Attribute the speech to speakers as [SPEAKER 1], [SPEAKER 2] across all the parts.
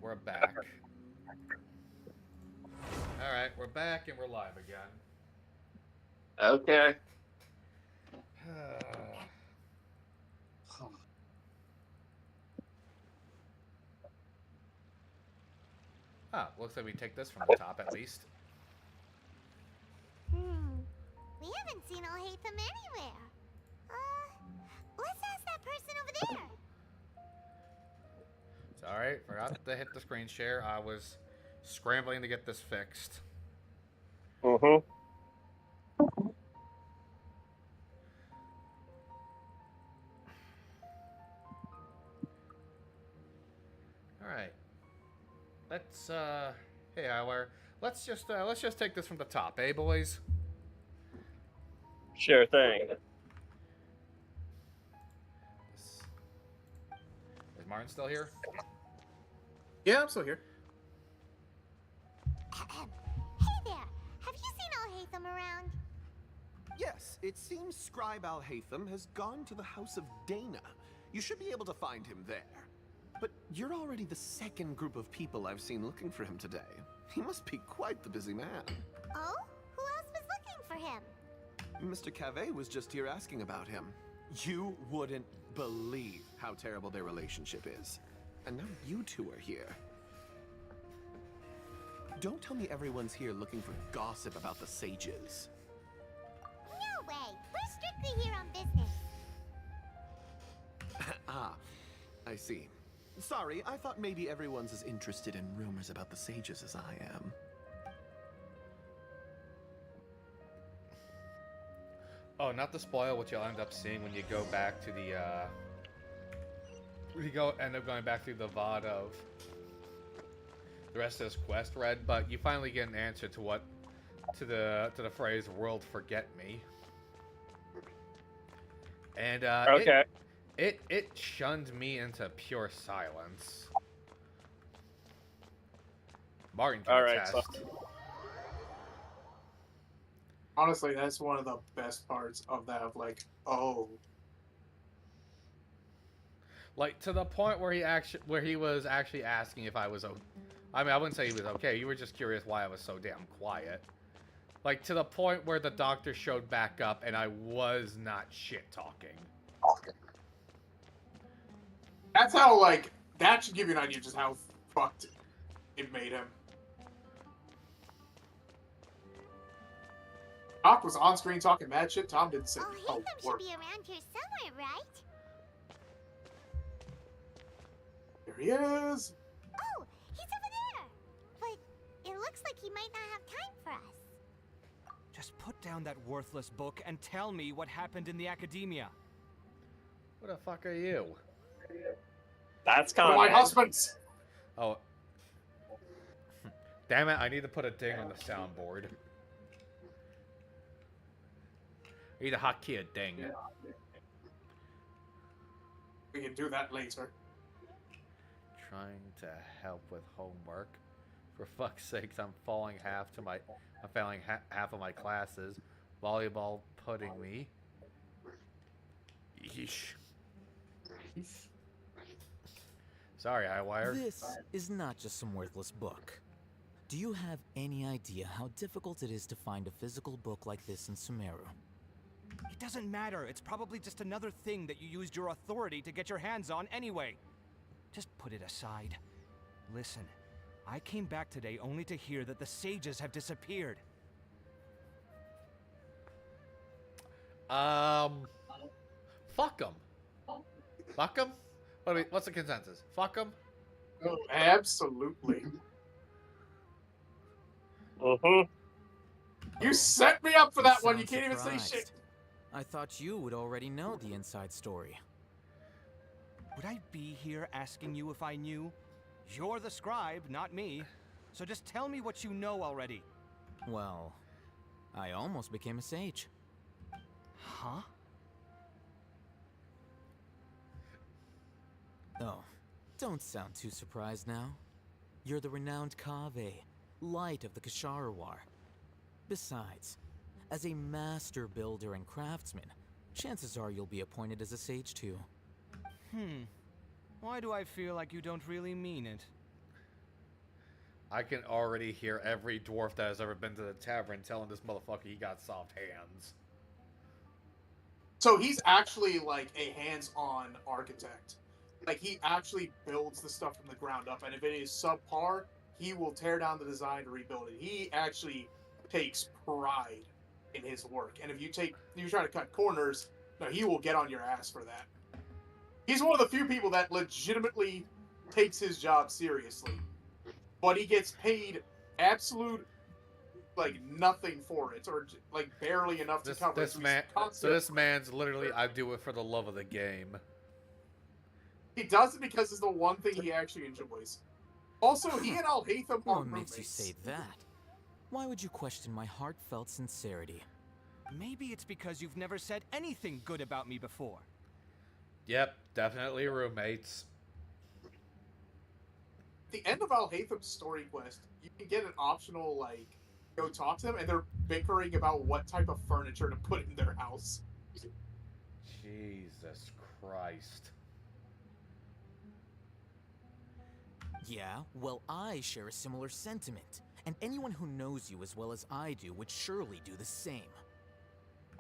[SPEAKER 1] we're back. Alright, we're back and we're live again.
[SPEAKER 2] Okay.
[SPEAKER 1] Ah, looks like we take this from the top at least.
[SPEAKER 3] We haven't seen Alhaitham anywhere. Let's ask that person over there.
[SPEAKER 1] It's alright, forgot to hit the screen share. I was scrambling to get this fixed.
[SPEAKER 2] Mm-hmm.
[SPEAKER 1] Alright. Let's hey Iwire. Let's just take this from the top, eh boys?
[SPEAKER 2] Sure thing.
[SPEAKER 1] Is Martin still here?
[SPEAKER 4] Yeah, I'm still here.
[SPEAKER 3] Hey there, have you seen Alhaitham around?
[SPEAKER 5] Yes, it seems Scribe Alhaitham has gone to the House of Dana. You should be able to find him there. But you're already the second group of people I've seen looking for him today. He must be quite the busy man.
[SPEAKER 3] Oh? Who else was looking for him?
[SPEAKER 5] Mr. Cave was just here asking about him. You wouldn't believe how terrible their relationship is. And now you two are here. Don't tell me everyone's here looking for gossip about the sages.
[SPEAKER 3] No way. We're strictly here on business.
[SPEAKER 5] Ah, I see. Sorry, I thought maybe everyone's as interested in rumors about the sages as I am.
[SPEAKER 1] Oh, not to spoil what you'll end up seeing when you go back to the end up going back through the VOD of the rest of this quest read, but you finally get an answer to the phrase "world forget me," and
[SPEAKER 2] Okay.
[SPEAKER 1] it shunned me into pure silence. Martin can
[SPEAKER 2] Alright,
[SPEAKER 1] attest.
[SPEAKER 4] Honestly, that's one of the best parts of that. Of like, oh,
[SPEAKER 1] Like to the point where he was actually asking if I was. I mean, I wouldn't say he was okay. You were just curious why I was so damn quiet. Like to the point where the doctor showed back up and I was not shit talking.
[SPEAKER 4] that's how like that should give you an idea just how fucked it made him. Doc was on screen talking mad shit. Tom didn't say.
[SPEAKER 3] Alhaitham should be around here somewhere, right?
[SPEAKER 4] There he is.
[SPEAKER 3] Oh, he's over there. But it looks like he might not have time for us.
[SPEAKER 6] Just put down that worthless book and tell me what happened in the academia.
[SPEAKER 1] What the fuck are you?
[SPEAKER 2] That's
[SPEAKER 4] One of my
[SPEAKER 2] Conrad.
[SPEAKER 4] husbands.
[SPEAKER 1] Oh. Damn it, I need to put a ding on the soundboard. I need a hotkey a ding.
[SPEAKER 4] We can do that later.
[SPEAKER 1] Trying to help with homework. For fuck's sakes, I'm failing half of my classes. Volleyball putting me. Yeesh. Sorry, Highwire.
[SPEAKER 7] This is not just some worthless book. Do you have any idea how difficult it is to find a physical book like this in Sumeru?
[SPEAKER 6] It doesn't matter. It's probably just another thing that you used your authority to get your hands on anyway. Just put it aside. Listen, I came back today only to hear that the sages have disappeared.
[SPEAKER 1] Fuck them. Fuck them? What's the consensus? Fuck them?
[SPEAKER 4] Oh, absolutely.
[SPEAKER 2] Mm-hmm.
[SPEAKER 4] You set me up for that one. You
[SPEAKER 7] sound
[SPEAKER 4] can't even say
[SPEAKER 7] surprised.
[SPEAKER 4] shit.
[SPEAKER 7] I thought you would already know the inside story.
[SPEAKER 6] Would I be here asking you if I knew? You're the scribe, not me. So just tell me what you know already.
[SPEAKER 7] Well, I almost became a sage.
[SPEAKER 6] Huh?
[SPEAKER 7] Oh, don't sound too surprised now. You're the renowned Kaveh, light of the Kasharawar. Besides, as a master builder and craftsman, chances are you'll be appointed as a sage too.
[SPEAKER 6] Why do I feel like you don't really mean it?
[SPEAKER 1] I can already hear every dwarf that has ever been to the tavern telling this motherfucker he got soft hands.
[SPEAKER 4] So he's actually like a hands-on architect. Like he actually builds the stuff from the ground up, and if it is subpar, he will tear down the design to rebuild it. He actually takes pride in his work, and if you try to cut corners, no, he will get on your ass for that. He's one of the few people that legitimately takes his job seriously, but he gets paid absolute like nothing for it, or like barely enough to cover
[SPEAKER 1] this
[SPEAKER 4] it.
[SPEAKER 1] man. So this man's literally, I do it for the love of the game.
[SPEAKER 4] He does it because it's the one thing he actually enjoys. Also, he and Al-Haytham are
[SPEAKER 7] What makes you
[SPEAKER 4] roommates.
[SPEAKER 7] say that? Why would you question my heartfelt sincerity?
[SPEAKER 6] Maybe it's because you've never said anything good about me before.
[SPEAKER 1] Yep, definitely roommates.
[SPEAKER 4] At the end of Al-Haytham's story quest, you can get an optional, like, go talk to them, and they're bickering about what type of furniture to put in their house.
[SPEAKER 1] Jesus Christ.
[SPEAKER 7] Yeah, well, I share a similar sentiment. And anyone who knows you as well as I do would surely do the same.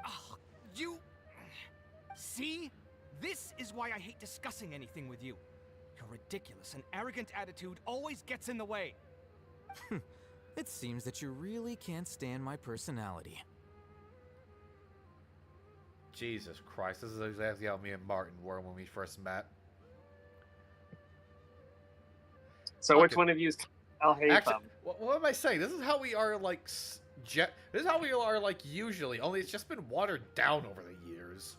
[SPEAKER 6] Oh, you... See? This is why I hate discussing anything with you. Your ridiculous and arrogant attitude always gets in the way.
[SPEAKER 7] It seems that you really can't stand my personality.
[SPEAKER 1] Jesus Christ, this is exactly how me and Martin were when we first met.
[SPEAKER 2] So which one of you is Al-Haytham?
[SPEAKER 1] Actually, what am I saying? This is how we are, like, this is how we are, like, usually, only it's just been watered down over the years.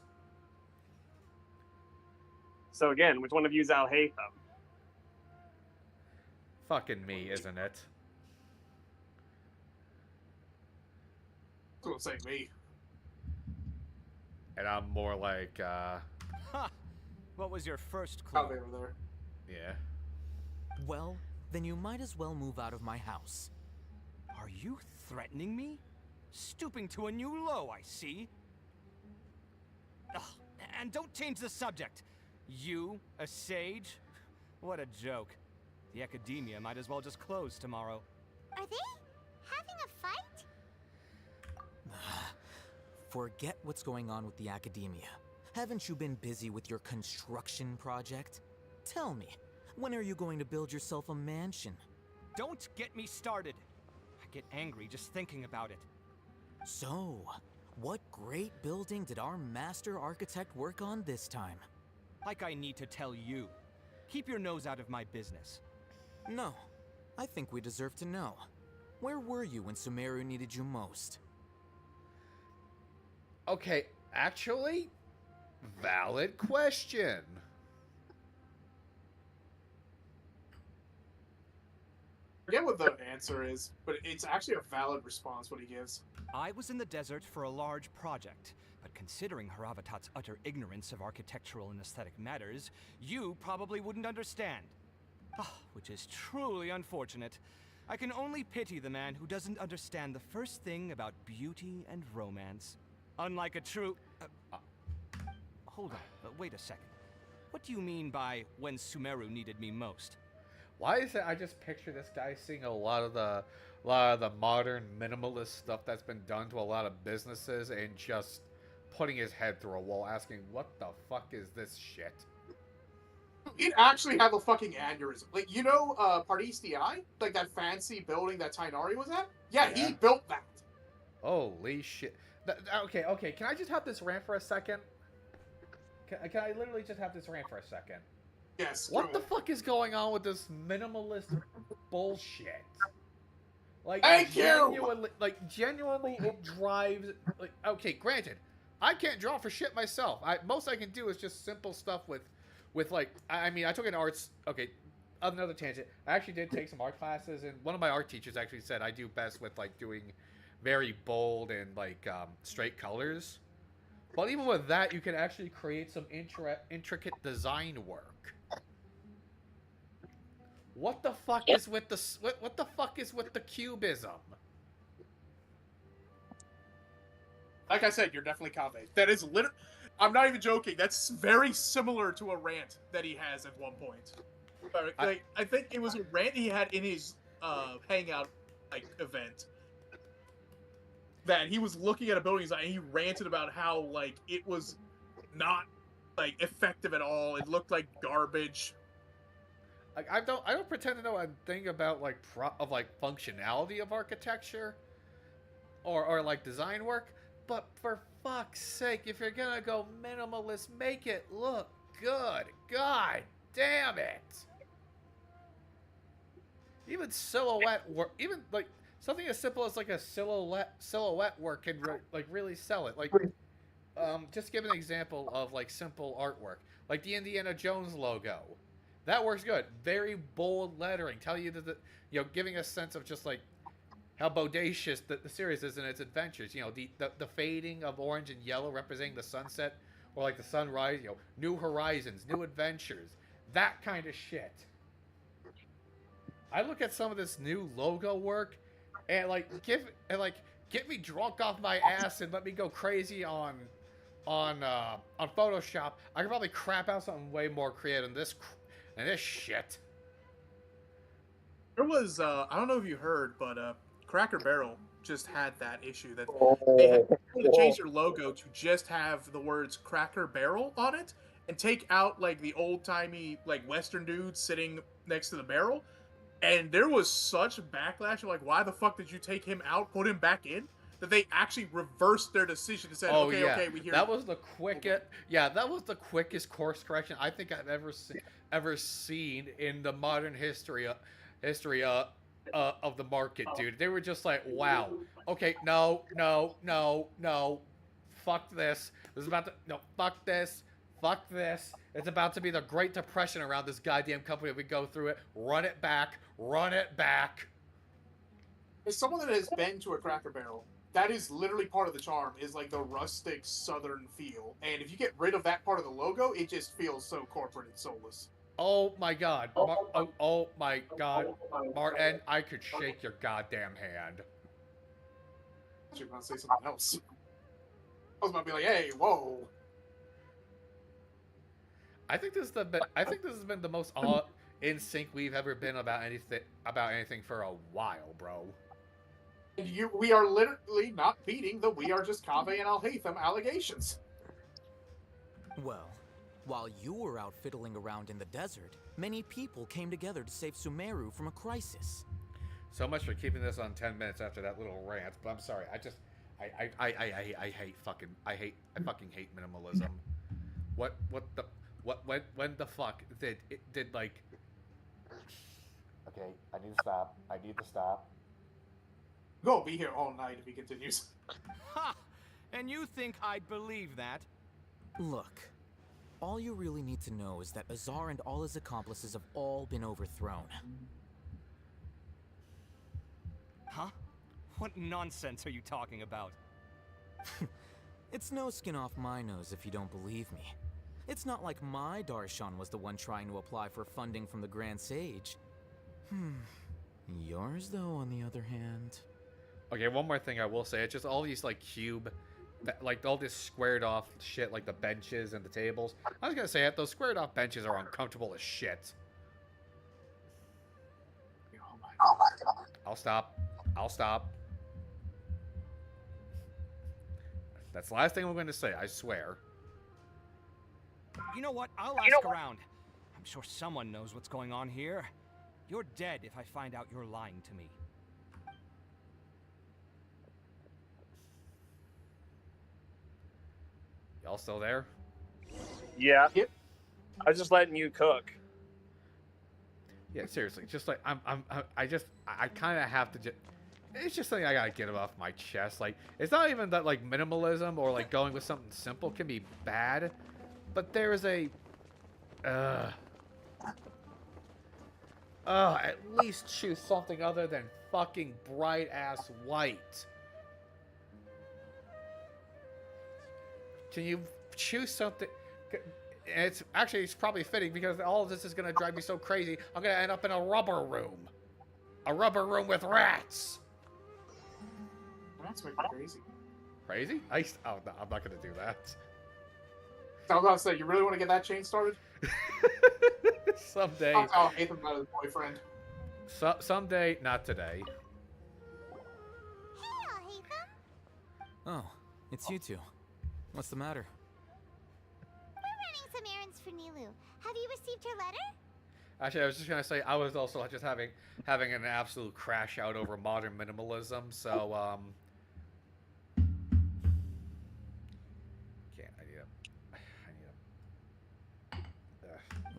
[SPEAKER 2] So again, which one of you is Al-Haytham?
[SPEAKER 1] Fucking me, isn't it?
[SPEAKER 4] Don't say me.
[SPEAKER 1] And I'm more like,
[SPEAKER 6] Ha! What was your first clue?
[SPEAKER 4] How they were there.
[SPEAKER 1] yeah.
[SPEAKER 7] Well, then you might as well move out of my house.
[SPEAKER 6] Are you threatening me? Stooping to a new low, I see. Ugh, and don't change the subject. You, a sage? What a joke. The academia might as well just close tomorrow.
[SPEAKER 3] Are they having a fight?
[SPEAKER 7] Forget what's going on with the academia. Haven't you been busy with your construction project? Tell me, when are you going to build yourself a mansion?
[SPEAKER 6] Don't get me started. I get angry just thinking about it.
[SPEAKER 7] So, what great building did our master architect work on this time?
[SPEAKER 6] Like I need to tell you. Keep your nose out of my business.
[SPEAKER 7] No, I think we deserve to know. Where were you when Sumeru needed you most?
[SPEAKER 1] Okay, actually, valid question.
[SPEAKER 4] Forget what the answer is, but it's actually a valid response what he gives.
[SPEAKER 6] I was in the desert for a large project, but considering Haravatat's utter ignorance of architectural and aesthetic matters, you probably wouldn't understand. Ah, which is truly unfortunate. I can only pity the man who doesn't understand the first thing about beauty and romance. Unlike a true... hold on, wait a second. What do you mean by when Sumeru needed me most?
[SPEAKER 1] Why is it I just picture this guy seeing a lot of the modern minimalist stuff that's been done to a lot of businesses and just putting his head through a wall asking, what the fuck is this shit?
[SPEAKER 4] He'd actually have a fucking aneurysm. Like, you know, Pardis DI? Like that fancy building that Tainari was at? Yeah,
[SPEAKER 1] Yeah.
[SPEAKER 4] he built that.
[SPEAKER 1] Holy shit. Okay, can I just have this rant for a second? Can I literally just have this rant for a second?
[SPEAKER 4] Yes.
[SPEAKER 1] What the fuck is going on with this minimalist bullshit? Like,
[SPEAKER 4] Thank you!
[SPEAKER 1] Genuinely, it drives. Like, okay, granted, I can't draw for shit myself. Most I can do is just simple stuff with like. I mean, I took an arts. Okay, another tangent. I actually did take some art classes, and one of my art teachers actually said I do best with like doing very bold and like straight colors. But even with that, you can actually create some intricate design work. What the fuck is with the what the fuck is with the cubism?
[SPEAKER 4] Like I said, you're definitely Kave. That is literally... I'm not even joking. That's very similar to a rant that he has at one point. I think it was a rant he had in his hangout like event that he was looking at a building and he ranted about how like it was not like effective at all. It looked like garbage.
[SPEAKER 1] Like I don't pretend to know a thing about like functionality of architecture or like design work, but for fuck's sake, if you're gonna go minimalist, make it look good. God damn it. Even silhouette work, even like something as simple as like a silhouette work can really sell it. Like, just give an example of like simple artwork, like the Indiana Jones logo. That works good. Very bold lettering, tell you that giving a sense of just like how bodacious the series is in its adventures. The fading of orange and yellow representing the sunset or like the sunrise. New horizons, new adventures, that kind of shit. I look at some of this new logo work, and get me drunk off my ass and let me go crazy on Photoshop. I could probably crap out something way more creative than this shit.
[SPEAKER 4] There was I don't know if you heard, but Cracker Barrel just had that issue that they had to change their logo to just have the words Cracker Barrel on it and take out like the old timey like Western dude sitting next to the barrel. And there was such backlash of like, why the fuck did you take him out, put him back in? That they actually reversed their decision and said, okay, we hear
[SPEAKER 1] that was the quickest. Yeah, that was the quickest course correction I think I've ever seen in the modern history of the market, dude. They were just like, wow, okay, no, fuck this. Fuck this. Fuck this. It's about to be the Great Depression around this goddamn company if we go through it. Run it back. Run it back.
[SPEAKER 4] As someone that has been to a Cracker Barrel, that is literally part of the charm, is like the rustic southern feel. And if you get rid of that part of the logo, it just feels so corporate and soulless.
[SPEAKER 1] Oh my god. Oh my god. Martin, I could shake your goddamn hand.
[SPEAKER 4] I was about to say something else. I was about to be like, hey, whoa.
[SPEAKER 1] I think this has been the most in sync we've ever been about anything for a while, bro.
[SPEAKER 4] And we are literally not beating the "we are just Kaveh and Al-Haytham" allegations.
[SPEAKER 7] Well, while you were out fiddling around in the desert, many people came together to save Sumeru from a crisis.
[SPEAKER 1] So much for keeping this on 10 minutes after that little rant, but I'm sorry. I fucking hate minimalism. When the fuck did like... Okay, I need to stop.
[SPEAKER 4] We'll be here all night if he continues.
[SPEAKER 6] Ha! And you think I'd believe that?
[SPEAKER 7] Look, all you really need to know is that Azar and all his accomplices have all been overthrown.
[SPEAKER 6] Huh? What nonsense are you talking about?
[SPEAKER 7] It's no skin off my nose if you don't believe me. It's not like my Darshan was the one trying to apply for funding from the Grand Sage. Yours, though, on the other hand...
[SPEAKER 1] Okay, one more thing I will say. It's just all these, like, like, all this squared off shit, like the benches and the tables. I was gonna say it, those squared off benches are uncomfortable as shit.
[SPEAKER 4] Oh my god.
[SPEAKER 1] I'll stop. That's the last thing I'm going to say, I swear.
[SPEAKER 6] You know what? I'll ask around. I'm sure someone knows what's going on here. You're dead if I find out you're lying to me.
[SPEAKER 1] Y'all still there?
[SPEAKER 2] Yeah.
[SPEAKER 4] Yep.
[SPEAKER 2] I was just letting you cook.
[SPEAKER 1] Yeah, seriously. Just like I kind of have to just. It's just something I gotta get off my chest. Like, it's not even that like minimalism or like going with something simple can be bad, but there is a. At least choose something other than fucking bright ass white. Can you choose something? It's probably fitting because all of this is gonna drive me so crazy. I'm gonna end up in a rubber room with rats.
[SPEAKER 4] That's making me crazy.
[SPEAKER 1] Crazy? No, I'm not gonna do that.
[SPEAKER 4] I was about to say, you really want to get that chain started?
[SPEAKER 1] Someday.
[SPEAKER 4] I'll hate them about his boyfriend.
[SPEAKER 1] Someday, not today.
[SPEAKER 3] Hey, Alhaitham.
[SPEAKER 7] Oh, it's you two. What's the matter?
[SPEAKER 3] We're running some errands for Nilu. Have you received her letter?
[SPEAKER 1] Actually, I was just gonna say I was also just having an absolute crash out over modern minimalism. So can't I need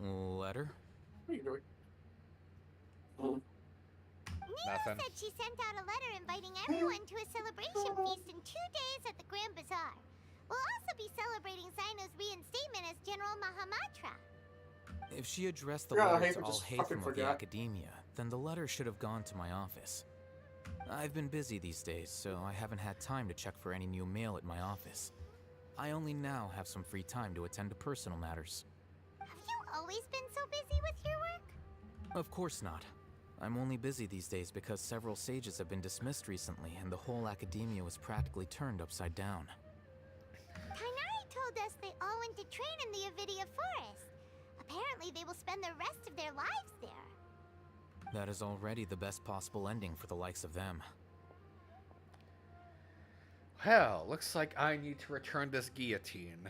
[SPEAKER 1] a
[SPEAKER 7] Letter?
[SPEAKER 4] What are you doing?
[SPEAKER 3] Nilu
[SPEAKER 1] Nothing.
[SPEAKER 3] said she sent out a letter inviting everyone to a celebration feast in 2 days at the Grand Bazaar. We'll also be celebrating Sino's reinstatement as General Mahamatra.
[SPEAKER 7] If she addressed the
[SPEAKER 4] Yeah,
[SPEAKER 7] letter to
[SPEAKER 4] Hafer
[SPEAKER 7] all
[SPEAKER 4] just
[SPEAKER 7] Haytham
[SPEAKER 4] fucking
[SPEAKER 7] of the
[SPEAKER 4] forgot.
[SPEAKER 7] Academia, then the letter should have gone to my office. I've been busy these days, so I haven't had time to check for any new mail at my office. I only now have some free time to attend to personal matters.
[SPEAKER 3] Have you always been so busy with your work?
[SPEAKER 7] Of course not. I'm only busy these days because several sages have been dismissed recently, and the whole Academia was practically turned upside down.
[SPEAKER 3] Tainari told us they all went to train in the Avidia Forest. Apparently they will spend the rest of their lives there.
[SPEAKER 7] That is already the best possible ending for the likes of them.
[SPEAKER 1] Hell, looks like I need to return this guillotine.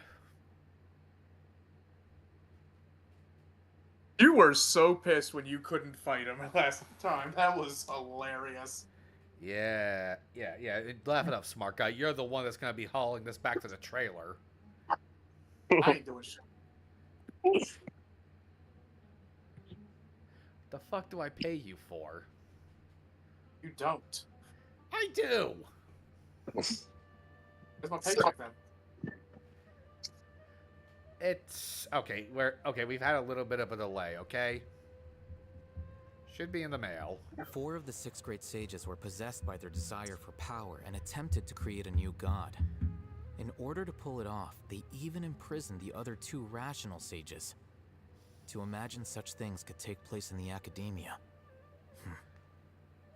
[SPEAKER 4] You were so pissed when you couldn't fight him last time. That was hilarious.
[SPEAKER 1] Yeah. Laugh it up, smart guy. You're the one that's gonna be hauling this back to the trailer.
[SPEAKER 4] I ain't doing shit.
[SPEAKER 1] The fuck do I pay you for?
[SPEAKER 4] You don't.
[SPEAKER 1] I do.
[SPEAKER 4] It's my paycheck then.
[SPEAKER 1] It's okay. We've had a little bit of a delay. Okay. Should be in the mail.
[SPEAKER 7] 4 of the 6 great sages were possessed by their desire for power and attempted to create a new god. In order to pull it off, they even imprisoned the other 2 rational sages. To imagine such things could take place in the Academia.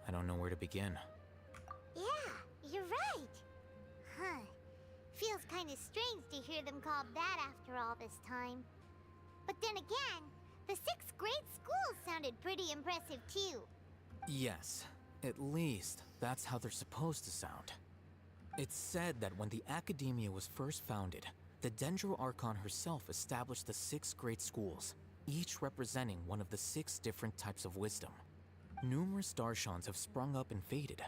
[SPEAKER 7] I don't know where to begin.
[SPEAKER 3] Yeah, you're right. Huh. Feels kind of strange to hear them called that after all this time. But then again, the 6 great schools sounded pretty impressive too.
[SPEAKER 7] Yes, at least that's how they're supposed to sound. It's said that when the Academia was first founded, the Dendro Archon herself established the 6 great schools, each representing one of the 6 different types of wisdom. Numerous Darshans have sprung up and faded.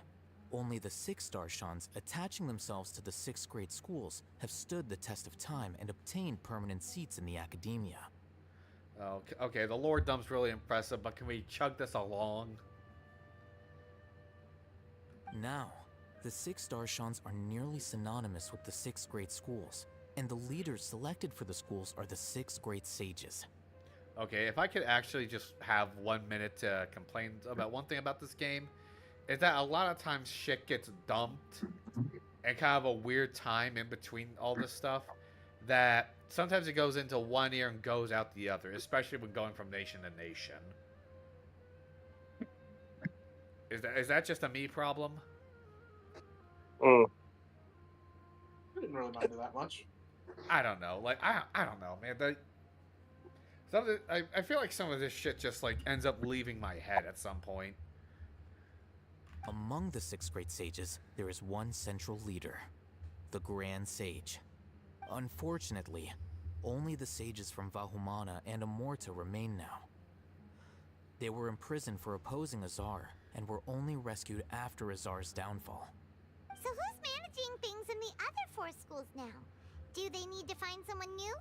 [SPEAKER 7] Only the 6 Darshans, attaching themselves to the 6 great schools, have stood the test of time and obtained permanent seats in the Academia.
[SPEAKER 1] Okay, the lore dump's really impressive, but can we chug this along?
[SPEAKER 7] Now, the 6 Darshans are nearly synonymous with the 6 great schools, and the leaders selected for the schools are the 6 great sages.
[SPEAKER 1] Okay, if I could actually just have 1 minute to complain about one thing about this game, is that a lot of times shit gets dumped and kind of a weird time in between all this stuff that sometimes it goes into one ear and goes out the other, especially when going from nation to nation. Is that just a me problem?
[SPEAKER 2] Mm.
[SPEAKER 4] I didn't really mind it that much.
[SPEAKER 1] I don't know. Like I don't know, man. I feel like some of this shit just like ends up leaving my head at some point.
[SPEAKER 7] Among the 6 great sages, there is one central leader, the Grand Sage. Unfortunately, only the sages from Vahumana and Amorta remain now. They were imprisoned for opposing Azar, and were only rescued after Azar's downfall.
[SPEAKER 3] So who's managing things in the other 4 schools now? Do they need to find someone new?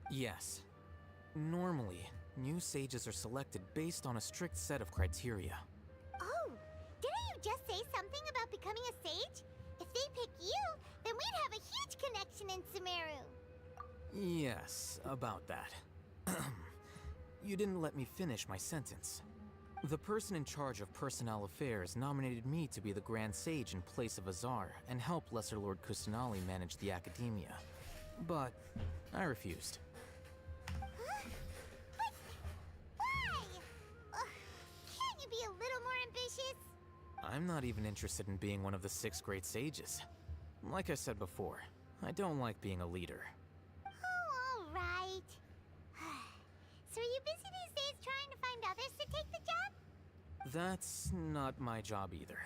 [SPEAKER 7] Yes. Normally, new sages are selected based on a strict set of criteria.
[SPEAKER 3] Oh, didn't you just say something about becoming a sage? If they pick you, then we'd have a huge connection in Sumeru.
[SPEAKER 7] Yes, about that. You didn't let me finish my sentence. The person in charge of personnel affairs nominated me to be the Grand Sage in place of Azar and help Lesser Lord Kusanali manage the Academia. But I refused.
[SPEAKER 3] But why? Can't you be a little more ambitious?
[SPEAKER 7] I'm not even interested in being one of the 6 great sages. Like I said before, I don't like being a leader.
[SPEAKER 3] Oh, all right. So are you busy these days trying to find others to take the job?
[SPEAKER 7] That's not my job either.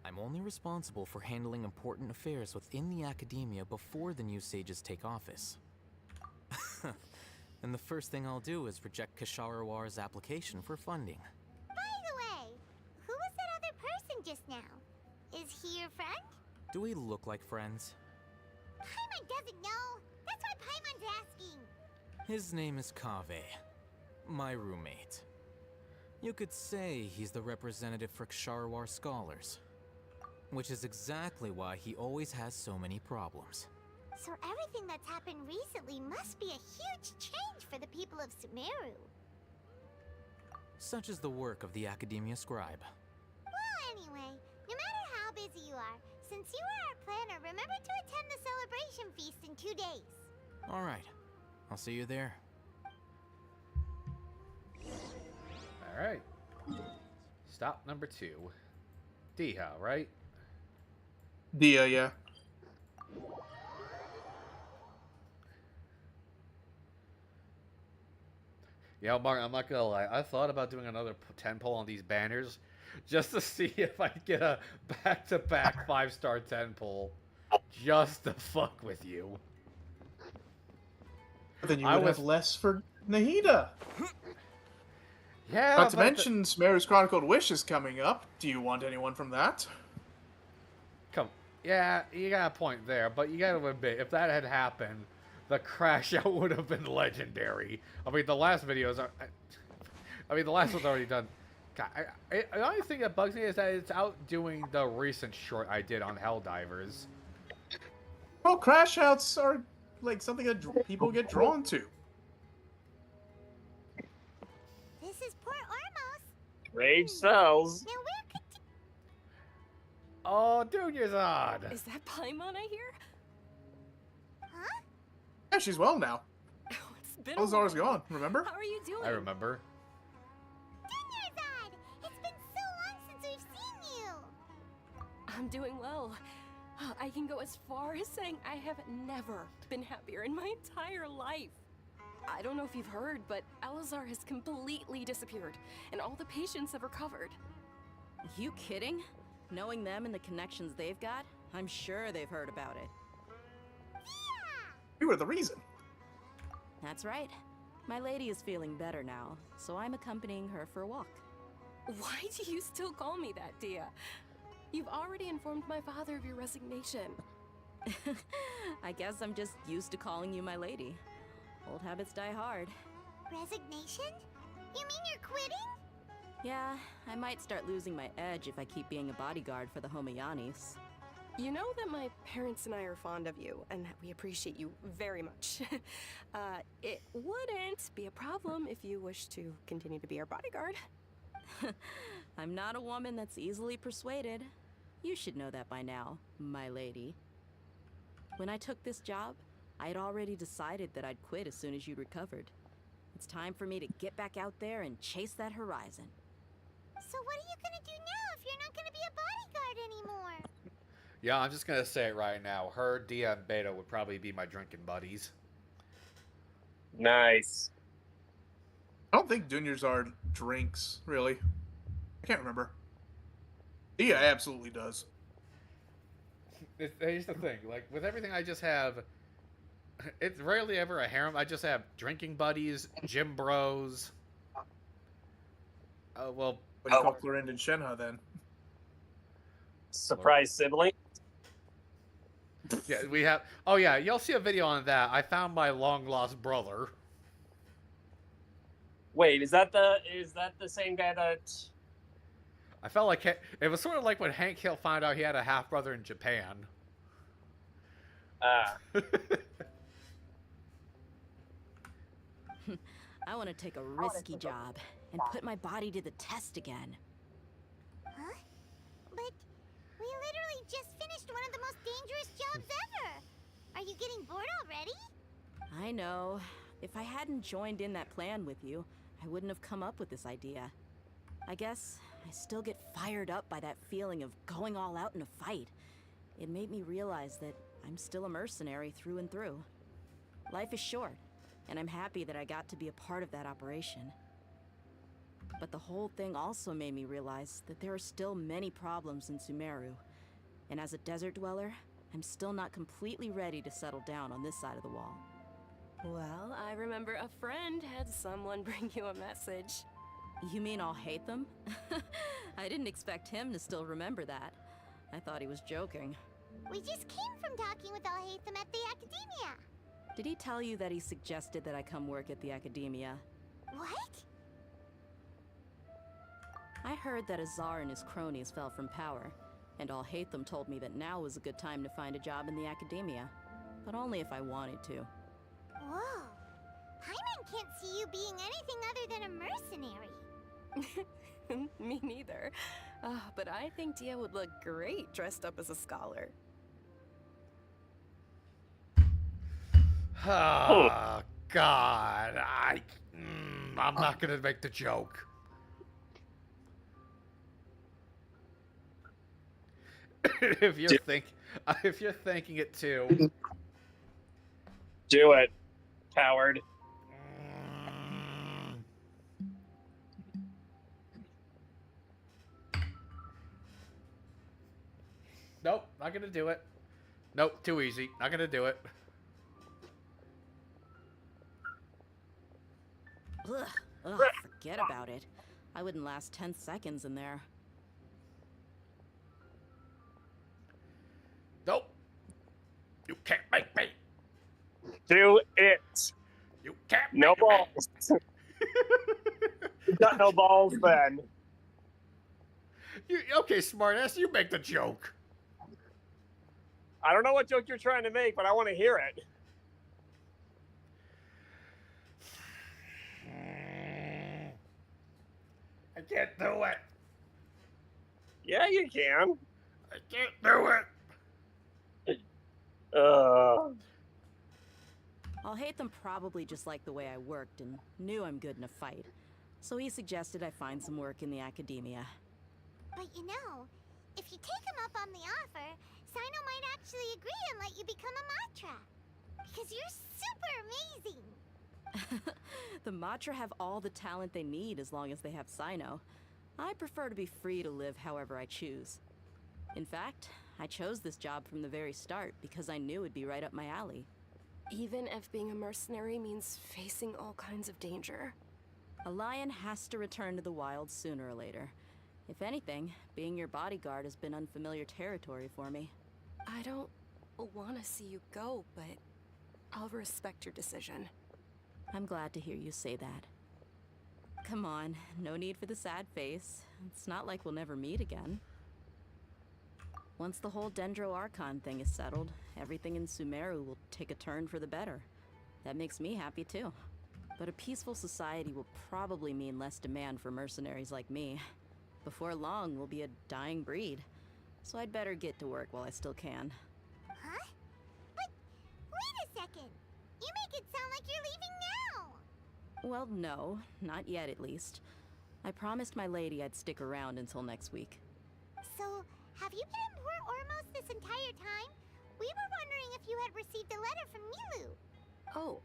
[SPEAKER 7] I'm only responsible for handling important affairs within the academia before the new sages take office. And the first thing I'll do is reject Kasharawar's application for funding.
[SPEAKER 3] By the way, who was that other person just now? Is he your friend?
[SPEAKER 7] Do we look like friends?
[SPEAKER 3] Paimon doesn't know. That's why Paimon's asking.
[SPEAKER 7] His name is Kaveh, my roommate. You could say he's the representative for Ksharawar scholars. Which is exactly why he always has so many problems.
[SPEAKER 3] So everything that's happened recently must be a huge change for the people of Sumeru.
[SPEAKER 7] Such is the work of the Academia Scribe.
[SPEAKER 3] Well, anyway, no matter how busy you are, since you are our planner, remember to attend the celebration feast in 2 days.
[SPEAKER 7] Alright, I'll see you there.
[SPEAKER 1] Alright. Stop number 2. Diha, right?
[SPEAKER 4] Dia, yeah.
[SPEAKER 1] Yeah, Mark, I'm not gonna lie. I thought about doing another 10 pull on these banners just to see if I could get a back-to-back 5-star 10 pull. Just to fuck with you.
[SPEAKER 4] But then you
[SPEAKER 1] I
[SPEAKER 4] would
[SPEAKER 1] was-
[SPEAKER 4] have less for Nahida.
[SPEAKER 1] Yeah,
[SPEAKER 4] Not to
[SPEAKER 1] but
[SPEAKER 4] mention, Sumeru's Chronicled Wish is coming up. Do you want anyone from that?
[SPEAKER 1] Come, yeah, you got a point there, but you gotta admit, if that had happened, the crash out would have been legendary. I mean, the last videos are. The last one's already done. God, the only thing that bugs me is that it's outdoing the recent short I did on Helldivers.
[SPEAKER 4] Well, crash outs are like something that people get drawn to.
[SPEAKER 3] This is Port Ormos.
[SPEAKER 2] Rage sells.
[SPEAKER 3] Now where could...
[SPEAKER 1] Oh, Junior's on!
[SPEAKER 8] Is that Paimon I hear?
[SPEAKER 3] Huh?
[SPEAKER 4] Yeah, she's well now.
[SPEAKER 8] Oh, it's been a
[SPEAKER 4] Elazar's
[SPEAKER 8] while.
[SPEAKER 4] gone, remember?
[SPEAKER 8] How are you doing?
[SPEAKER 1] I remember.
[SPEAKER 3] Dunyarzad! It's been so long since we've seen you!
[SPEAKER 8] I'm doing well. I can go as far as saying I have never been happier in my entire life. I don't know if you've heard, but Elazar has completely disappeared, and all the patients have recovered.
[SPEAKER 9] You kidding? Knowing them and the connections they've got, I'm sure they've heard about it.
[SPEAKER 4] We were the reason.
[SPEAKER 9] That's right. My lady is feeling better now, so I'm accompanying her for a walk.
[SPEAKER 8] Why do you still call me that, Dia? You've already informed my father of your resignation.
[SPEAKER 9] I guess I'm just used to calling you my lady. Old habits die hard.
[SPEAKER 3] Resignation? You mean you're quitting?
[SPEAKER 9] Yeah, I might start losing my edge if I keep being a bodyguard for the Homayanis.
[SPEAKER 8] You know that my parents and I are fond of you, and that we appreciate you very much. It wouldn't be a problem if you wish to continue to be our bodyguard.
[SPEAKER 9] I'm not a woman that's easily persuaded. You should know that by now, my lady. When I took this job, I had already decided that I'd quit as soon as you'd recovered. It's time for me to get back out there and chase that horizon.
[SPEAKER 3] So what are you gonna do now if you're not gonna be a bodyguard anymore?
[SPEAKER 1] Yeah, I'm just gonna say it right now. Her, Dia, and Beta would probably be my drinking buddies.
[SPEAKER 2] Nice.
[SPEAKER 4] I don't think Dunyarzad drinks, really. I can't remember. Dia absolutely does.
[SPEAKER 1] Here's the thing, like, with everything I just have, it's rarely ever a harem. I just have drinking buddies, gym bros. Well,
[SPEAKER 4] What do you call Clorind and Shenha, then?
[SPEAKER 2] Surprise sibling.
[SPEAKER 1] yeah, we have. Oh yeah, you'll see a video on that. I found my long lost brother.
[SPEAKER 2] Wait, is that the same guy that?
[SPEAKER 1] I felt like it was sort of like when Hank Hill found out he had a half brother in Japan.
[SPEAKER 9] I want to take a risky job and put my body to the test again.
[SPEAKER 3] Huh? But we literally just finished one of the most dangerous jobs ever! Are you getting bored already?
[SPEAKER 9] I know. If I hadn't joined in that plan with you, I wouldn't have come up with this idea. I guess I still get fired up by that feeling of going all out in a fight. It made me realize that I'm still a mercenary through and through. Life is short, and I'm happy that I got to be a part of that operation. But the whole thing also made me realize that there are still many problems in Sumeru. And as a desert dweller, I'm still not completely ready to settle down on this side of the wall.
[SPEAKER 8] Well, I remember a friend had someone bring you a message.
[SPEAKER 9] You mean I'll hate them? I didn't expect him to still remember that. I thought he was joking.
[SPEAKER 3] We just came from talking with Alhaitham at the Academia.
[SPEAKER 9] Did he tell you that he suggested that I come work at the Academia?
[SPEAKER 3] What?
[SPEAKER 9] I heard that Azar and his cronies fell from power, and Alhaitham told me that now was a good time to find a job in the Academia, but only if I wanted to.
[SPEAKER 3] Whoa. Hyman can't see you being anything other than a mercenary.
[SPEAKER 8] Me neither. But I think Dia would look great dressed up as a scholar.
[SPEAKER 1] Oh, God. I'm not gonna make the joke. if you're thinking it too.
[SPEAKER 2] Do it, coward.
[SPEAKER 1] Nope, not gonna do it. Nope, too easy. Not gonna do it.
[SPEAKER 9] Ugh, forget about it. I wouldn't last 10 seconds in there.
[SPEAKER 1] Nope. You can't make me.
[SPEAKER 2] Do it.
[SPEAKER 1] You can't.
[SPEAKER 2] No balls. You got no balls then.
[SPEAKER 1] Okay, smartass, you make the joke.
[SPEAKER 2] I don't know what joke you're trying to make, but I want to hear it.
[SPEAKER 1] I can't do it.
[SPEAKER 2] Yeah, you can.
[SPEAKER 1] I can't do it.
[SPEAKER 9] Alhaitham probably just liked the way I worked and knew I'm good in a fight. So he suggested I find some work in the Academia.
[SPEAKER 3] But you know, if you take him up on the offer, Sino might actually agree and let you become a Matra. Because you're super amazing.
[SPEAKER 9] The Matra have all the talent they need as long as they have Sino. I prefer to be free to live however I choose. In fact, I chose this job from the very start because I knew it'd be right up my alley.
[SPEAKER 8] Even if being a mercenary means facing all kinds of danger.
[SPEAKER 9] A lion has to return to the wild sooner or later. If anything, being your bodyguard has been unfamiliar territory for me.
[SPEAKER 8] I don't want to see you go, but I'll respect your decision.
[SPEAKER 9] I'm glad to hear you say that. Come on, no need for the sad face. It's not like we'll never meet again. Once the whole Dendro Archon thing is settled, everything in Sumeru will take a turn for the better. That makes me happy too. But a peaceful society will probably mean less demand for mercenaries like me. Before long, we'll be a dying breed. So I'd better get to work while I still can.
[SPEAKER 3] Huh? But wait a second. You make it sound like you're leaving now.
[SPEAKER 9] Well, no, not yet at least. I promised my lady I'd stick around until next week.
[SPEAKER 3] So, have you been in Port Ormos this entire time? We were wondering if you had received a letter from Nilu.
[SPEAKER 8] Oh,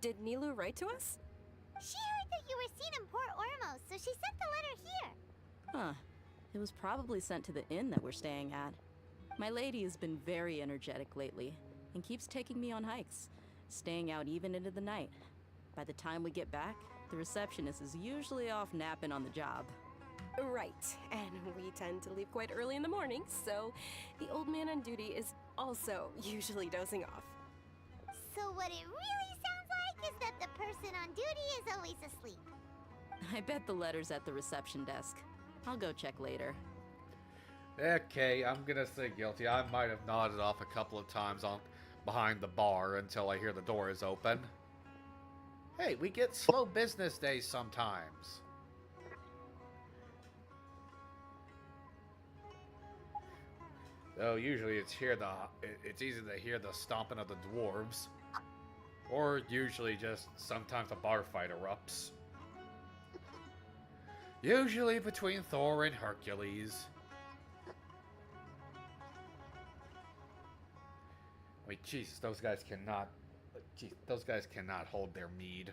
[SPEAKER 8] did Nilu write to us?
[SPEAKER 3] She heard that you were seen in Port Ormos, so she sent the letter here.
[SPEAKER 9] Huh. It was probably sent to the inn that we're staying at. My lady has been very energetic lately, and keeps taking me on hikes, staying out even into the night. By the time we get back, the receptionist is usually off napping on the job.
[SPEAKER 8] Right, and we tend to leave quite early in the morning, so the old man on duty is also usually dozing off.
[SPEAKER 3] So what it really sounds like is that the person on duty is always asleep.
[SPEAKER 9] I bet the letter's at the reception desk. I'll go check later.
[SPEAKER 1] Okay, I'm gonna say guilty. I might have nodded off a couple of times on behind the bar until I hear the door is open. Hey, we get slow business days sometimes. Though usually it's easy to hear the stomping of the dwarves. Or usually just sometimes a bar fight erupts. Usually between Thor and Hercules. Wait, Jesus, those guys cannot hold their mead.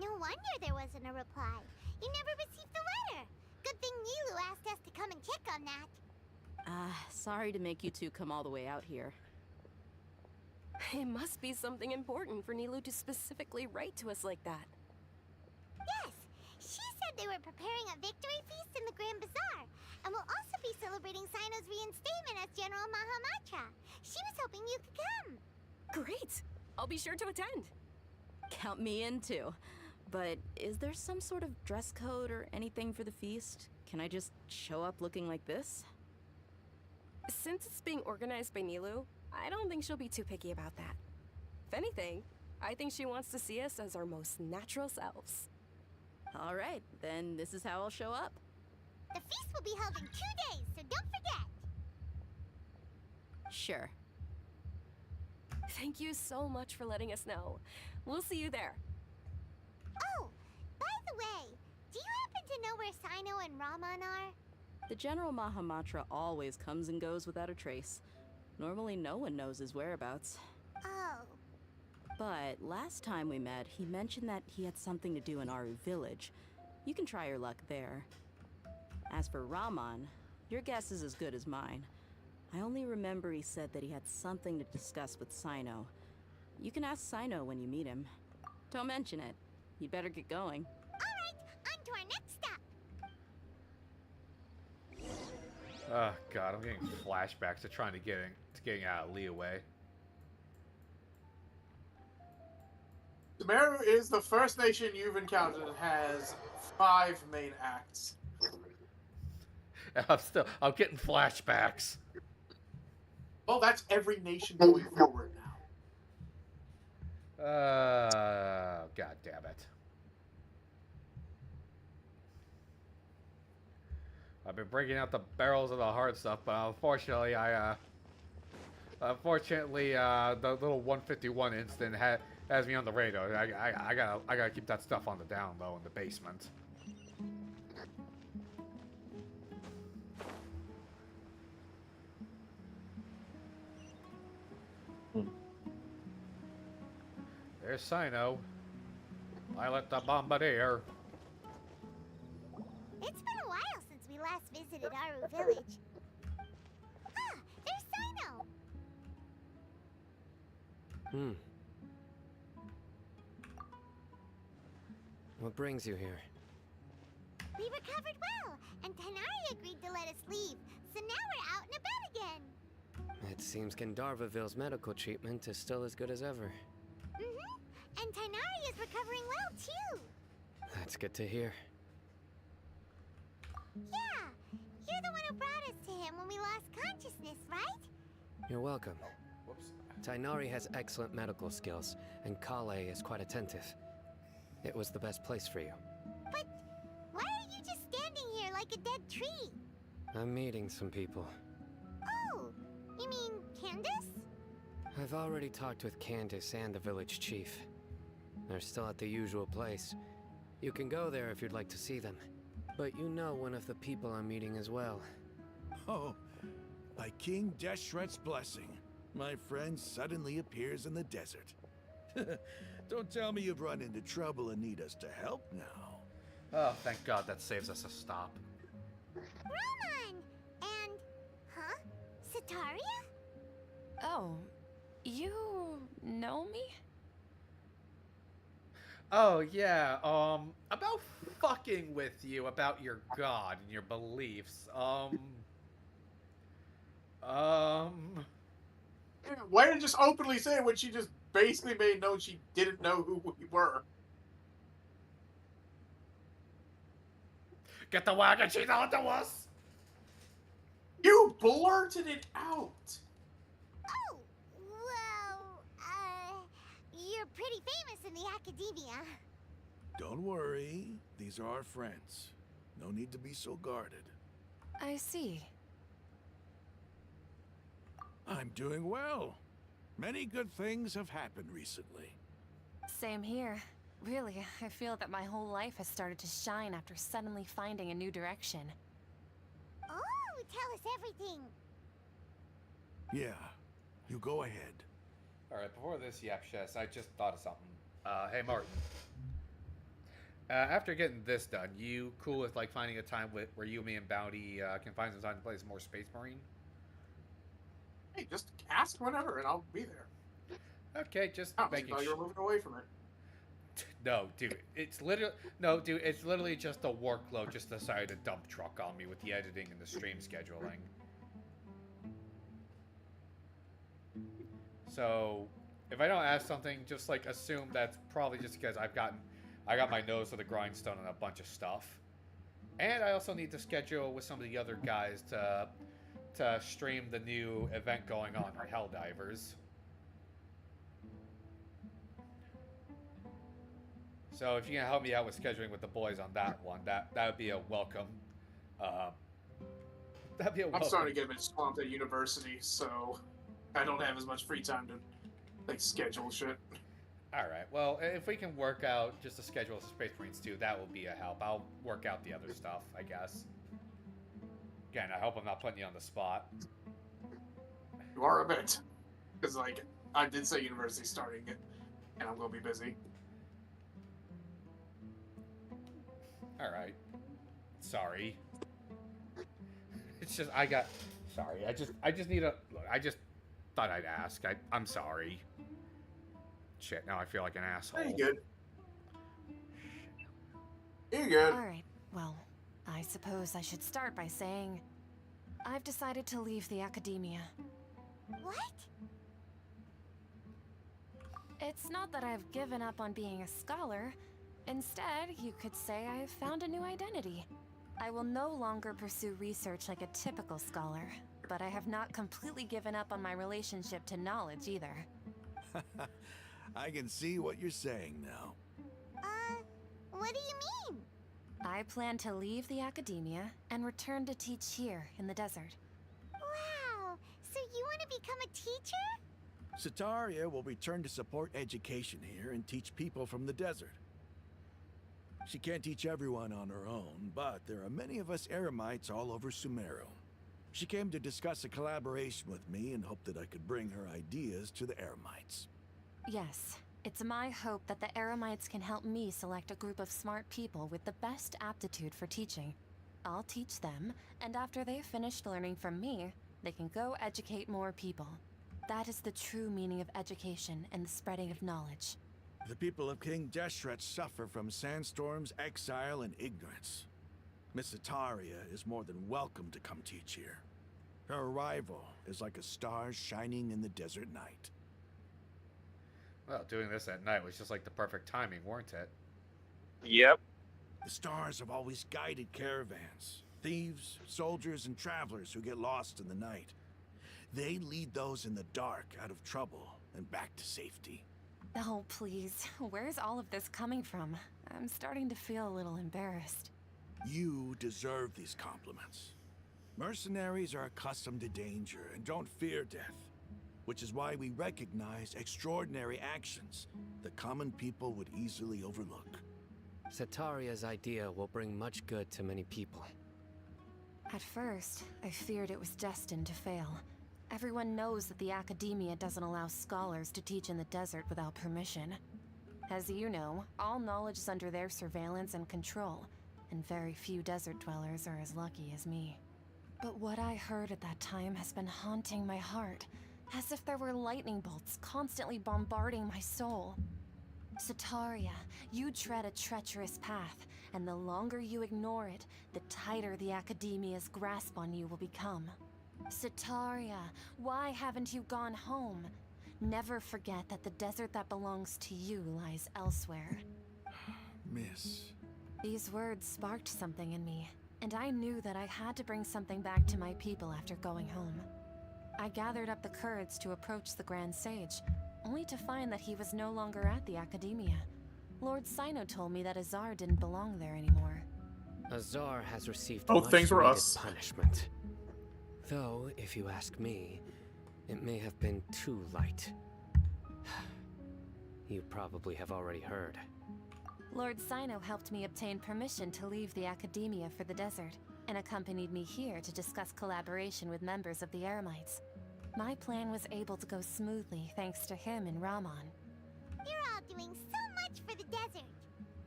[SPEAKER 3] No wonder there wasn't a reply. You never received the letter. Good thing Nilu asked us to come and check on that.
[SPEAKER 9] Sorry to make you two come all the way out here.
[SPEAKER 8] It must be something important for Nilu to specifically write to us like that.
[SPEAKER 3] Yes, she said they were preparing a victory feast in the Grand Bazaar, and will also be celebrating Sino's reinstatement as General Mahamatra. She was hoping you could come.
[SPEAKER 8] Great! I'll be sure to attend.
[SPEAKER 9] Count me in too. But is there some sort of dress code or anything for the feast? Can I just show up looking like this?
[SPEAKER 8] Since it's being organized by Nilu, I don't think she'll be too picky about that. If anything, I think she wants to see us as our most natural selves.
[SPEAKER 9] All right, then this is how I'll show up.
[SPEAKER 3] The feast will be held in 2 days, so don't forget.
[SPEAKER 9] Sure.
[SPEAKER 8] Thank you so much for letting us know. We'll see you there.
[SPEAKER 3] Oh, by the way, do you happen to know where Sino and Raman are?
[SPEAKER 9] The General Mahamatra always comes and goes without a trace. Normally no one knows his whereabouts.
[SPEAKER 3] Oh.
[SPEAKER 9] But last time we met, he mentioned that he had something to do in Aru Village. You can try your luck there. As for Raman, your guess is as good as mine. I only remember he said that he had something to discuss with Sino. You can ask Sino when you meet him. Don't mention it. You'd better get going.
[SPEAKER 3] All right, on to our next stop.
[SPEAKER 1] Oh god, I'm getting flashbacks to trying to getting out of Leeway.
[SPEAKER 4] Sumeru is the first nation you've encountered that has 5 main acts.
[SPEAKER 1] I'm getting flashbacks.
[SPEAKER 4] Well, that's every nation going forward now.
[SPEAKER 1] God damn it. I've been breaking out the barrels of the hard stuff, but unfortunately, the little 151 incident has me on the radar. I gotta keep that stuff on the down low in the basement. There's Sino. I let the bombardier.
[SPEAKER 3] It's been a while since we last visited Aru Village. Ah, there's Sino.
[SPEAKER 10] What brings you here?
[SPEAKER 3] We recovered well, and Tanari agreed to let us leave, so now we're out and about again.
[SPEAKER 10] It seems Gandharvaville's medical treatment is still as good as ever.
[SPEAKER 3] And Tanari is recovering well, too.
[SPEAKER 10] That's good to hear.
[SPEAKER 3] Yeah, you're the one who brought us to him when we lost consciousness, right?
[SPEAKER 10] You're welcome.
[SPEAKER 1] Whoops.
[SPEAKER 10] Tainari has excellent medical skills, and Kale is quite attentive. It was the best place for you.
[SPEAKER 3] But why are you just standing here like a dead tree?
[SPEAKER 10] I'm meeting some people.
[SPEAKER 3] Oh, you mean Candace?
[SPEAKER 10] I've already talked with Candace and the village chief. They're still at the usual place. You can go there if you'd like to see them. But you know one of the people I'm meeting as well.
[SPEAKER 11] Oh, by King Deshret's blessing, my friend suddenly appears in the desert. Don't tell me you've run into trouble and need us to help now.
[SPEAKER 1] Oh, thank God that saves us a stop.
[SPEAKER 3] Roman! And... huh? Sataria?
[SPEAKER 8] Oh, you know me?
[SPEAKER 1] Oh, yeah, about fucking with you about your god and your beliefs,
[SPEAKER 4] Why did just openly say it when she just basically made known she didn't know who we were?
[SPEAKER 1] Get the wagon cheese onto us!
[SPEAKER 4] You blurted it out!
[SPEAKER 3] Oh, well, you're pretty famous in the academia.
[SPEAKER 11] Don't worry, these are our friends. No need to be so guarded.
[SPEAKER 8] I see.
[SPEAKER 11] I'm doing well. Many good things have happened recently.
[SPEAKER 8] Same here. Really, I feel that my whole life has started to shine after suddenly finding a new direction.
[SPEAKER 3] Oh, tell us everything.
[SPEAKER 11] Yeah, you go ahead.
[SPEAKER 1] Alright, before this Yapshes, I just thought of something. Hey Martin. After getting this done, you cool with like finding a time where you, me, and Bounty can find some time to play some more Space Marine?
[SPEAKER 4] Hey, just ask whenever, and I'll be there.
[SPEAKER 1] Okay, just
[SPEAKER 4] Oh,
[SPEAKER 1] making
[SPEAKER 4] you're moving away from it.
[SPEAKER 1] No, dude, it's literally just a workload just decided to dump truck on me with the editing and the stream scheduling. So, if I don't ask something, just like assume that's probably just because I got my nose to the grindstone on a bunch of stuff. And I also need to schedule with some of the other guys to stream the new event going on, Helldivers. So if you can help me out with scheduling with the boys on that one, that would be a welcome. That'd be a welcome.
[SPEAKER 4] I'm starting to get a bit swamped at university, so I don't have as much free time to like schedule shit.
[SPEAKER 1] All right. Well, if we can work out just a schedule of Space Marines too, that will be a help. I'll work out the other stuff, I guess. Again, I hope I'm not putting you on the spot.
[SPEAKER 4] You are a bit, because like I did say university starting it, and I'm gonna be busy.
[SPEAKER 1] All right. Sorry. It's just sorry. I just need a look. I just thought I'd ask. I'm sorry. Shit. Now I feel like an asshole.
[SPEAKER 4] You're good. You're good.
[SPEAKER 8] Alright, well, I suppose I should start by saying I've decided to leave the academia.
[SPEAKER 3] What?
[SPEAKER 8] It's not that I've given up on being a scholar. Instead, you could say I've found a new identity. I will no longer pursue research like a typical scholar, but I have not completely given up on my relationship to knowledge either.
[SPEAKER 11] I can see what you're saying now.
[SPEAKER 3] What do you mean?
[SPEAKER 8] I plan to leave the academia and return to teach here in the desert.
[SPEAKER 3] Wow, so you want to become a teacher?
[SPEAKER 11] Sataria will return to support education here and teach people from the desert. She can't teach everyone on her own, but there are many of us Eremites all over Sumeru. She came to discuss a collaboration with me and hoped that I could bring her ideas to the Eremites.
[SPEAKER 8] Yes, it's my hope that the Eremites can help me select a group of smart people with the best aptitude for teaching. I'll teach them, and after they've finished learning from me, they can go educate more people. That is the true meaning of education and the spreading of knowledge.
[SPEAKER 11] The people of King Deshret suffer from sandstorms, exile, and ignorance. Miss Sataria is more than welcome to come teach here. Her arrival is like a star shining in the desert night.
[SPEAKER 1] Well, doing this at night was just like the perfect timing, weren't it?
[SPEAKER 2] Yep.
[SPEAKER 11] The stars have always guided caravans, thieves, soldiers, and travelers who get lost in the night. They lead those in the dark out of trouble and back to safety.
[SPEAKER 8] Oh, please. Where's all of this coming from? I'm starting to feel a little embarrassed.
[SPEAKER 11] You deserve these compliments. Mercenaries are accustomed to danger and don't fear death, which is why we recognize extraordinary actions that common people would easily overlook.
[SPEAKER 10] Sataria's idea will bring much good to many people.
[SPEAKER 8] At first, I feared it was destined to fail. Everyone knows that the academia doesn't allow scholars to teach in the desert without permission. As you know, all knowledge is under their surveillance and control, and very few desert dwellers are as lucky as me. But what I heard at that time has been haunting my heart, as if there were lightning bolts constantly bombarding my soul. Sataria, you tread a treacherous path, and the longer you ignore it, the tighter the academia's grasp on you will become. Sataria, why haven't you gone home? Never forget that the desert that belongs to you lies elsewhere.
[SPEAKER 11] Miss.
[SPEAKER 8] These words sparked something in me, and I knew that I had to bring something back to my people after going home. I gathered up the courage to approach the Grand Sage, only to find that he was no longer at the Academia. Lord Sino told me that Azar didn't belong there anymore.
[SPEAKER 10] Azar has received
[SPEAKER 4] Oh,
[SPEAKER 10] much
[SPEAKER 4] things were
[SPEAKER 10] needed
[SPEAKER 4] us.
[SPEAKER 10] punishment. Though, if you ask me, it may have been too light. You probably have already heard.
[SPEAKER 8] Lord Sino helped me obtain permission to leave the Academia for the desert, and accompanied me here to discuss collaboration with members of the Eremites. My plan was able to go smoothly thanks to him and Rahman.
[SPEAKER 3] You're all doing so much for the desert.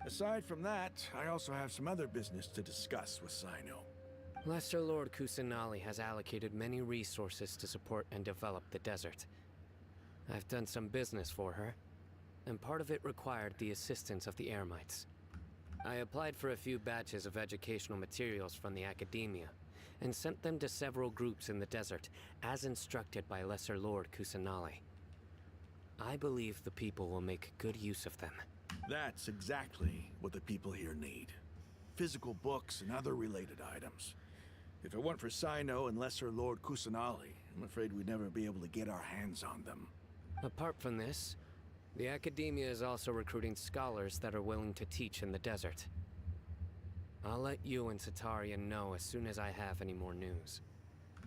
[SPEAKER 11] Aside from that, I also have some other business to discuss with Sino.
[SPEAKER 10] Lesser Lord Kusanali has allocated many resources to support and develop the desert. I've done some business for her, and part of it required the assistance of the Eremites. I applied for a few batches of educational materials from the academia, and sent them to several groups in the desert, as instructed by Lesser Lord Kusanali. I believe the people will make good use of them.
[SPEAKER 11] That's exactly what the people here need. Physical books and other related items. If it weren't for Sino and Lesser Lord Kusanali, I'm afraid we'd never be able to get our hands on them.
[SPEAKER 10] Apart from this, the academia is also recruiting scholars that are willing to teach in the desert. I'll let you and Satarian know as soon as I have any more news.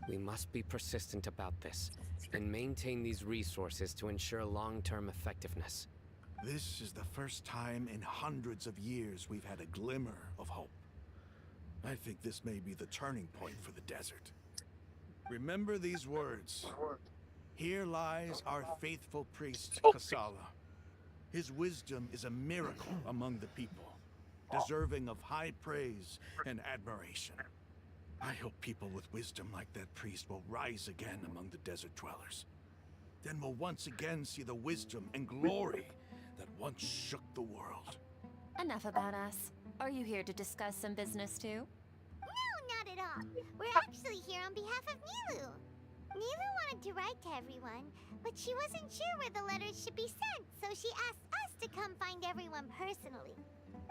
[SPEAKER 10] We must be persistent about this, and maintain these resources to ensure long-term effectiveness.
[SPEAKER 11] This is the first time in hundreds of years we've had a glimmer of hope. I think this may be the turning point for the desert. Remember these words. Here lies our faithful priest, Kasala. His wisdom is a miracle among the people, deserving of high praise and admiration. I hope people with wisdom like that priest will rise again among the desert dwellers. Then we'll once again see the wisdom and glory that once shook the world.
[SPEAKER 12] Enough about us. Are you here to discuss some business too?
[SPEAKER 3] No, not at all. We're actually here on behalf of Nilu. Nilu wanted to write to everyone, but she wasn't sure where the letters should be sent, so she asked us to come find everyone personally.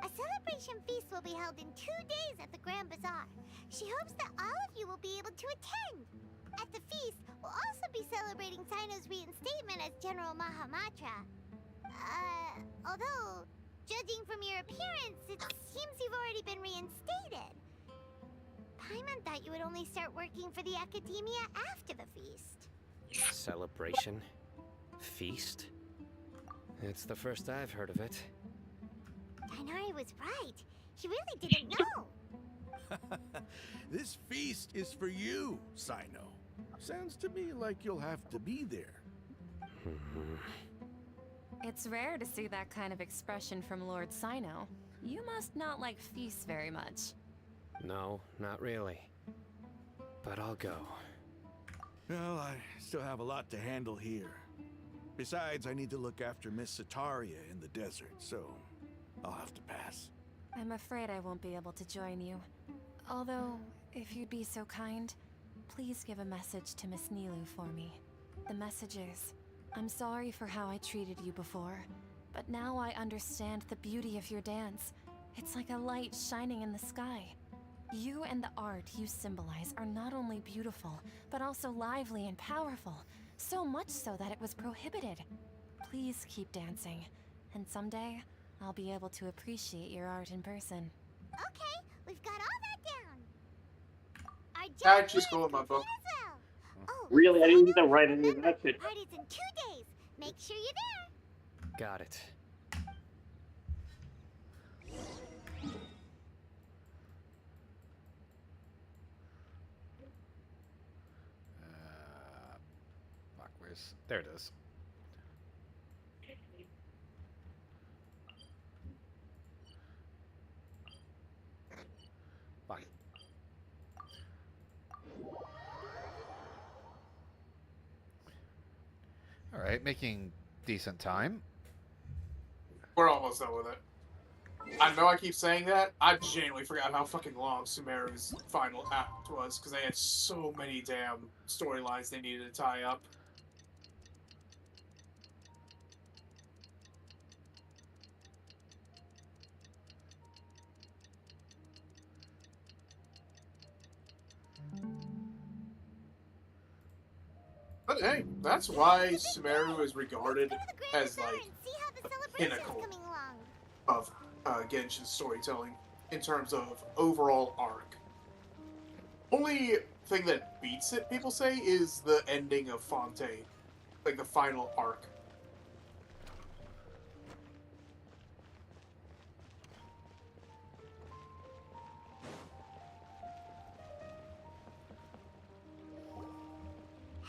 [SPEAKER 3] A celebration feast will be held in 2 days at the Grand Bazaar. She hopes that all of you will be able to attend. At the feast, we'll also be celebrating Sino's reinstatement as General Mahamatra. Although, judging from your appearance, it seems you've already been reinstated. Paimon thought you would only start working for the Academia after the feast.
[SPEAKER 10] Celebration? Feast? It's the first I've heard of it.
[SPEAKER 3] Dainari was right. She really didn't know.
[SPEAKER 11] This feast is for you, Sino. Sounds to me like you'll have to be there.
[SPEAKER 12] It's rare to see that kind of expression from Lord Sino. You must not like feasts very much.
[SPEAKER 10] No, not really. But I'll go.
[SPEAKER 11] Well, I still have a lot to handle here. Besides, I need to look after Miss Sataria in the desert, so I'll have to pass.
[SPEAKER 12] I'm afraid I won't be able to join you. Although, if you'd be so kind, please give a message to Miss Nilu for me. The message is, I'm sorry for how I treated you before, but now I understand the beauty of your dance. It's like a light shining in the sky. You and the art you symbolize are not only beautiful, but also lively and powerful, so much so that it was prohibited. Please keep dancing, and someday, I'll be able to appreciate your art in person.
[SPEAKER 3] Okay, we've got all that down. Our
[SPEAKER 4] I
[SPEAKER 3] job
[SPEAKER 4] just go in my book.
[SPEAKER 3] as well. Oh,
[SPEAKER 2] Really? I didn't need to
[SPEAKER 3] Sino,
[SPEAKER 2] write any of
[SPEAKER 3] remember,
[SPEAKER 2] that shit.
[SPEAKER 3] party's in 2 days. Make sure you're there.
[SPEAKER 10] Got it.
[SPEAKER 1] Fuck, where's... There it is. Fuck. Alright, making decent time.
[SPEAKER 4] We're almost done with it. I know I keep saying that. I genuinely forgot how fucking long Sumeru's final act was, because they had so many damn storylines they needed to tie up. But hey, that's why Sumeru is regarded
[SPEAKER 3] Let's go to the Grand
[SPEAKER 4] as
[SPEAKER 3] Bazaar
[SPEAKER 4] like
[SPEAKER 3] and see how the
[SPEAKER 4] the
[SPEAKER 3] celebration's
[SPEAKER 4] pinnacle
[SPEAKER 3] coming along.
[SPEAKER 4] of Genshin storytelling in terms of overall arc. Only thing that beats it, people say, is the ending of Fontaine, like the final arc.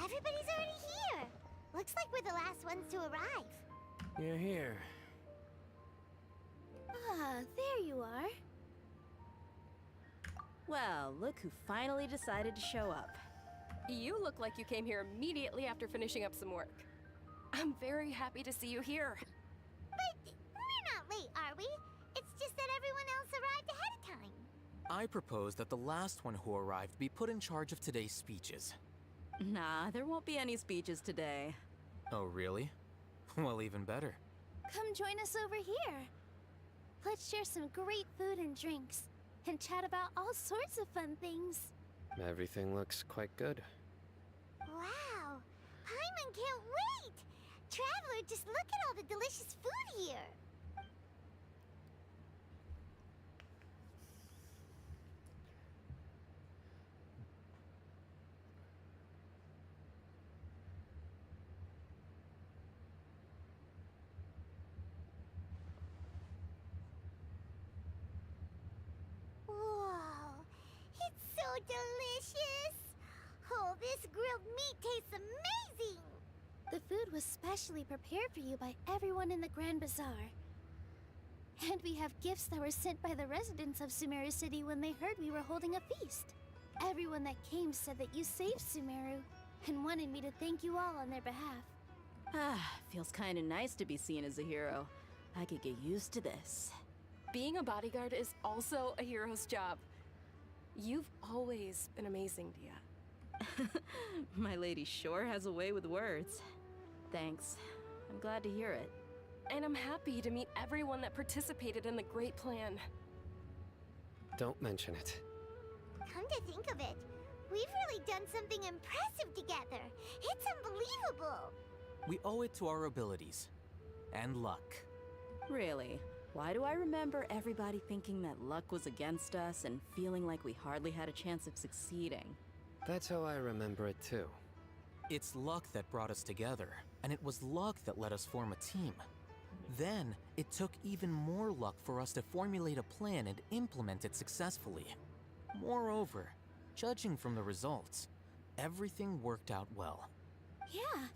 [SPEAKER 3] Everybody's already here. Looks like we're the last ones to arrive.
[SPEAKER 10] You're here.
[SPEAKER 13] there you are.
[SPEAKER 9] Well, look who finally decided to show up.
[SPEAKER 8] You look like you came here immediately after finishing up some work. I'm very happy to see you here.
[SPEAKER 3] But we're not late, are we? It's just that everyone else arrived ahead of time.
[SPEAKER 7] I propose that the last one who arrived be put in charge of today's speeches.
[SPEAKER 9] Nah, there won't be any speeches today.
[SPEAKER 7] Oh, really? Well, even better.
[SPEAKER 13] Come join us over here. Let's share some great food and drinks, and chat about all sorts of fun things.
[SPEAKER 10] Everything looks quite good.
[SPEAKER 3] Wow! Paimon can't wait! Traveler, just look at all the delicious food here! Whoa! It's so delicious! Oh, this grilled meat tastes amazing!
[SPEAKER 13] The food was specially prepared for you by everyone in the Grand Bazaar. And we have gifts that were sent by the residents of Sumeru City when they heard we were holding a feast. Everyone that came said that you saved Sumeru, and wanted me to thank you all on their behalf.
[SPEAKER 9] Ah, feels kinda nice to be seen as a hero. I could get used to this.
[SPEAKER 8] Being a bodyguard is also a hero's job. You've always been amazing, Dia.
[SPEAKER 9] My lady sure has a way with words. Thanks. I'm glad to hear it.
[SPEAKER 8] And I'm happy to meet everyone that participated in the great plan.
[SPEAKER 10] Don't mention it.
[SPEAKER 3] Come to think of it, we've really done something impressive together. It's unbelievable.
[SPEAKER 7] We owe it to our abilities. And luck.
[SPEAKER 9] Really? Why do I remember everybody thinking that luck was against us and feeling like we hardly had a chance of succeeding?
[SPEAKER 10] That's how I remember it too.
[SPEAKER 7] It's luck that brought us together, and it was luck that let us form a team. Then, it took even more luck for us to formulate a plan and implement it successfully. Moreover, judging from the results, everything worked out well.
[SPEAKER 13] Yeah,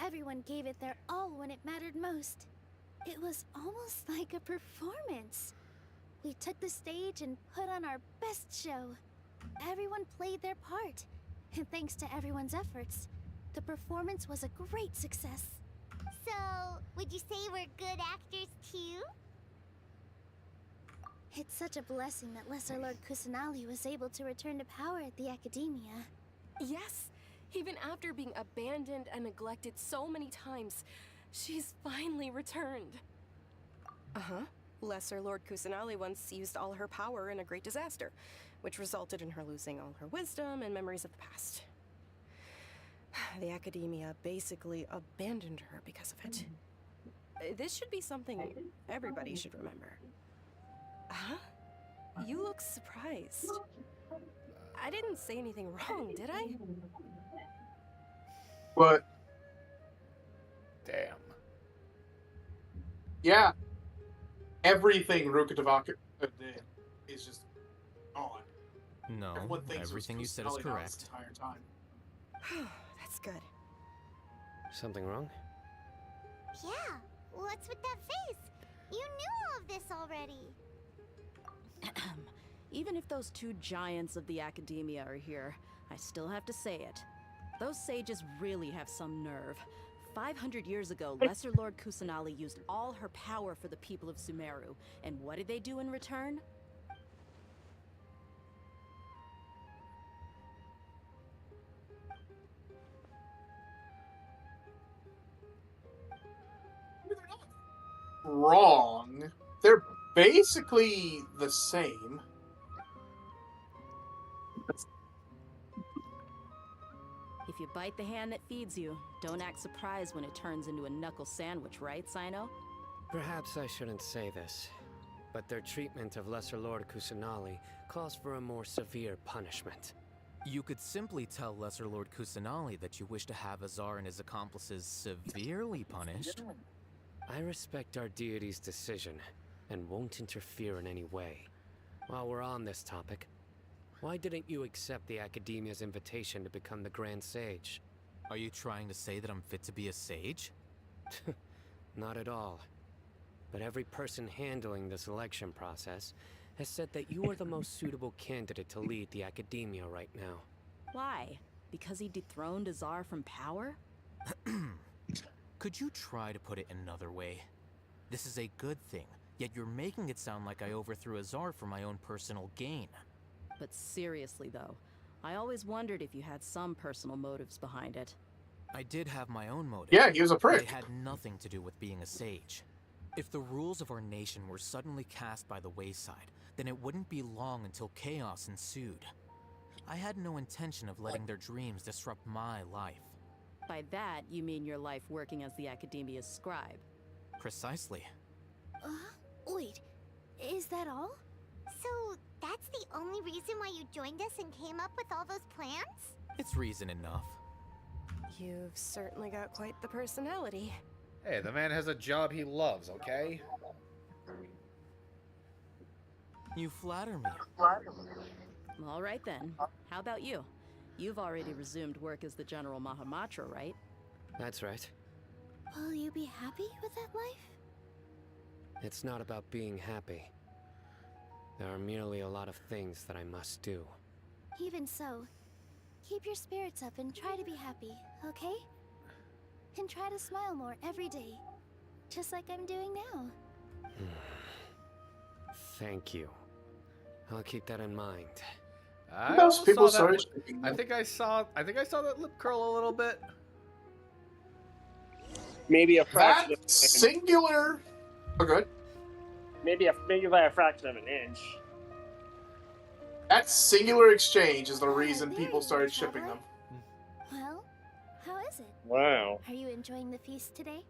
[SPEAKER 13] everyone gave it their all when it mattered most. It was almost like a performance. We took the stage and put on our best show. Everyone played their part, and thanks to everyone's efforts, the performance was a great success.
[SPEAKER 3] So, would you say we're good actors too?
[SPEAKER 13] It's such a blessing that Lesser Lord Kusanali was able to return to power at the Academia.
[SPEAKER 8] Yes, even after being abandoned and neglected so many times, she's finally returned. Uh-huh. Lesser Lord Kusanali once used all her power in a great disaster, which resulted in her losing all her wisdom and memories of the past. The Academia basically abandoned her because of it. This should be something everybody should remember. Huh? You look surprised. I didn't say anything wrong, did I?
[SPEAKER 4] But
[SPEAKER 1] Damn.
[SPEAKER 4] yeah, everything Ruka Tavaka did is just gone.
[SPEAKER 7] No,
[SPEAKER 4] Everyone thinks it was
[SPEAKER 7] everything you said is
[SPEAKER 4] Kusanali now this
[SPEAKER 7] correct.
[SPEAKER 4] entire time.
[SPEAKER 8] That's good.
[SPEAKER 10] Something wrong?
[SPEAKER 3] Yeah, what's with that face? You knew all of this already.
[SPEAKER 9] Even if those two giants of the Academia are here, I still have to say it. Those sages really have some nerve. 500 years ago, Lesser Lord Kusanali used all her power for the people of Sumeru. And what did they do in return?
[SPEAKER 4] Wrong. They're basically the same.
[SPEAKER 9] If you bite the hand that feeds you, don't act surprised when it turns into a knuckle sandwich, right, Sino?
[SPEAKER 10] Perhaps I shouldn't say this, but their treatment of Lesser Lord Kusanali calls for a more severe punishment.
[SPEAKER 7] You could simply tell Lesser Lord Kusanali that you wish to have Azar and his accomplices severely punished.
[SPEAKER 10] I respect our deity's decision, and won't interfere in any way. While we're on this topic, why didn't you accept the Academia's invitation to become the Grand Sage?
[SPEAKER 7] Are you trying to say that I'm fit to be a sage?
[SPEAKER 10] Not at all. but every person handling the selection process has said that you are the most suitable candidate to lead the academia right now.
[SPEAKER 9] Why? Because he dethroned Azar from power?
[SPEAKER 7] Could you try to put it another way? This is a good thing, yet you're making it sound like I overthrew Azar for my own personal gain.
[SPEAKER 9] But seriously though, I always wondered if you had some personal motives behind it.
[SPEAKER 7] I did have my own motive.
[SPEAKER 4] Yeah, he was a
[SPEAKER 7] But
[SPEAKER 4] prick.
[SPEAKER 7] it had nothing to do with being a sage. If the rules of our nation were suddenly cast by the wayside, then it wouldn't be long until chaos ensued. I had no intention of letting their dreams disrupt my life.
[SPEAKER 9] By that, you mean your life working as the Academia's scribe.
[SPEAKER 7] Precisely.
[SPEAKER 13] Wait, is that all?
[SPEAKER 3] So, that's the only reason why you joined us and came up with all those plans?
[SPEAKER 7] It's reason enough.
[SPEAKER 8] You've certainly got quite the personality.
[SPEAKER 1] Hey, the man has a job he loves, okay?
[SPEAKER 7] You flatter me.
[SPEAKER 9] All right then. How about you? You've already resumed work as the General Mahamatra, right?
[SPEAKER 10] That's right.
[SPEAKER 13] Will you be happy with that life?
[SPEAKER 10] It's not about being happy. There are merely a lot of things that I must do.
[SPEAKER 13] Even so, keep your spirits up and try to be happy, okay? And try to smile more every day, just like I'm doing now.
[SPEAKER 10] Thank you. I'll keep that in mind.
[SPEAKER 1] I
[SPEAKER 4] Those
[SPEAKER 1] almost
[SPEAKER 4] people
[SPEAKER 1] saw that
[SPEAKER 4] started
[SPEAKER 1] lip- I think I saw that lip curl a little bit.
[SPEAKER 2] Maybe a fraction.
[SPEAKER 4] That singular. Oh, good.
[SPEAKER 2] Maybe by a fraction of an inch.
[SPEAKER 4] That singular exchange is the
[SPEAKER 13] There
[SPEAKER 4] reason
[SPEAKER 13] you
[SPEAKER 4] people
[SPEAKER 13] go,
[SPEAKER 4] started shipping
[SPEAKER 13] traveler.
[SPEAKER 4] them.
[SPEAKER 13] Well, how is it?
[SPEAKER 2] Wow.
[SPEAKER 13] Are you enjoying the feast today?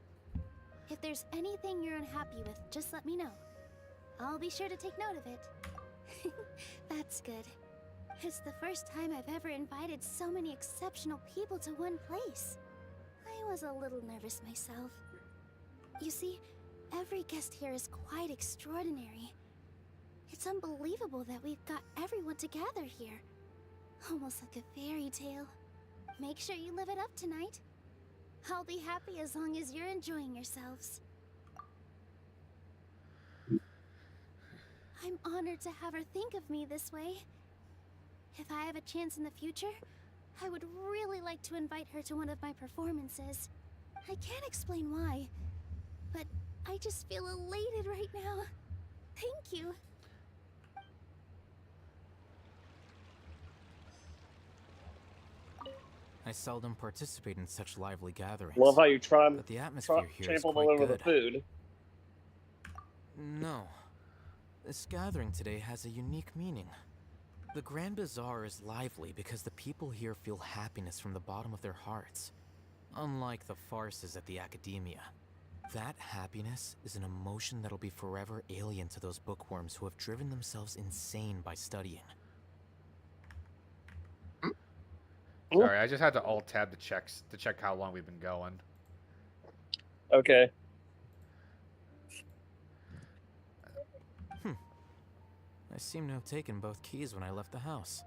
[SPEAKER 13] If there's anything you're unhappy with, just let me know. I'll be sure to take note of it. That's good. It's the first time I've ever invited so many exceptional people to one place. I was a little nervous myself. You see, every guest here is quite extraordinary. It's unbelievable that we've got everyone together here. Almost like a fairy tale. Make sure you live it up tonight. I'll be happy as long as you're enjoying yourselves. I'm honored to have her think of me this way. If I have a chance in the future, I would really like to invite her to one of my performances. I can't explain why, but I just feel elated right now. Thank you.
[SPEAKER 7] I seldom participate in such lively gatherings.
[SPEAKER 2] Love how you
[SPEAKER 7] but the atmosphere here is
[SPEAKER 2] trampled
[SPEAKER 7] quite
[SPEAKER 2] all over
[SPEAKER 7] good.
[SPEAKER 2] the food.
[SPEAKER 7] No. This gathering today has a unique meaning. The Grand Bazaar is lively because the people here feel happiness from the bottom of their hearts. Unlike the farces at the Academia. That happiness is an emotion that'll be forever alien to those bookworms who have driven themselves insane by studying.
[SPEAKER 1] Sorry, I just had to alt tab to check how long we've been going.
[SPEAKER 2] Okay.
[SPEAKER 7] I seem to have taken both keys when I left the house.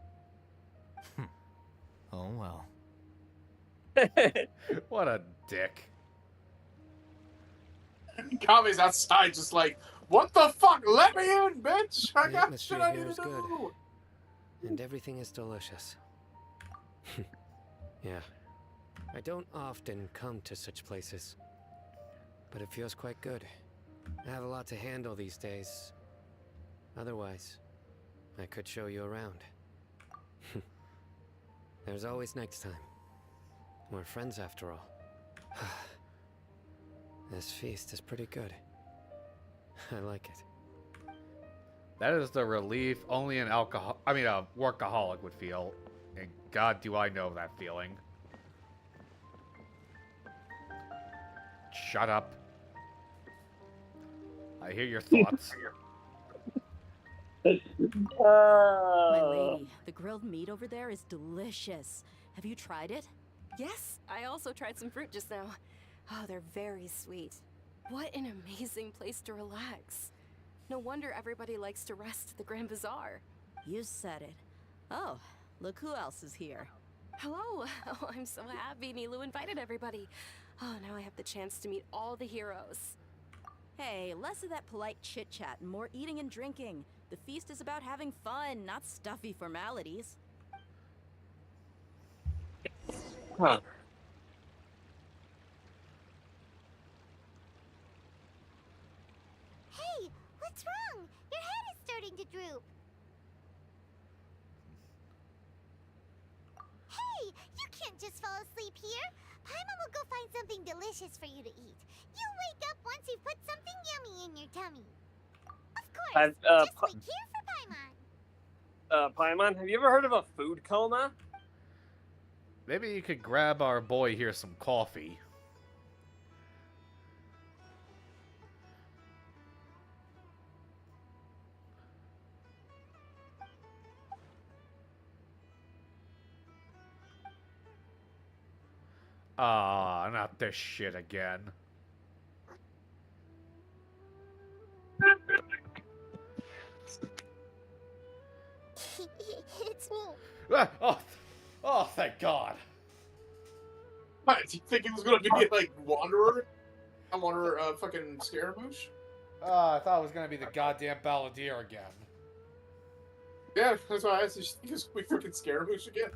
[SPEAKER 7] Oh well.
[SPEAKER 1] What a dick.
[SPEAKER 4] Kame's outside just like, what the fuck? Let me in, bitch! I
[SPEAKER 10] The
[SPEAKER 4] got shit
[SPEAKER 10] atmosphere
[SPEAKER 4] I
[SPEAKER 10] here
[SPEAKER 4] need
[SPEAKER 10] is
[SPEAKER 4] to
[SPEAKER 10] good.
[SPEAKER 4] do!
[SPEAKER 10] And everything is delicious. Yeah. I don't often come to such places. But it feels quite good. I have a lot to handle these days. Otherwise, I could show you around. There's always next time. We're friends after all. This feast is pretty good. I like it.
[SPEAKER 1] That is the relief only a workaholic would feel. And God, do I know that feeling. Shut up. I hear your thoughts.
[SPEAKER 9] My lady, the grilled meat over there is delicious. Have you tried it?
[SPEAKER 8] Yes, I also tried some fruit just now. Oh, they're very sweet. What an amazing place to relax. No wonder everybody likes to rest at the Grand Bazaar.
[SPEAKER 9] You said it. Oh, look who else is here.
[SPEAKER 8] Hello. Oh, I'm so happy Nilu invited everybody. Oh, now I have the chance to meet all the heroes.
[SPEAKER 9] Hey, less of that polite chit-chat and more eating and drinking. The feast is about having fun, not stuffy formalities.
[SPEAKER 2] Huh.
[SPEAKER 3] Hey, what's wrong? Your head is starting to droop. Hey, you can't just fall asleep here. Paimon will go find something delicious for you to eat. You'll wake up once you've put something yummy in your tummy. Of course, just wait here for Paimon.
[SPEAKER 2] Paimon, have you ever heard of a food coma?
[SPEAKER 1] Maybe you could grab our boy here some coffee. Ah, not this shit again.
[SPEAKER 3] It's me.
[SPEAKER 1] Oh, thank God.
[SPEAKER 4] What, do you think it was gonna be like Wanderer? A Wanderer, fucking Scaramouche?
[SPEAKER 1] I thought it was gonna be the goddamn Balladeer again.
[SPEAKER 4] Yeah, that's why I asked. You think it was gonna be freaking Scaramouche again?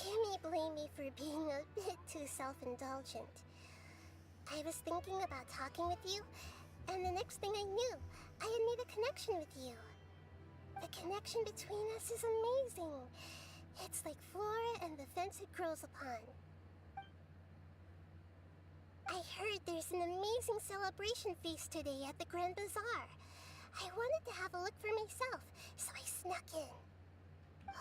[SPEAKER 3] You may blame me for being a bit too self-indulgent. I was thinking about talking with you, and the next thing I knew, I had made a connection with you. The connection between us is amazing. It's like flora and the fence it grows upon. I heard there's an amazing celebration feast today at the Grand Bazaar. I wanted to have a look for myself, so I snuck in.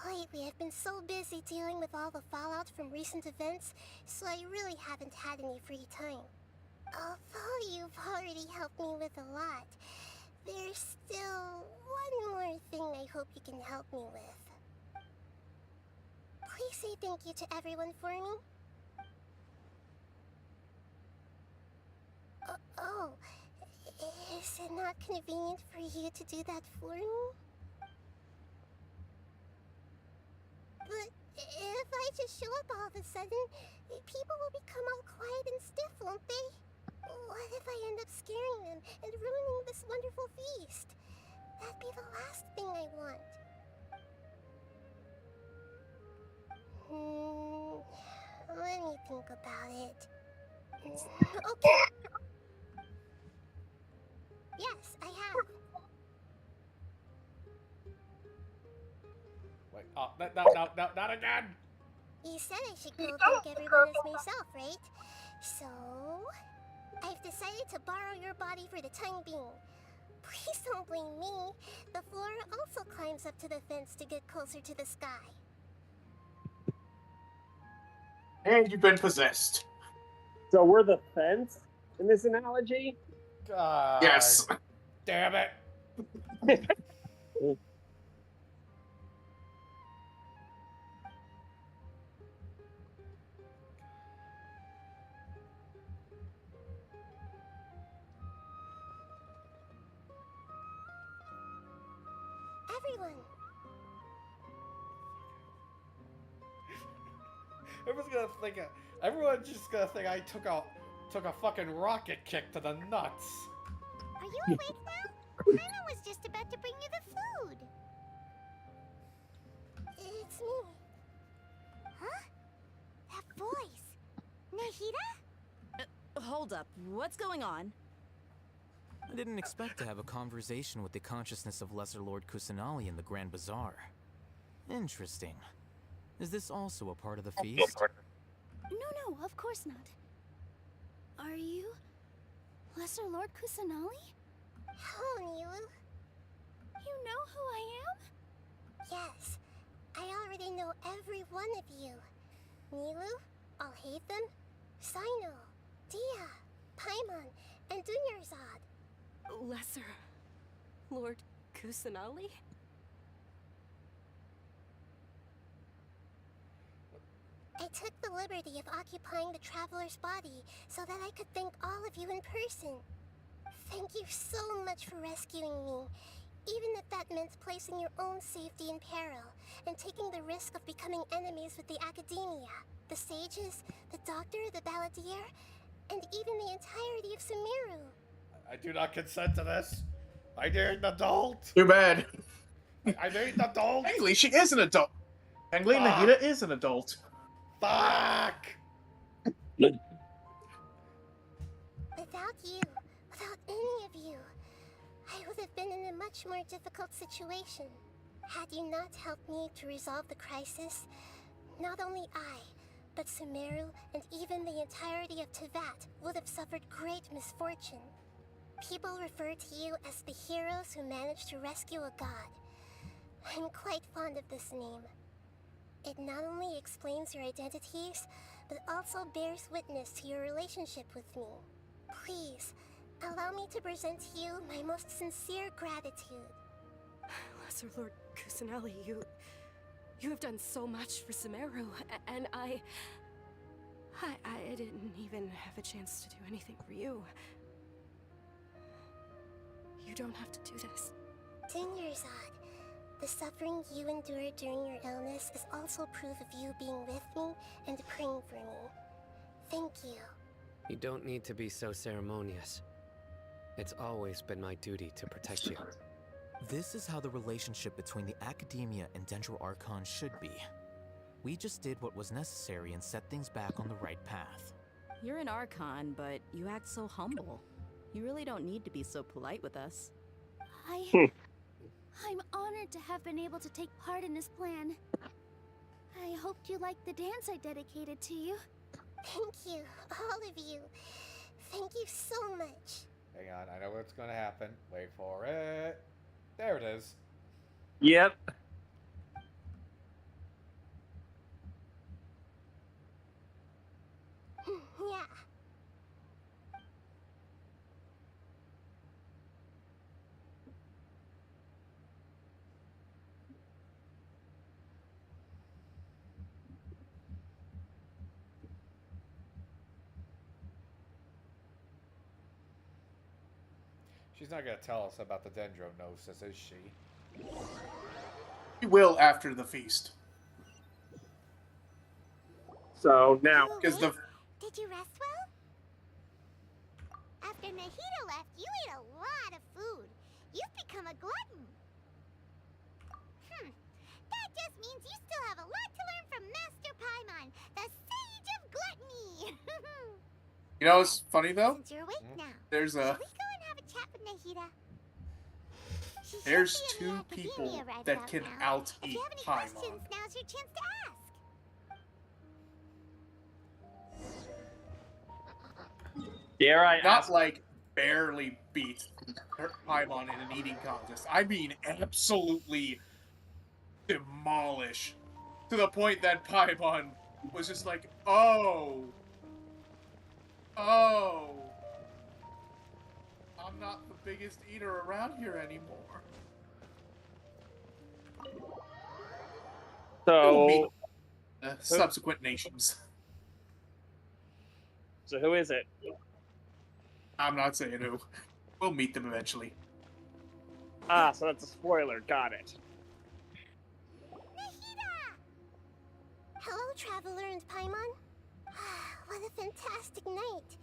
[SPEAKER 3] Lately, I've been so busy dealing with all the fallout from recent events, so I really haven't had any free time. Although you've already helped me with a lot, there's still one more thing I hope you can help me with. Please say thank you to everyone for me. Oh, is it not convenient for you to do that for me? But if I just show up all of a sudden, people will become all quiet and stiff, won't they? What if I end up scaring them and ruining this wonderful feast? That'd be the last thing I want. Let me think about it. Okay. Yes, I have.
[SPEAKER 1] Wait, oh, no, not again!
[SPEAKER 3] You said I should go thank everyone as myself, right? So, I've decided to borrow your body for the time being. Please don't blame me. The flora also climbs up to the fence to get closer to the sky.
[SPEAKER 4] And you've been possessed.
[SPEAKER 2] So we're the fence in this analogy?
[SPEAKER 1] God.
[SPEAKER 4] Yes.
[SPEAKER 1] Damn it.
[SPEAKER 3] Everyone.
[SPEAKER 1] Everyone's just gonna think I took a fucking rocket kick to the nuts.
[SPEAKER 3] Are you awake now? Paimon was just about to bring you the food. It's me. Huh? That voice. Nahida?
[SPEAKER 9] Hold up, what's going on?
[SPEAKER 7] I didn't expect to have a conversation with the consciousness of Lesser Lord Kusanali in the Grand Bazaar. Interesting. Is this also a part of the feast?
[SPEAKER 13] No, of course not. Are you Lesser Lord Kusanali?
[SPEAKER 3] Hello, Nilu.
[SPEAKER 13] You know who I am?
[SPEAKER 3] Yes, I already know every one of you. Nilu, Alhaitham, Sino, Dia, Paimon, and Dunyarzad.
[SPEAKER 8] Lesser Lord Kusanali?
[SPEAKER 3] I took the liberty of occupying the traveler's body so that I could thank all of you in person. Thank you so much for rescuing me, even if that meant placing your own safety in peril and taking the risk of becoming enemies with the academia. the sages, the doctor, the balladeer, and even the entirety of Sumeru.
[SPEAKER 1] I do not consent to this. I need an adult.
[SPEAKER 4] Too bad.
[SPEAKER 1] I need an adult.
[SPEAKER 4] Technically, she is an adult. Technically, Nahida is an adult.
[SPEAKER 1] Fuck!
[SPEAKER 3] Without you, without any of you, I would have been in a much more difficult situation. Had you not helped me to resolve the crisis, not only I, but Sumeru and even the entirety of Teyvat would have suffered great misfortune. People refer to you as the heroes who managed to rescue a god. I'm quite fond of this name. It not only explains your identities, but also bears witness to your relationship with me. Please, allow me to present to you my most sincere gratitude.
[SPEAKER 8] Lesser Lord Kusanali, you have done so much for Sumeru, and I didn't even have a chance to do anything for you. You don't have to do this.
[SPEAKER 3] Dingerzad, the suffering you endured during your illness is also proof of you being with me and praying for me. Thank you.
[SPEAKER 10] You don't need to be so ceremonious. It's always been my duty to protect you.
[SPEAKER 7] This is how the relationship between the Academia and Dendro Archon should be. We just did what was necessary and set things back on the right path.
[SPEAKER 9] You're an Archon, but you act so humble. You really don't need to be so polite with us.
[SPEAKER 13] I'm honored to have been able to take part in this plan. I hoped you liked the dance I dedicated to you.
[SPEAKER 3] Thank you, all of you. Thank you so much.
[SPEAKER 1] Hang on, I know what's gonna happen. Wait for it. There it is.
[SPEAKER 2] Yep.
[SPEAKER 3] Yeah.
[SPEAKER 1] She's not gonna tell us about the dendronosis, is she?
[SPEAKER 4] She will after the feast.
[SPEAKER 2] So now,
[SPEAKER 4] because the
[SPEAKER 3] Did you rest well? After Nahida left, you ate a lot of food. You've become a glutton. That just means you still have a lot to learn from Master Paimon, the Sage of Gluttony.
[SPEAKER 4] you know what's funny though?
[SPEAKER 3] Since you're awake now,
[SPEAKER 4] There's
[SPEAKER 3] shall
[SPEAKER 4] a
[SPEAKER 3] we go and have a chat with Nahida? She should
[SPEAKER 4] there's
[SPEAKER 3] be in the
[SPEAKER 4] two people
[SPEAKER 3] academia right
[SPEAKER 4] that
[SPEAKER 3] about
[SPEAKER 4] can
[SPEAKER 3] now.
[SPEAKER 4] out
[SPEAKER 3] If
[SPEAKER 4] eat
[SPEAKER 3] you have any
[SPEAKER 4] Paimon.
[SPEAKER 3] questions, now's your chance to ask.
[SPEAKER 2] dare I
[SPEAKER 4] Not
[SPEAKER 2] ask?
[SPEAKER 4] like barely beat Paimon in an eating contest. I mean absolutely demolish. To the point that Paimon was just like, oh, I'm not the biggest eater around here anymore.
[SPEAKER 2] So,
[SPEAKER 4] Subsequent nations.
[SPEAKER 2] so who is it?
[SPEAKER 4] I'm not saying who. We'll meet them eventually.
[SPEAKER 2] Ah, so that's a spoiler. Got it.
[SPEAKER 3] Nahida! Hello, Traveler and Paimon. What a fantastic night.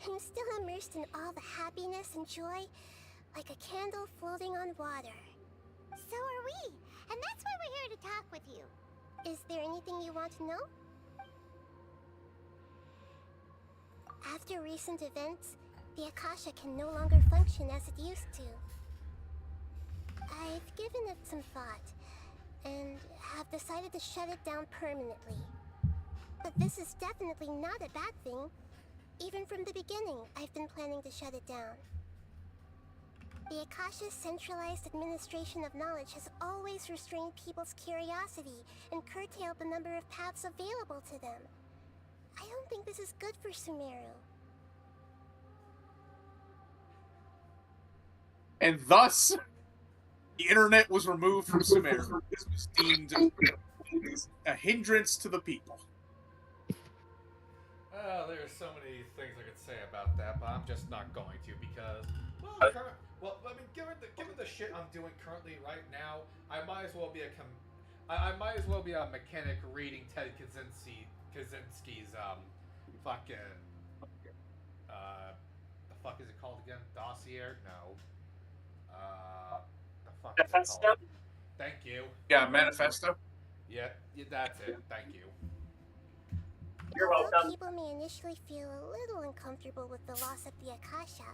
[SPEAKER 3] I'm still immersed in all the happiness and joy, like a candle floating on water. So are we, and that's why we're here to talk with you. Is there anything you want to know? After recent events, the Akasha can no longer function as it used to. I've given it some thought, and have decided to shut it down permanently. But this is definitely not a bad thing. Even from the beginning, I've been planning to shut it down. The Akasha's centralized administration of knowledge has always restrained people's curiosity and curtailed the number of paths available to them. I don't think this is good for Sumeru.
[SPEAKER 4] And thus, the internet was removed from Sumeru. This was deemed a hindrance to the people.
[SPEAKER 1] Well, there's so many things I could say about that, but I'm just not going to because, well, I mean, given the shit I'm doing currently right now, I might as well be a mechanic reading Ted Kaczynski Kaczynski's fucking the fuck is it called again? Dossier? No. The fuck is it
[SPEAKER 2] Manifesto?
[SPEAKER 1] called? Thank you.
[SPEAKER 4] Yeah, manifesto.
[SPEAKER 1] Yeah, that's it. Thank you.
[SPEAKER 2] You're
[SPEAKER 3] Although
[SPEAKER 2] welcome.
[SPEAKER 3] people may initially feel a little uncomfortable with the loss of the Akasha,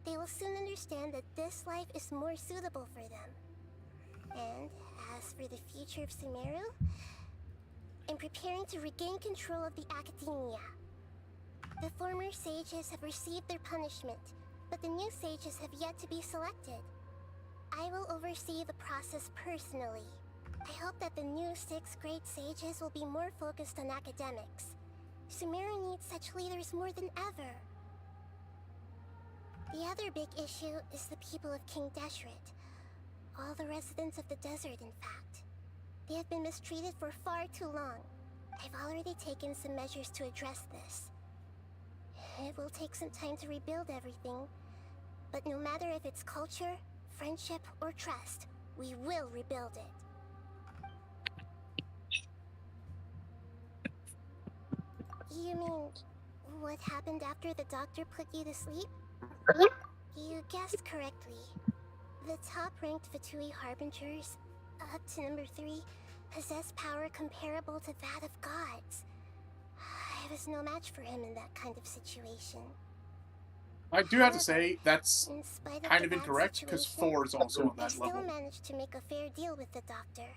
[SPEAKER 3] they will soon understand that this life is more suitable for them. And as for the future of Sumeru, I'm preparing to regain control of the Academia. The former sages have received their punishment, but the new sages have yet to be selected. I will oversee the process personally. I hope that the new 6 great sages will be more focused on academics. Sumeru needs such leaders more than ever. The other big issue is the people of King Deshret. All the residents of the desert, in fact. They have been mistreated for far too long. I've already taken some measures to address this. It will take some time to rebuild everything, but no matter if it's culture, friendship, or trust, we will rebuild it. You mean, what happened after the doctor put you to sleep? You guessed correctly. The top-ranked Fatui Harbingers, up to number 3, possess power comparable to that of gods. I was no match for him in that kind of situation.
[SPEAKER 4] I do have to say, that's
[SPEAKER 3] In spite
[SPEAKER 4] kind
[SPEAKER 3] the
[SPEAKER 4] of
[SPEAKER 3] bad
[SPEAKER 4] incorrect, because
[SPEAKER 3] situation,
[SPEAKER 4] 4 is also on
[SPEAKER 3] I
[SPEAKER 4] that
[SPEAKER 3] still
[SPEAKER 4] level.
[SPEAKER 3] managed to make a fair deal with the doctor.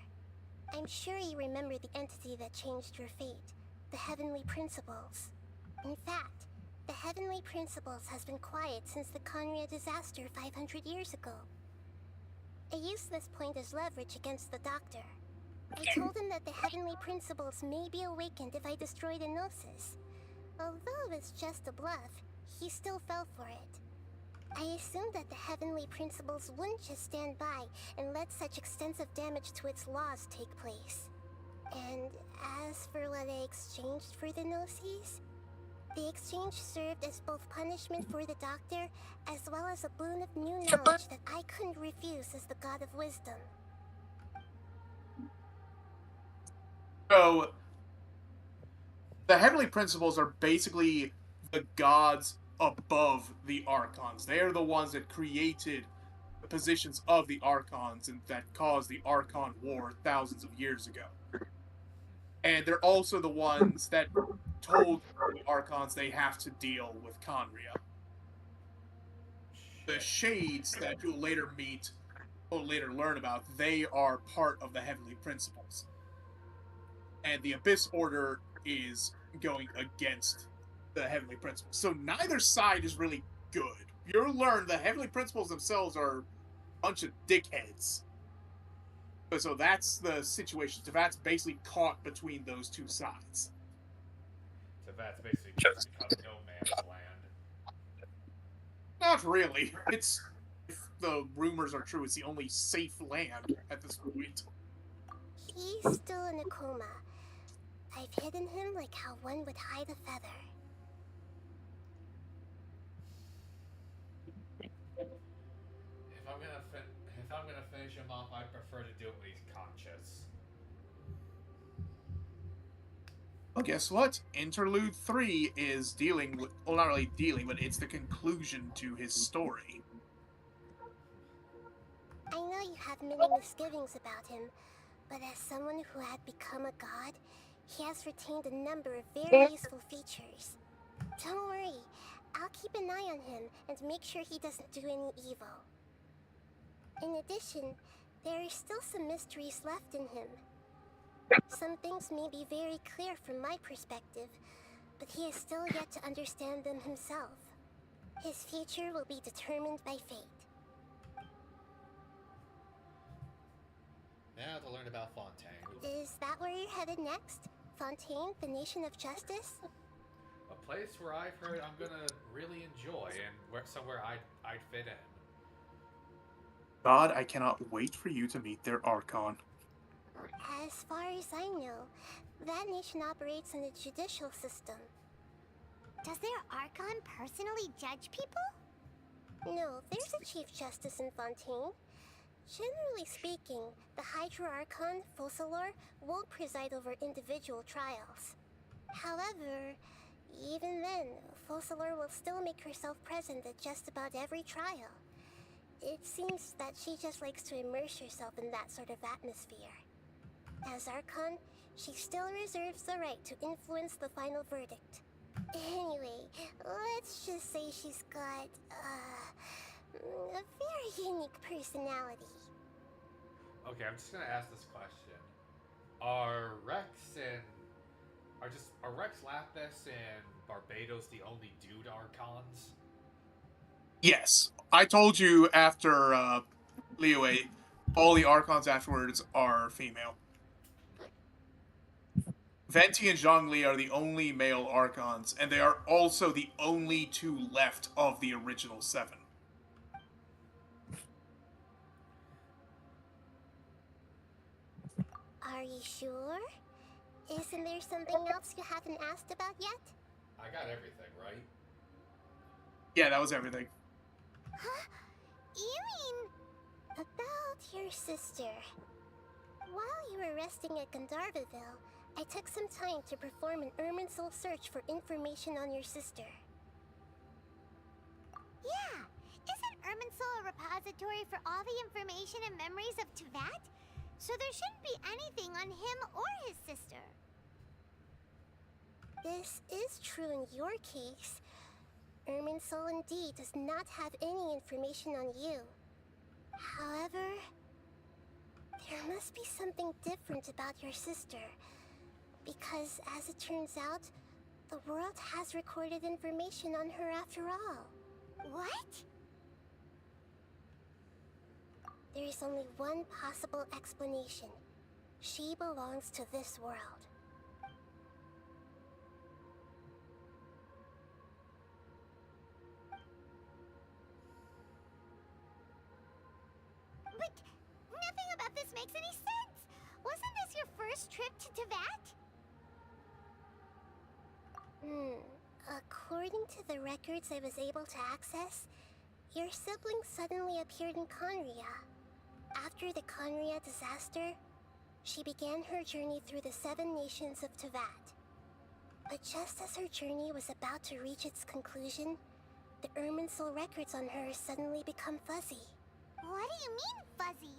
[SPEAKER 3] I'm sure you remember the entity that changed your fate, the Heavenly Principles. In fact, the Heavenly Principles has been quiet since the Conria disaster 500 years ago. I used this point as leverage against the doctor. I told him that the Heavenly Principles may be awakened if I destroy the Gnosis. Although it's just a bluff, he still fell for it. I assumed that the Heavenly Principles wouldn't just stand by and let such extensive damage to its laws take place. And as for what I exchanged for the Gnosis, the exchange served as both punishment for the doctor as well as a boon of new knowledge that I couldn't refuse as the God of Wisdom.
[SPEAKER 4] So, the Heavenly Principles are basically the gods above the Archons. They are the ones that created the positions of the Archons and that caused the Archon War thousands of years ago. And they're also the ones that told the Archons they have to deal with Conria. The Shades that you'll later meet, or later learn about, they are part of the Heavenly Principles. And the Abyss Order is going against the Heavenly Principles. So neither side is really good. You'll learn the Heavenly Principles themselves are a bunch of dickheads. So that's the situation. Tavat's basically caught between those two sides.
[SPEAKER 1] Tavat's basically just become no man's land.
[SPEAKER 4] Not really. It's, if the rumors are true, it's the only safe land at this point.
[SPEAKER 3] He's still in a coma. I've hidden him like how one would hide a feather.
[SPEAKER 1] If I'm gonna finish him off, I prefer to do it when he's conscious.
[SPEAKER 4] Well, guess what? Interlude 3 is dealing with, well, not really dealing, but it's the conclusion to his story.
[SPEAKER 3] I know you have many misgivings about him, but as someone who had become a god, he has retained a number of very useful features. Don't worry, I'll keep an eye on him and make sure he doesn't do any evil. In addition, there are still some mysteries left in him. Some things may be very clear from my perspective, but he is still yet to understand them himself. His future will be determined by fate.
[SPEAKER 1] Now to learn about Fontaine.
[SPEAKER 3] Is that where you're headed next? Fontaine, the nation of justice?
[SPEAKER 1] A place where I've heard I'm gonna really enjoy and somewhere I'd fit in.
[SPEAKER 4] God, I cannot wait for you to meet their Archon.
[SPEAKER 3] As far as I know, that nation operates in a judicial system. Does their Archon personally judge people? No, there's a Chief Justice in Fontaine. Generally speaking, the Hydra Archon, Fossilor, won't preside over individual trials.
[SPEAKER 14] However, even then, Fossilor will still make herself present at just about every trial. It seems that she just likes to immerse herself in that sort of atmosphere. As Archon, she still reserves the right to influence the final verdict. Anyway, let's just say she's got, a very unique personality.
[SPEAKER 1] Okay, I'm just gonna ask this question. Are Rex Lapis and Barbados the only dude Archons?
[SPEAKER 4] Yes. I told you after Liyue, all the Archons afterwards are female. Venti and Zhongli are the only male Archons, and they are also the only two left of the original 7.
[SPEAKER 14] Are you sure? Isn't there something else you haven't asked about yet?
[SPEAKER 1] I got everything, right?
[SPEAKER 4] Yeah, that was everything.
[SPEAKER 14] Huh? You mean... about your sister. While you were resting at Gandharvaville, I took some time to perform an Irminsul search for information on your sister.
[SPEAKER 3] Yeah! Isn't Irminsul a repository for all the information and memories of Teyvat? So there shouldn't be anything on him or his sister.
[SPEAKER 14] This is true in your case. Irminsul indeed does not have any information on you. However, there must be something different about your sister. Because, as it turns out, the world has recorded information on her after all.
[SPEAKER 3] What?
[SPEAKER 14] There is only one possible explanation. She belongs to this world.
[SPEAKER 3] But nothing about this makes any sense! Wasn't this your first trip to Teyvat?
[SPEAKER 14] According to the records I was able to access, your sibling suddenly appeared in Conria. After the Conria disaster, she began her journey through the 7 nations of Teyvat. But just as her journey was about to reach its conclusion, the Irminsul records on her suddenly become fuzzy.
[SPEAKER 3] What do you mean, fuzzy?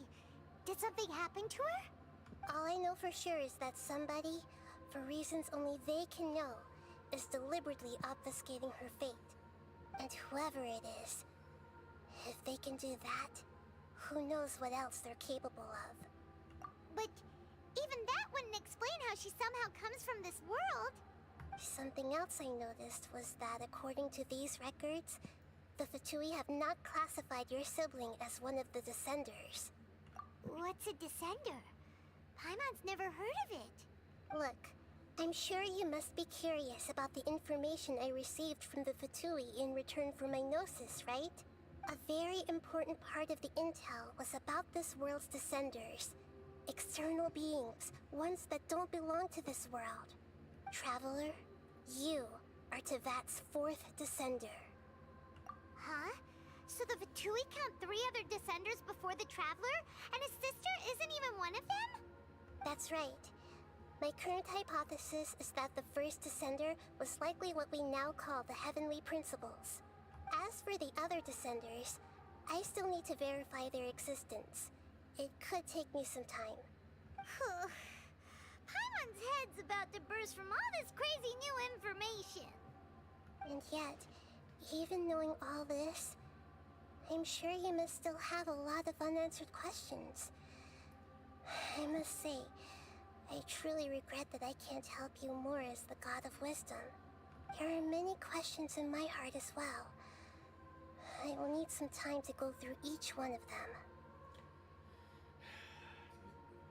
[SPEAKER 3] Did something happen to her?
[SPEAKER 14] All I know for sure is that somebody, for reasons only they can know, is deliberately obfuscating her fate. And whoever it is, if they can do that, who knows what else they're capable of.
[SPEAKER 3] But even that wouldn't explain how she somehow comes from this world.
[SPEAKER 14] Something else I noticed was that according to these records, the Fatui have not classified your sibling as one of the Descenders.
[SPEAKER 3] What's a Descender? Paimon's never heard of it.
[SPEAKER 14] Look, I'm sure you must be curious about the information I received from the Fatui in return for my gnosis, right? A very important part of the intel was about this world's Descenders. External beings, ones that don't belong to this world. Traveler, you are Teyvat's 4th Descender.
[SPEAKER 3] Huh? So the Fatui count 3 other Descenders before the Traveler? And his sister isn't even one of them?
[SPEAKER 14] That's right. My current hypothesis is that the first Descender was likely what we now call the Heavenly Principles. As for the other Descenders, I still need to verify their existence. It could take me some time.
[SPEAKER 3] Paimon's head's about to burst from all this crazy new information.
[SPEAKER 14] And yet, even knowing all this, I'm sure you must still have a lot of unanswered questions. I must say, I truly regret that I can't help you more as the God of Wisdom. There are many questions in my heart as well. I will need some time to go through each one of them.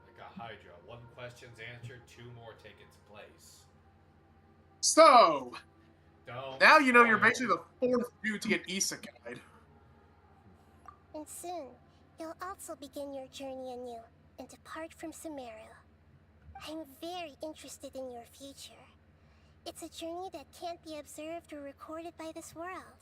[SPEAKER 1] Like a Hydra. 1 question's answered, 2 more take its place.
[SPEAKER 4] So,
[SPEAKER 1] Don't
[SPEAKER 4] now you know you're
[SPEAKER 1] spoil.
[SPEAKER 4] basically the 4th dude to get isekai'd.
[SPEAKER 14] And soon, you'll also begin your journey anew and depart from Sumeru. I'm very interested in your future. It's a journey that can't be observed or recorded by this world.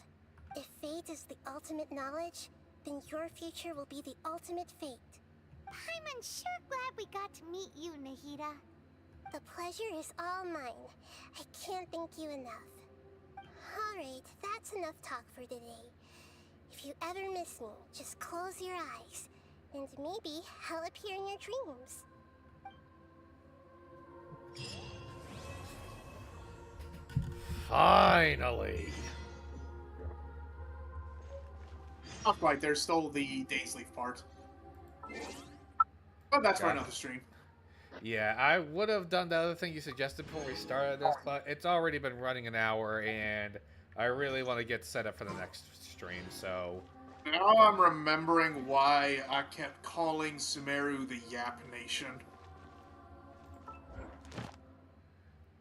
[SPEAKER 14] If fate is the ultimate knowledge, then your future will be the ultimate fate.
[SPEAKER 3] Paimon's sure glad we got to meet you, Nahida.
[SPEAKER 14] The pleasure is all mine. I can't thank you enough. Alright, that's enough talk for today. If you ever miss me, just close your eyes, and maybe I'll appear in your dreams.
[SPEAKER 1] Finally.
[SPEAKER 4] Not quite. There's still the Days Leaf part. But that's for another stream.
[SPEAKER 1] Yeah, I would have done the other thing you suggested before we started this, but it's already been running an hour, and I really want to get set up for the next stream, so...
[SPEAKER 4] Now I'm remembering why I kept calling Sumeru the Yap Nation.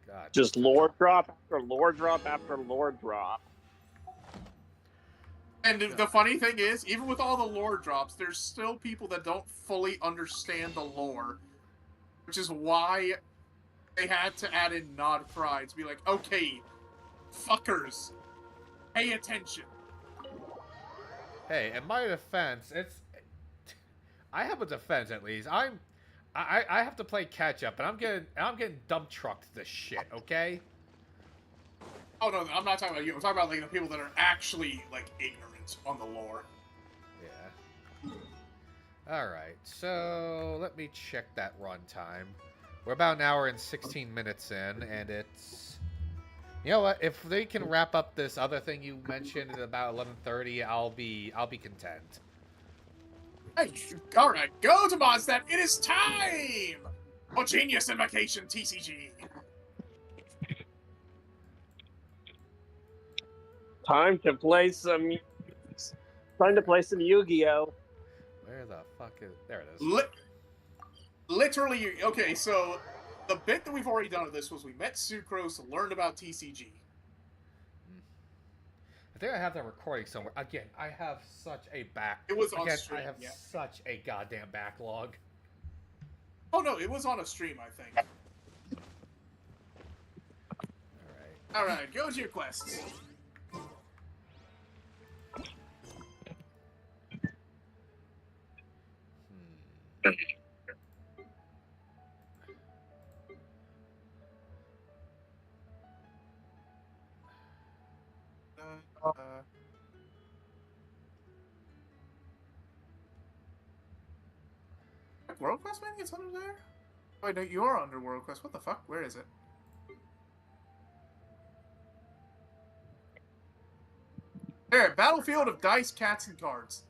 [SPEAKER 1] God.
[SPEAKER 2] Just lore drop after lore drop after lore drop.
[SPEAKER 4] And the funny thing is, even with all the lore drops, there's still people that don't fully understand the lore. Which is why they had to add in Nod Cry to be like, okay, fuckers, pay attention.
[SPEAKER 1] Hey, in my defense, I have a defense at least. I have to play catch up, and I'm getting dump trucked this shit. Okay.
[SPEAKER 4] Oh no, I'm not talking about you. I'm talking about like the people that are actually like ignorant on the lore.
[SPEAKER 1] Yeah. All right. So let me check that runtime. We're about an hour and 16 minutes in, and it's. You know what? If they can wrap up this other thing you mentioned at about 11:30, I'll be content.
[SPEAKER 4] Hey, all right, go to Mondstadt. It is time for Genius Invocation TCG.
[SPEAKER 2] Time to play some Yu-Gi-Oh.
[SPEAKER 1] Where the fuck is... There it is.
[SPEAKER 4] Literally, okay, so the bit that we've already done of this was we met Sucrose, learned about TCG.
[SPEAKER 1] I think I have that recording somewhere. Again, I have such a
[SPEAKER 4] It was on stream,
[SPEAKER 1] I have
[SPEAKER 4] yeah.
[SPEAKER 1] such a goddamn backlog.
[SPEAKER 4] Oh no, it was on a stream, I think. Alright, go to your quests. World Quest maybe it's under there? Wait, no, you are under World Quest. What the fuck? Where is it? There, Battlefield of Dice, Cats, and Cards.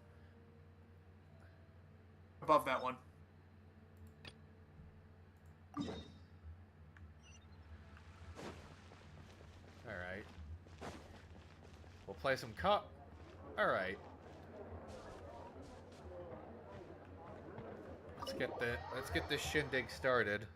[SPEAKER 4] Above that one.
[SPEAKER 1] Alright. We'll play some cup. Alright. Let's get this shindig started.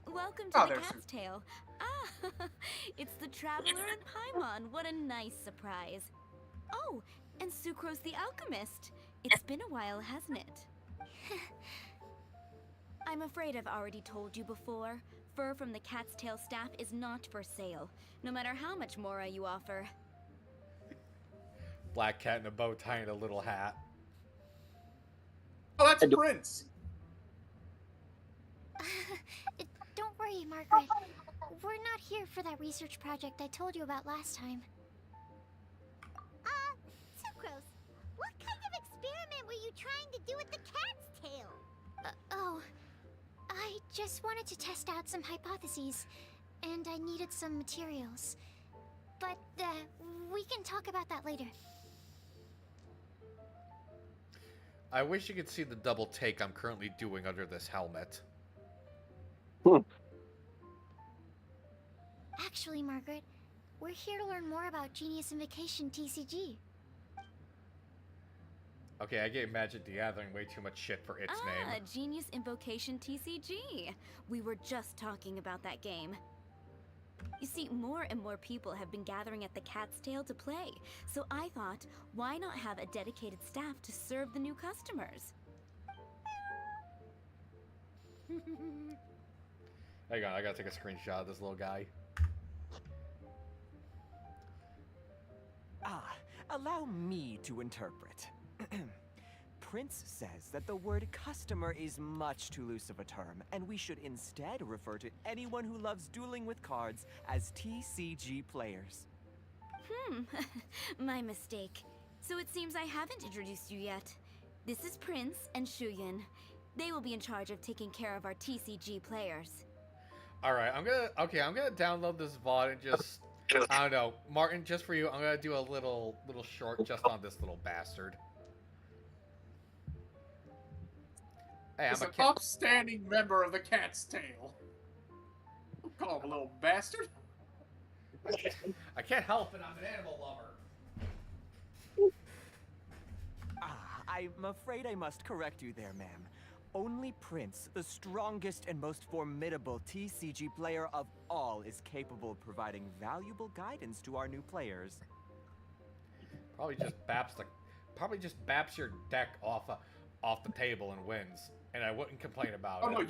[SPEAKER 15] Welcome to the Cat's Tail. Ah, it's the Traveler and Paimon. What a nice surprise. Oh, and Sucrose the Alchemist. It's been a while, hasn't it? I'm afraid I've already told you before. Fur from the Cat's Tail staff is not for sale, no matter how much Mora you offer.
[SPEAKER 1] Black cat in a bow tie and a little hat.
[SPEAKER 4] Oh, that's Prince.
[SPEAKER 3] Don't worry, Margaret. We're not here for that research project I told you about last time.
[SPEAKER 14] Sucrose, what kind of experiment were you trying to do with the cat's tail?
[SPEAKER 3] Oh, I just wanted to test out some hypotheses, and I needed some materials. But, we can talk about that later.
[SPEAKER 1] I wish you could see the double take I'm currently doing under this helmet.
[SPEAKER 3] Actually, Margaret, we're here to learn more about Genius Invocation TCG.
[SPEAKER 1] Okay, I gave Magic the Gathering way too much shit for its name.
[SPEAKER 15] Genius Invocation TCG. We were just talking about that game. You see, more and more people have been gathering at the Cat's Tail to play, so I thought, why not have a dedicated staff to serve the new customers?
[SPEAKER 1] Hang on, I gotta take a screenshot of this little guy.
[SPEAKER 16] allow me to interpret. Prince says that the word customer is much too loose of a term, and we should instead refer to anyone who loves dueling with cards as TCG players.
[SPEAKER 15] My mistake. So it seems I haven't introduced you yet. This is Prince and Shuyan. They will be in charge of taking care of our TCG players.
[SPEAKER 1] Alright, I'm gonna download this VOD and just, I don't know, Martin, just for you, I'm gonna do a little short just on this little bastard. Hey,
[SPEAKER 4] He's an upstanding member of the Cat's Tail. Don't call him a little bastard.
[SPEAKER 1] I can't help it, I'm an animal lover.
[SPEAKER 16] I'm afraid I must correct you there, ma'am. Only Prince, the strongest and most formidable TCG player of all, is capable of providing valuable guidance to our new players.
[SPEAKER 1] Probably just baps your deck off the table and wins, and I wouldn't complain about it.
[SPEAKER 4] Oh no,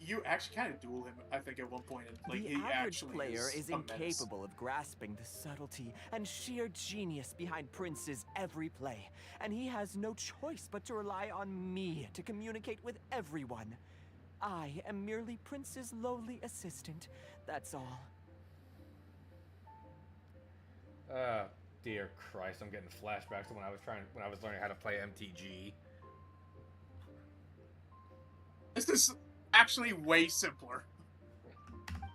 [SPEAKER 4] you actually kind of duel him, I think, at one point. Like,
[SPEAKER 16] The
[SPEAKER 4] he
[SPEAKER 16] average
[SPEAKER 4] actually
[SPEAKER 16] player is
[SPEAKER 4] a menace.
[SPEAKER 16] incapable of grasping the subtlety and sheer genius behind Prince's every play, and he has no choice but to rely on me to communicate with everyone. I am merely Prince's lowly assistant, that's all.
[SPEAKER 1] Dear Christ, I'm getting flashbacks to when I was learning how to play MTG.
[SPEAKER 4] This is actually way simpler.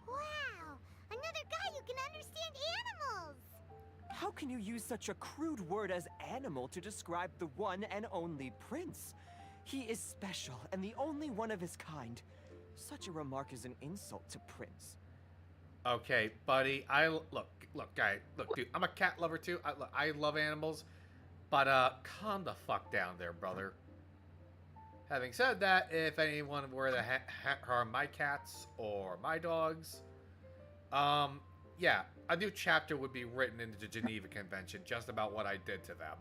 [SPEAKER 3] Wow! Another guy who can understand animals!
[SPEAKER 16] How can you use such a crude word as animal to describe the one and only Prince? He is special and the only one of his kind. Such a remark is an insult to Prince.
[SPEAKER 1] Okay, buddy. Look, dude. I'm a cat lover too. I love animals, but calm the fuck down there, brother. Having said that, if anyone were to harm my cats or my dogs, yeah, a new chapter would be written into the Geneva Convention just about what I did to them.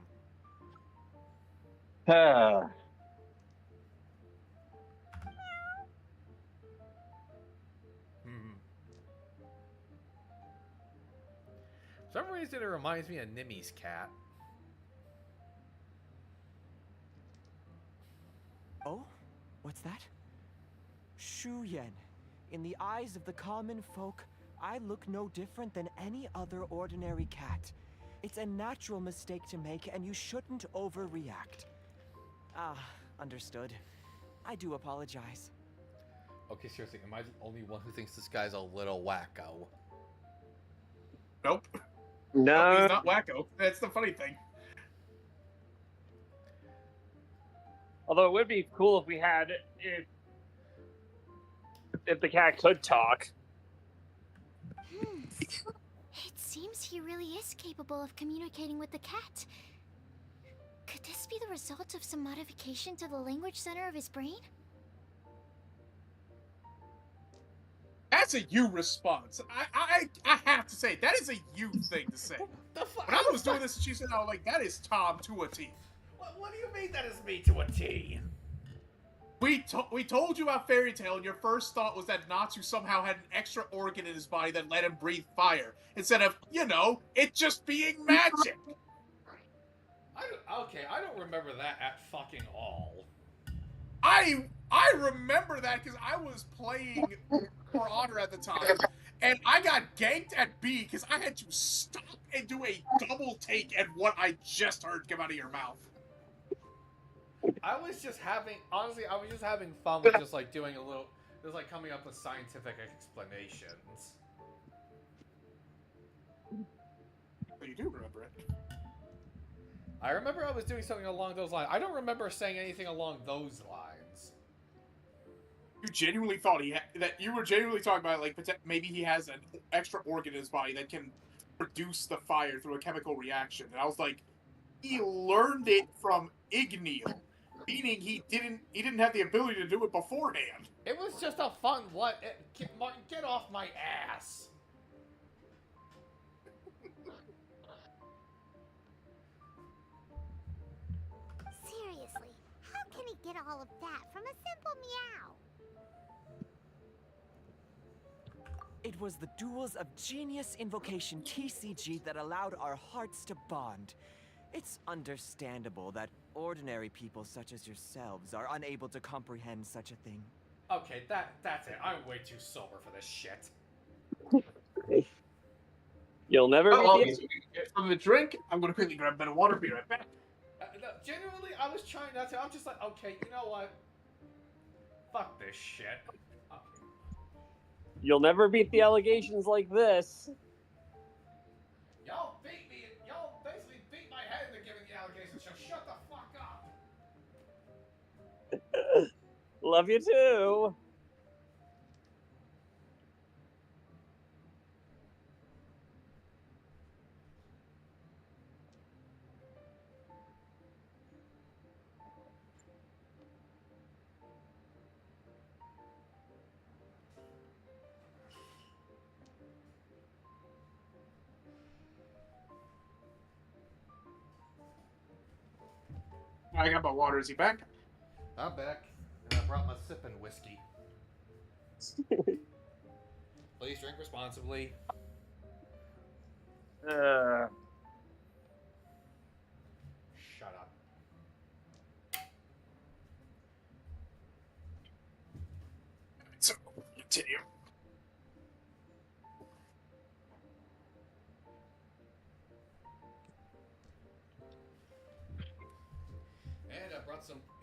[SPEAKER 1] For some reason, it reminds me of Nimmy's cat.
[SPEAKER 16] Oh? What's that? Shuyan. In the eyes of the common folk, I look no different than any other ordinary cat. It's a natural mistake to make, and you shouldn't overreact. Understood. I do apologize.
[SPEAKER 1] Okay, seriously, am I the only one who thinks this guy's a little wacko?
[SPEAKER 4] Nope.
[SPEAKER 2] No.
[SPEAKER 4] He's not wacko. That's the funny thing.
[SPEAKER 2] Although it would be cool if we had if the cat could talk.
[SPEAKER 13] It seems he really is capable of communicating with the cat. Could this be the result of some modification to the language center of his brain?
[SPEAKER 4] That's a you response. I have to say, that is a you thing to say. When I was doing this, she said, "I was like, that is Tom to a T."
[SPEAKER 1] What do you mean that is me to a T?
[SPEAKER 4] We told you about Fairy Tale, and your first thought was that Natsu somehow had an extra organ in his body that let him breathe fire, instead of, it just being magic.
[SPEAKER 1] I don't remember that at fucking all.
[SPEAKER 4] I remember that because I was playing For Honor at the time, and I got ganked at B because I had to stop and do a double take at what I just heard come out of your mouth.
[SPEAKER 1] I was just having fun with just like doing just coming up with scientific explanations.
[SPEAKER 4] But you do remember it.
[SPEAKER 1] I remember I was doing something along those lines. I don't remember saying anything along those lines.
[SPEAKER 4] You genuinely thought that you were genuinely talking about, like, maybe he has an extra organ in his body that can produce the fire through a chemical reaction. And I was like, he learned it from Igneal, meaning he didn't have the ability to do it beforehand.
[SPEAKER 1] It was just a fun Martin, get off my ass.
[SPEAKER 3] Seriously, how can he get all of that from a simple meow?
[SPEAKER 16] It was the duels of Genius Invocation TCG that allowed our hearts to bond. It's understandable that ordinary people such as yourselves are unable to comprehend such a thing.
[SPEAKER 1] Okay, that's it. I'm way too sober for this shit.
[SPEAKER 2] You'll never
[SPEAKER 4] Oh,
[SPEAKER 2] be
[SPEAKER 4] from the drink, I'm gonna quickly grab a bit of water. Be right back.
[SPEAKER 1] No, genuinely, I was trying not to. I'm just like, okay, you know what? Fuck this shit.
[SPEAKER 2] You'll never beat the allegations like this.
[SPEAKER 1] Y'all beat me. Y'all basically beat my head into giving the allegations, so shut the fuck up.
[SPEAKER 2] Love you too.
[SPEAKER 4] I got my water. Is he back?
[SPEAKER 1] I'm back, and I brought my sipping whiskey. Please drink responsibly.
[SPEAKER 2] Uh,
[SPEAKER 1] Shut up.
[SPEAKER 4] So, continue.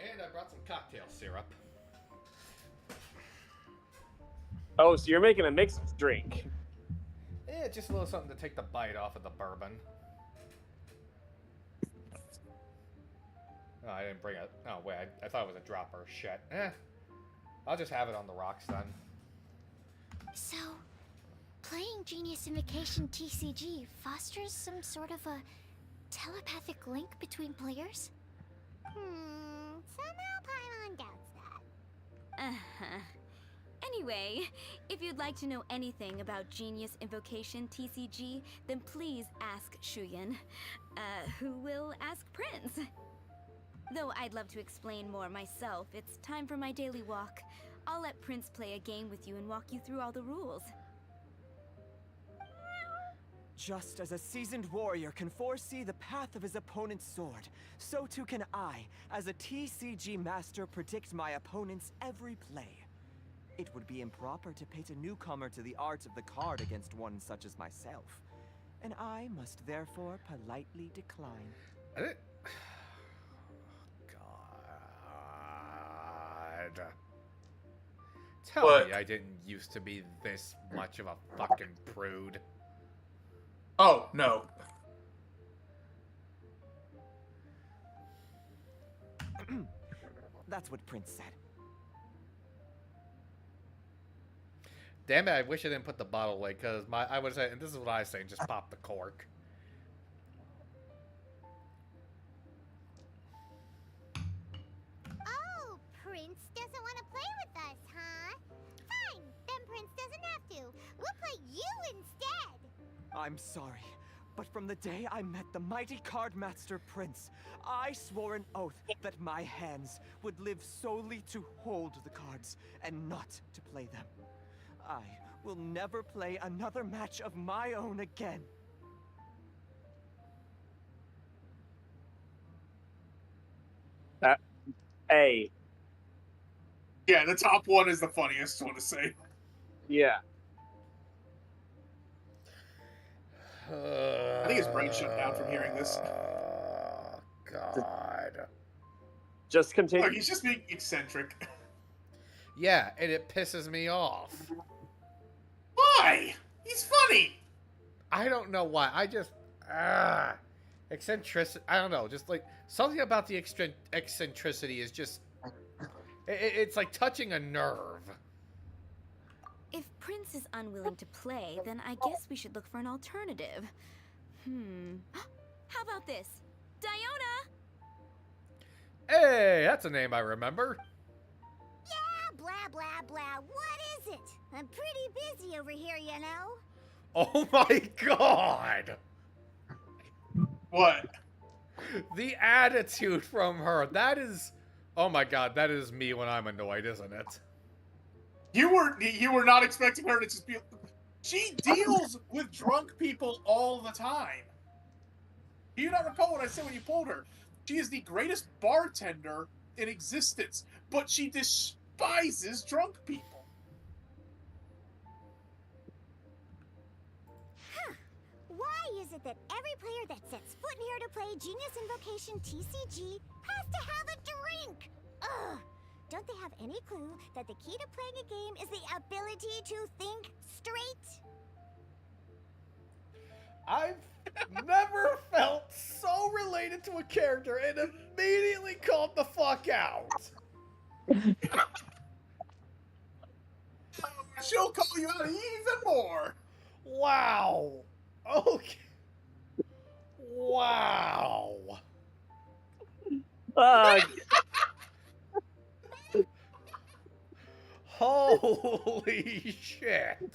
[SPEAKER 1] And I brought some cocktail syrup.
[SPEAKER 2] oh, so you're making a mixed drink.
[SPEAKER 1] Yeah, just a little something to take the bite off of the bourbon. Oh, I didn't bring it. Oh, wait, I thought it was a dropper. Shit. I'll just have it on the rocks then.
[SPEAKER 3] So, playing Genius Invocation TCG fosters some sort of a telepathic link between players? Somehow Paimon doubts that.
[SPEAKER 15] Uh-huh. Anyway, if you'd like to know anything about Genius Invocation TCG, then please ask Shuyan, who will ask Prince. Though I'd love to explain more myself, it's time for my daily walk. I'll let Prince play a game with you and walk you through all the rules.
[SPEAKER 16] Just as a seasoned warrior can foresee the path of his opponent's sword, so too can I, as a TCG master, predict my opponent's every play. It would be improper to pit a newcomer to the art of the card against one such as myself, and I must therefore politely decline.
[SPEAKER 1] God. Tell me I didn't used to be this much of a fucking prude.
[SPEAKER 4] Oh, no.
[SPEAKER 16] That's what Prince said.
[SPEAKER 1] Damn it, I wish I didn't put the bottle away, because I would say, and this is what I say, just pop the cork.
[SPEAKER 3] Oh, Prince doesn't want to play with us, huh? Fine, then Prince doesn't have to. We'll play you instead.
[SPEAKER 16] I'm sorry, but from the day I met the mighty card master Prince, I swore an oath that my hands would live solely to hold the cards and not to play them. I will never play another match of my own again.
[SPEAKER 2] Hey.
[SPEAKER 4] Yeah, the top one is the funniest one to say.
[SPEAKER 2] Yeah.
[SPEAKER 4] I think his brain shut down from hearing this.
[SPEAKER 1] God.
[SPEAKER 2] Just continue.
[SPEAKER 4] Look, he's just being eccentric.
[SPEAKER 1] Yeah, and it pisses me off.
[SPEAKER 4] Why? He's funny.
[SPEAKER 1] I don't know why. I just... eccentricity... I don't know. Just like... Something about the eccentricity is just... It's like touching a nerve.
[SPEAKER 15] If Prince is unwilling to play, then I guess we should look for an alternative. How about this? Diona!
[SPEAKER 1] Hey, that's a name I remember.
[SPEAKER 3] Yeah, blah, blah, blah. What is it? I'm pretty busy over here, you know?
[SPEAKER 1] Oh my god!
[SPEAKER 4] What?
[SPEAKER 1] The attitude from her. That is... Oh my god, that is me when I'm annoyed, isn't it?
[SPEAKER 4] You were not expecting her to just be... She deals with drunk people all the time. Do you not recall what I said when you pulled her? She is the greatest bartender in existence, but she despises drunk people.
[SPEAKER 3] Huh. Why is it that every player that sets foot in here to play Genius Invocation TCG has to have a drink? Ugh! Don't they have any clue that the key to playing a game is the ability to think straight?
[SPEAKER 1] I've never felt so related to a character and immediately called the fuck out.
[SPEAKER 4] She'll call you out even more.
[SPEAKER 1] Wow. Okay. Wow. Holy shit.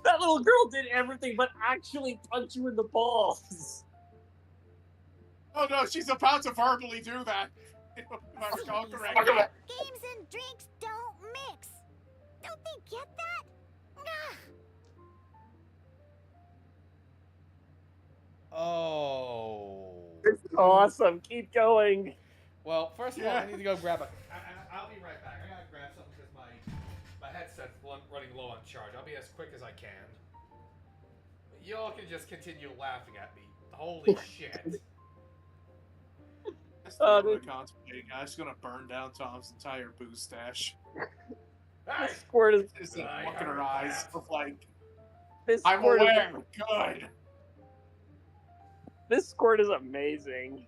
[SPEAKER 2] That little girl did everything but actually punch you in the balls.
[SPEAKER 4] Oh no, she's about to verbally do that. If I recall correctly.
[SPEAKER 3] Games and drinks don't mix. Don't they get that? Ugh.
[SPEAKER 1] Oh.
[SPEAKER 2] Awesome. Keep going.
[SPEAKER 1] Well, first of all, I need to go grab a... I'll be right back. I gotta grab something because my headset's running low on charge. I'll be as quick as I can. Y'all can just continue laughing at me. Holy shit.
[SPEAKER 4] I'm contemplating. I'm just gonna burn down Tom's entire booze stash.
[SPEAKER 2] This squirt is
[SPEAKER 4] just look in her eyes of like,
[SPEAKER 2] this
[SPEAKER 4] I'm
[SPEAKER 2] squirt
[SPEAKER 4] aware.
[SPEAKER 2] is,
[SPEAKER 4] Good.
[SPEAKER 2] This squirt is amazing.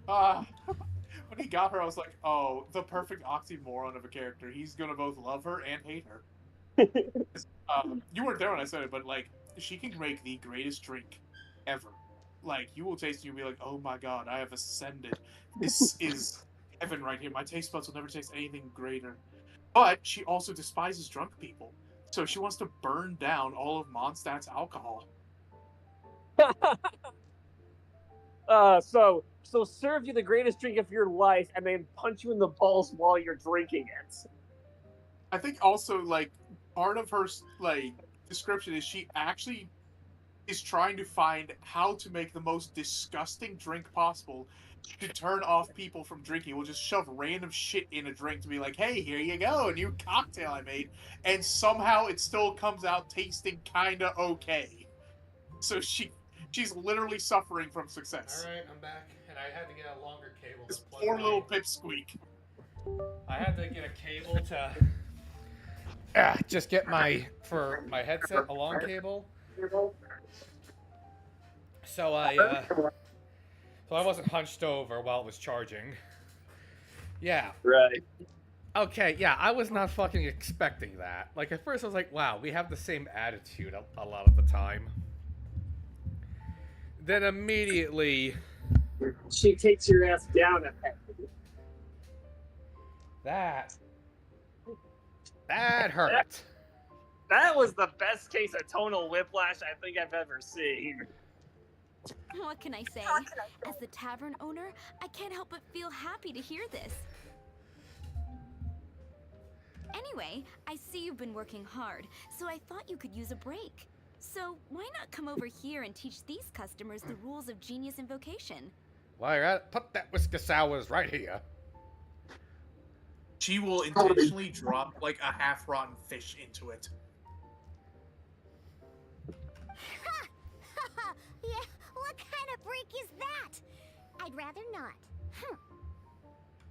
[SPEAKER 4] When he got her, I was like, oh, the perfect oxymoron of a character. He's gonna both love her and hate her. You weren't there when I said it, but like, she can make the greatest drink ever. Like, you will taste it and you'll be like, oh my god, I have ascended. This is heaven right here. My taste buds will never taste anything greater. But she also despises drunk people. So she wants to burn down all of Mondstadt's alcohol.
[SPEAKER 2] So serve you the greatest drink of your life and then punch you in the balls while you're drinking it.
[SPEAKER 4] I think also, like, part of her, like, description is she actually is trying to find how to make the most disgusting drink possible to turn off people from drinking. We'll just shove random shit in a drink to be like, hey, here you go, a new cocktail I made. And somehow it still comes out tasting kinda okay. So she's literally suffering from success.
[SPEAKER 1] Alright, I'm back. And I had to get a longer cable.
[SPEAKER 4] This poor little pipsqueak.
[SPEAKER 1] I had to get a cable to... just get for my headset, a long cable. So I wasn't hunched over while it was charging. Yeah.
[SPEAKER 2] Right.
[SPEAKER 1] Okay, yeah, I was not fucking expecting that. Like, at first I was like, wow, we have the same attitude a lot of the time. Then immediately...
[SPEAKER 2] She takes your ass down a peg.
[SPEAKER 1] That hurt.
[SPEAKER 2] That was the best case of tonal whiplash I think I've ever seen.
[SPEAKER 15] What can I say? As the tavern owner, I can't help but feel happy to hear this. Anyway, I see you've been working hard, so I thought you could use a break. So why not come over here and teach these customers the rules of Genius Invocation?
[SPEAKER 1] Why, put that whisker sours right here.
[SPEAKER 4] She will intentionally drop, like, a half-rotten fish into it.
[SPEAKER 3] Yeah, what kind of break is that? I'd rather not.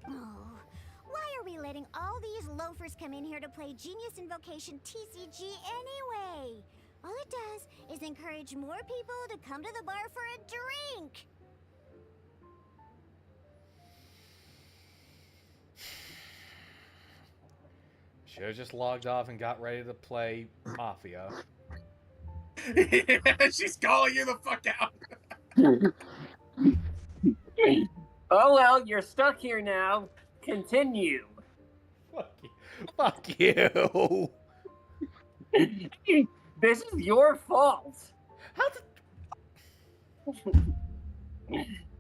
[SPEAKER 3] Oh, why are we letting all these loafers come in here to play Genius Invocation TCG anyway? All it does is encourage more people to come to the bar for a drink.
[SPEAKER 1] Should've just logged off and got ready to play Mafia.
[SPEAKER 4] She's calling you the fuck out.
[SPEAKER 2] Oh well, you're stuck here now. Continue.
[SPEAKER 1] Fuck you.
[SPEAKER 2] This is your fault.
[SPEAKER 1] How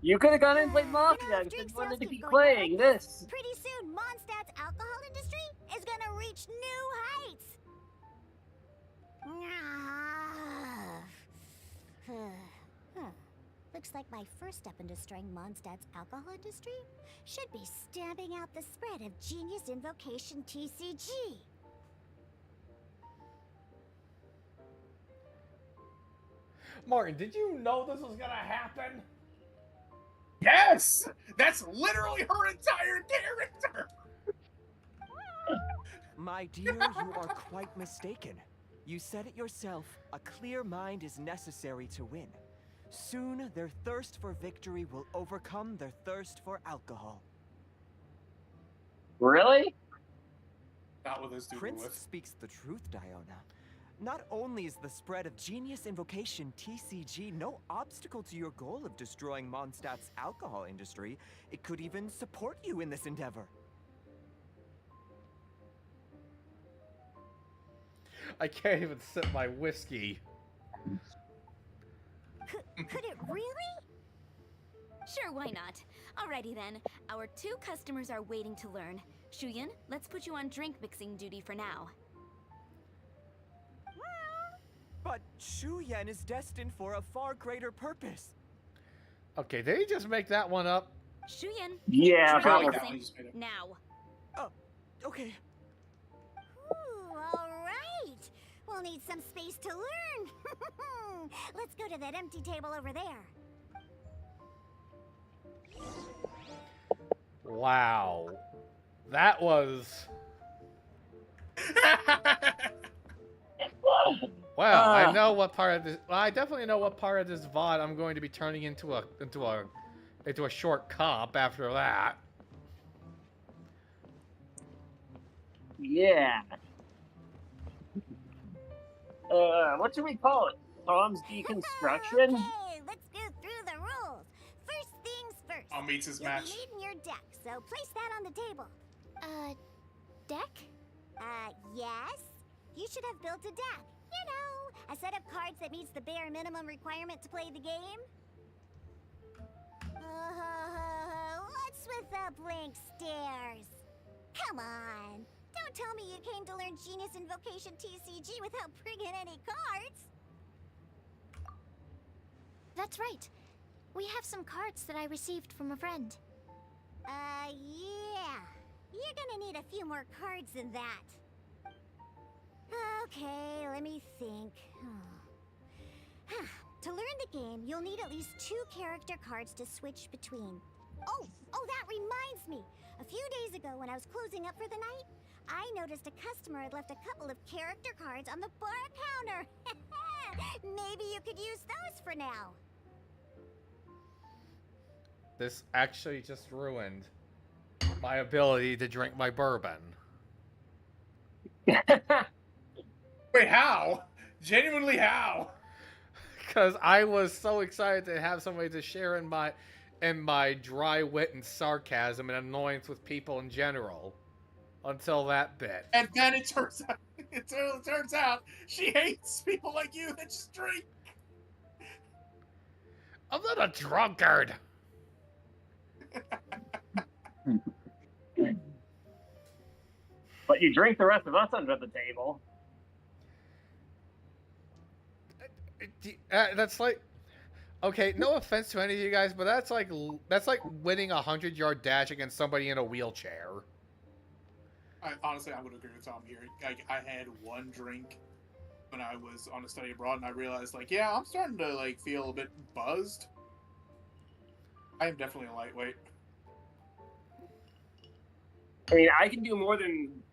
[SPEAKER 2] You could have gone and played Mafia if you wanted to be playing this.
[SPEAKER 3] Pretty soon, Mondstadt's alcohol industry is gonna reach new heights. Looks like my first step in destroying Mondstadt's alcohol industry should be stamping out the spread of Genius Invocation TCG.
[SPEAKER 1] Martin, did you know this was gonna happen?
[SPEAKER 4] Yes! That's literally her entire character!
[SPEAKER 16] My dear, you are quite mistaken. You said it yourself, a clear mind is necessary to win. Soon, their thirst for victory will overcome their thirst for alcohol.
[SPEAKER 2] Really?
[SPEAKER 4] Not with this dude.
[SPEAKER 16] Prince speaks the truth, Diona. Not only is the spread of Genius Invocation TCG no obstacle to your goal of destroying Mondstadt's alcohol industry, it could even support you in this endeavor.
[SPEAKER 1] I can't even sip my whiskey.
[SPEAKER 3] Could it really?
[SPEAKER 15] Sure, why not? Alrighty then. Our 2 customers are waiting to learn. Shuyan, let's put you on drink mixing duty for now.
[SPEAKER 16] But Shu Yan is destined for a far greater purpose.
[SPEAKER 1] Okay, did he just make that one up?
[SPEAKER 15] Shuyan.
[SPEAKER 2] Yeah,
[SPEAKER 15] drink
[SPEAKER 2] probably.
[SPEAKER 15] mixing now.
[SPEAKER 16] Oh, okay.
[SPEAKER 3] Ooh, all right. We'll need some space to learn. Let's go to that empty table over there.
[SPEAKER 1] Wow. That was... Well, I know what part of this. Well, I definitely know what part of this VOD I'm going to be turning into a short comp after that.
[SPEAKER 2] Yeah. What should we call it? Tom's deconstruction?
[SPEAKER 3] Okay, let's go through the rules. First things first.
[SPEAKER 4] I'll meet his
[SPEAKER 3] You'll
[SPEAKER 4] match.
[SPEAKER 3] be needing your deck, so place that on the table.
[SPEAKER 13] Deck?
[SPEAKER 3] Yes. You should have built a deck. You know, a set of cards that meets the bare minimum requirement to play the game. What's with the blank stares? Come on. Don't tell me you came to learn Genius Invocation TCG without bringing any cards.
[SPEAKER 13] That's right. We have some cards that I received from a friend.
[SPEAKER 3] Yeah. You're gonna need a few more cards than that. Okay, let me think. To learn the game, you'll need at least 2 character cards to switch between. Oh, that reminds me. A few days ago, when I was closing up for the night, I noticed a customer had left a couple of character cards on the bar counter. Maybe you could use those for now.
[SPEAKER 1] This actually just ruined my ability to drink my bourbon.
[SPEAKER 4] Wait, how? Genuinely, how?
[SPEAKER 1] Because I was so excited to have somebody to share in my dry wit and sarcasm and annoyance with people in general. Until that bit.
[SPEAKER 4] And then it turns out she hates people like you that just drink.
[SPEAKER 1] I'm not a drunkard.
[SPEAKER 2] But you drink the rest of us under the table.
[SPEAKER 1] That's like, okay, no offense to any of you guys, but that's like winning a 100-yard dash against somebody in a wheelchair.
[SPEAKER 4] Honestly, I would agree with Tom here. Like, I had one drink when I was on a study abroad, and I realized, like, yeah, I'm starting to like feel a bit buzzed. I am definitely a lightweight.
[SPEAKER 2] I mean, I can do more than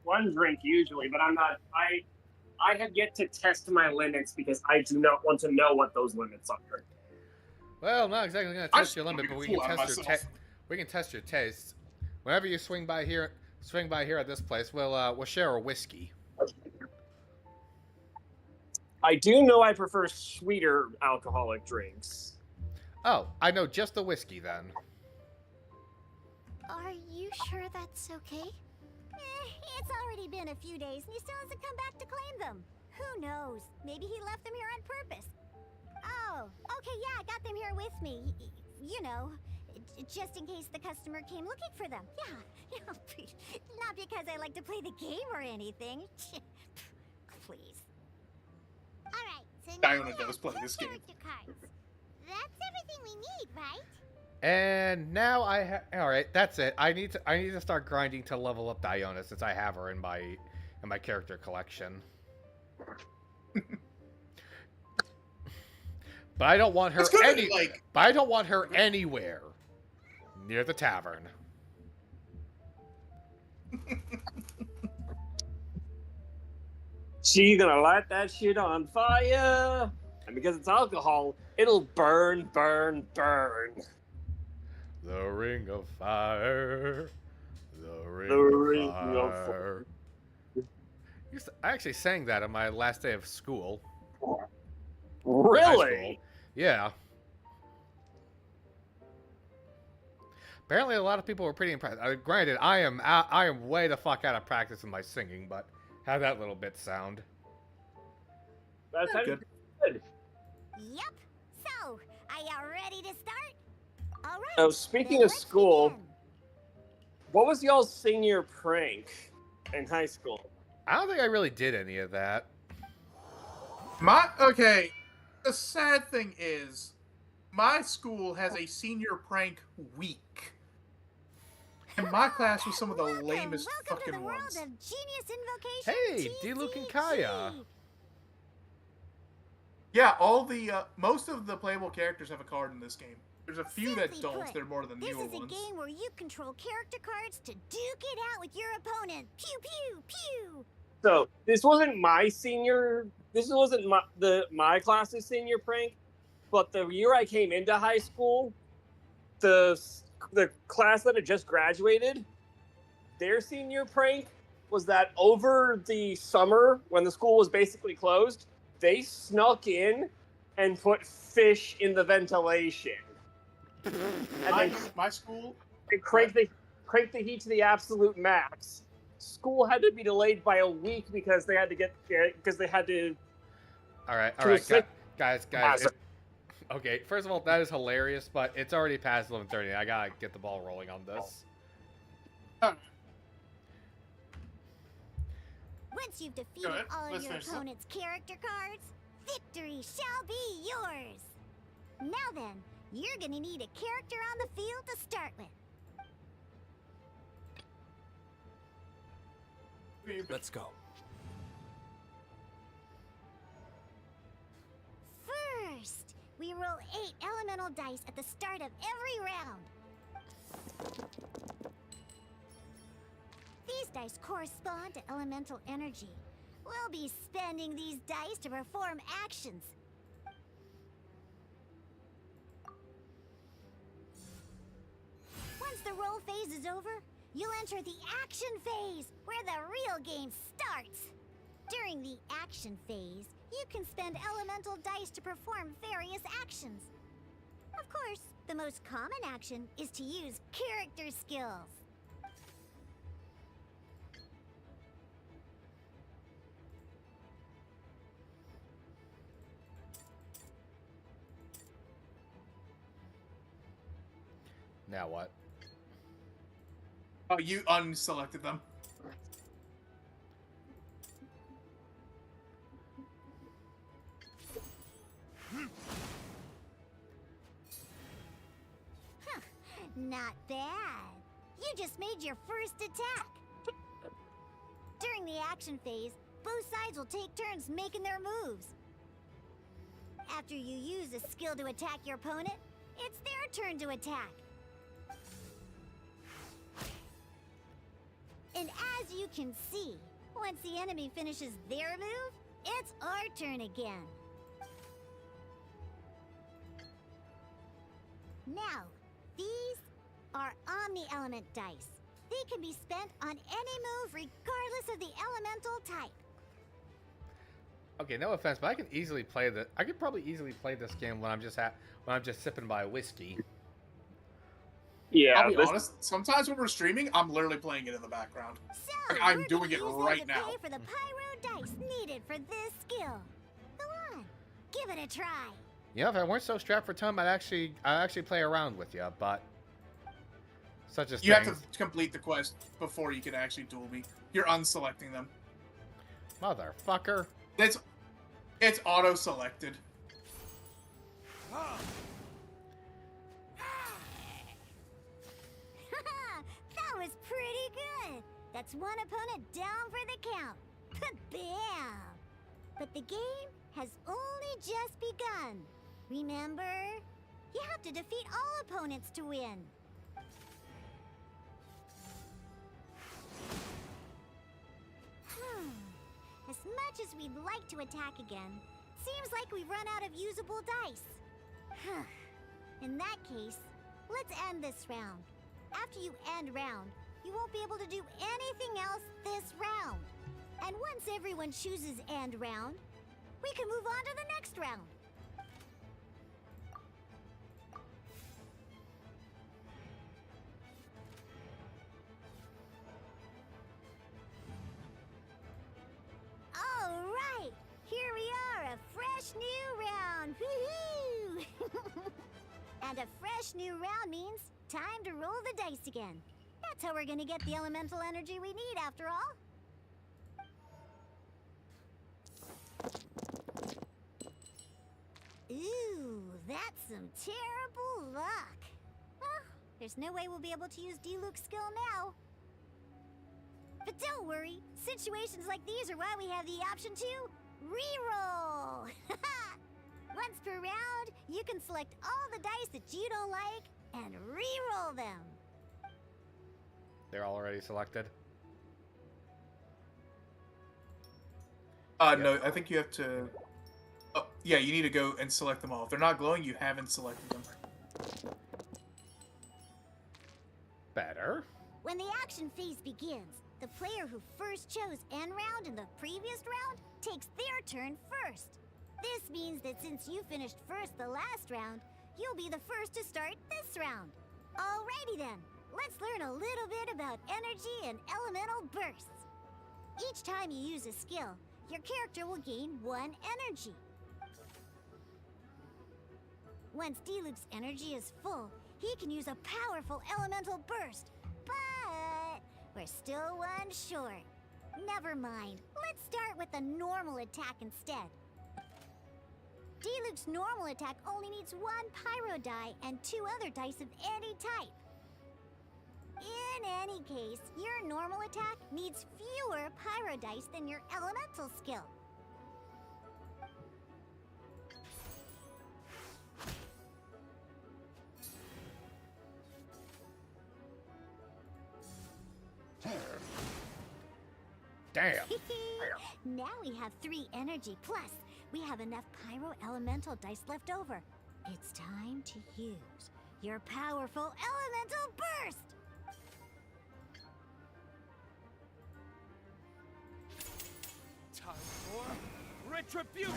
[SPEAKER 2] one drink usually, but I'm not. I have yet to test my limits because I do not want to know what those limits are.
[SPEAKER 1] Well, I'm not exactly going to test your limit, but we can test your taste. Whenever you swing by here at this place, we'll share a whiskey.
[SPEAKER 2] I do know I prefer sweeter alcoholic drinks.
[SPEAKER 1] Oh, I know just the whiskey then.
[SPEAKER 13] Are you sure that's okay?
[SPEAKER 3] It's already been a few days and he still hasn't come back to claim them. Who knows? Maybe he left them here on purpose. Oh, okay, yeah, I got them here with me. you know, just in case the customer came looking for them. Yeah, not because I like to play the game or anything. Please. All right, so now
[SPEAKER 4] Diona
[SPEAKER 3] we
[SPEAKER 4] does
[SPEAKER 3] have
[SPEAKER 4] play
[SPEAKER 3] 2
[SPEAKER 4] this game.
[SPEAKER 3] character cards. That's everything we need, right?
[SPEAKER 1] And now I have. All right, that's it. I need to start grinding to level up Diona since I have her in my character collection. But I don't want her But I don't want her anywhere near the tavern.
[SPEAKER 2] She's gonna light that shit on fire, and because it's alcohol, it'll burn, burn, burn.
[SPEAKER 1] The ring of fire. The ring of fire. I actually sang that on my last day of school.
[SPEAKER 2] Really?
[SPEAKER 1] Yeah. Apparently, a lot of people were pretty impressed. Granted, I am way the fuck out of practice in my singing, but how that little bit sound?
[SPEAKER 2] That's good.
[SPEAKER 3] Yep. So, are y'all ready to start? All right.
[SPEAKER 2] So, speaking of school, what was y'all's senior prank in high school?
[SPEAKER 1] I don't think I really did any of that.
[SPEAKER 4] Okay, the sad thing is, my school has a senior prank week. And my class was some of the lamest fucking ones.
[SPEAKER 1] Hey, D-Luke and Kaya.
[SPEAKER 4] Yeah, most of the playable characters have a card in this game. There's a few that don't. They're more than the newer ones.
[SPEAKER 3] This is a game where you control character cards to duke it out with your opponent. Pew, pew, pew.
[SPEAKER 2] So, this wasn't my class's senior prank, but the year I came into high school, the class that had just graduated, their senior prank was that over the summer, when the school was basically closed, they snuck in and put fish in the ventilation. And
[SPEAKER 4] my school,
[SPEAKER 2] they cranked the heat to the absolute max. School had to be delayed by a week because they had to
[SPEAKER 1] All right, guys. Okay, first of all, that is hilarious, but it's already past 11:30. I gotta get the ball rolling on this.
[SPEAKER 3] Once you've defeated all of your opponent's character cards, victory shall be yours. Now then, you're gonna need a character on the field to start with.
[SPEAKER 6] Let's go.
[SPEAKER 3] First, we roll 8 elemental dice at the start of every round. These dice correspond to elemental energy. We'll be spending these dice to perform actions. Once the roll phase is over, you'll enter the action phase, where the real game starts. During the action phase, you can spend elemental dice to perform various actions. Of course, the most common action is to use character skills.
[SPEAKER 1] Now what?
[SPEAKER 4] Oh, you unselected them.
[SPEAKER 3] Not bad. You just made your first attack. During the action phase, both sides will take turns making their moves. After you use a skill to attack your opponent, it's their turn to attack. And as you can see, once the enemy finishes their move, it's our turn again. Now, these are Omni-Element dice. They can be spent on any move regardless of the elemental type.
[SPEAKER 1] Okay, no offense, but I could probably easily play this game when I'm just sipping my whiskey.
[SPEAKER 2] Yeah,
[SPEAKER 4] I'll be honest. Sometimes when we're streaming, I'm literally playing it in the background.
[SPEAKER 3] So,
[SPEAKER 4] I'm doing it right now.
[SPEAKER 3] Pay for the pyro dice needed for this skill. Go on, give it a try.
[SPEAKER 1] You know, if I weren't so strapped for time, I'd actually play around with you, but such as
[SPEAKER 4] You have
[SPEAKER 1] things.
[SPEAKER 4] to complete the quest before you can actually duel me. You're unselecting them.
[SPEAKER 1] Motherfucker.
[SPEAKER 4] It's auto-selected.
[SPEAKER 3] That was pretty good. That's one opponent down for the count. Bam! But the game has only just begun. Remember? You have to defeat all opponents to win. As much as we'd like to attack again, seems like we've run out of usable dice. In that case, let's end this round. After you end round, you won't be able to do anything else this round. And once everyone chooses end round, we can move on to the next round. All right, here we are, a fresh new round. Woohoo! And a fresh new round means time to roll the dice again. That's how we're gonna get the elemental energy we need, after all. Ooh, that's some terrible luck. Well, there's no way we'll be able to use Diluc's skill now. But don't worry, situations like these are why we have the option to reroll. Once per round, you can select all the dice that you don't like and reroll them.
[SPEAKER 1] They're already selected.
[SPEAKER 4] No, I think you have to... Oh, yeah, you need to go and select them all. If they're not glowing, you haven't selected them.
[SPEAKER 1] Better.
[SPEAKER 3] When the action phase begins, the player who first chose end round in the previous round takes their turn first. This means that since you finished first the last round, you'll be the first to start this round. Alrighty then, let's learn a little bit about energy and elemental bursts. Each time you use a skill, your character will gain 1 energy. Once Diluc's energy is full, he can use a powerful elemental burst. But we're still 1 short. Never mind, let's start with a normal attack instead. Diluc's normal attack only needs 1 pyro die and 2 other dice of any type. In any case, your normal attack needs fewer pyro dice than your elemental skill.
[SPEAKER 1] Damn.
[SPEAKER 3] Now we have 3 energy plus. We have enough pyro elemental dice left over. It's time to use your powerful elemental burst.
[SPEAKER 6] Time for retribution!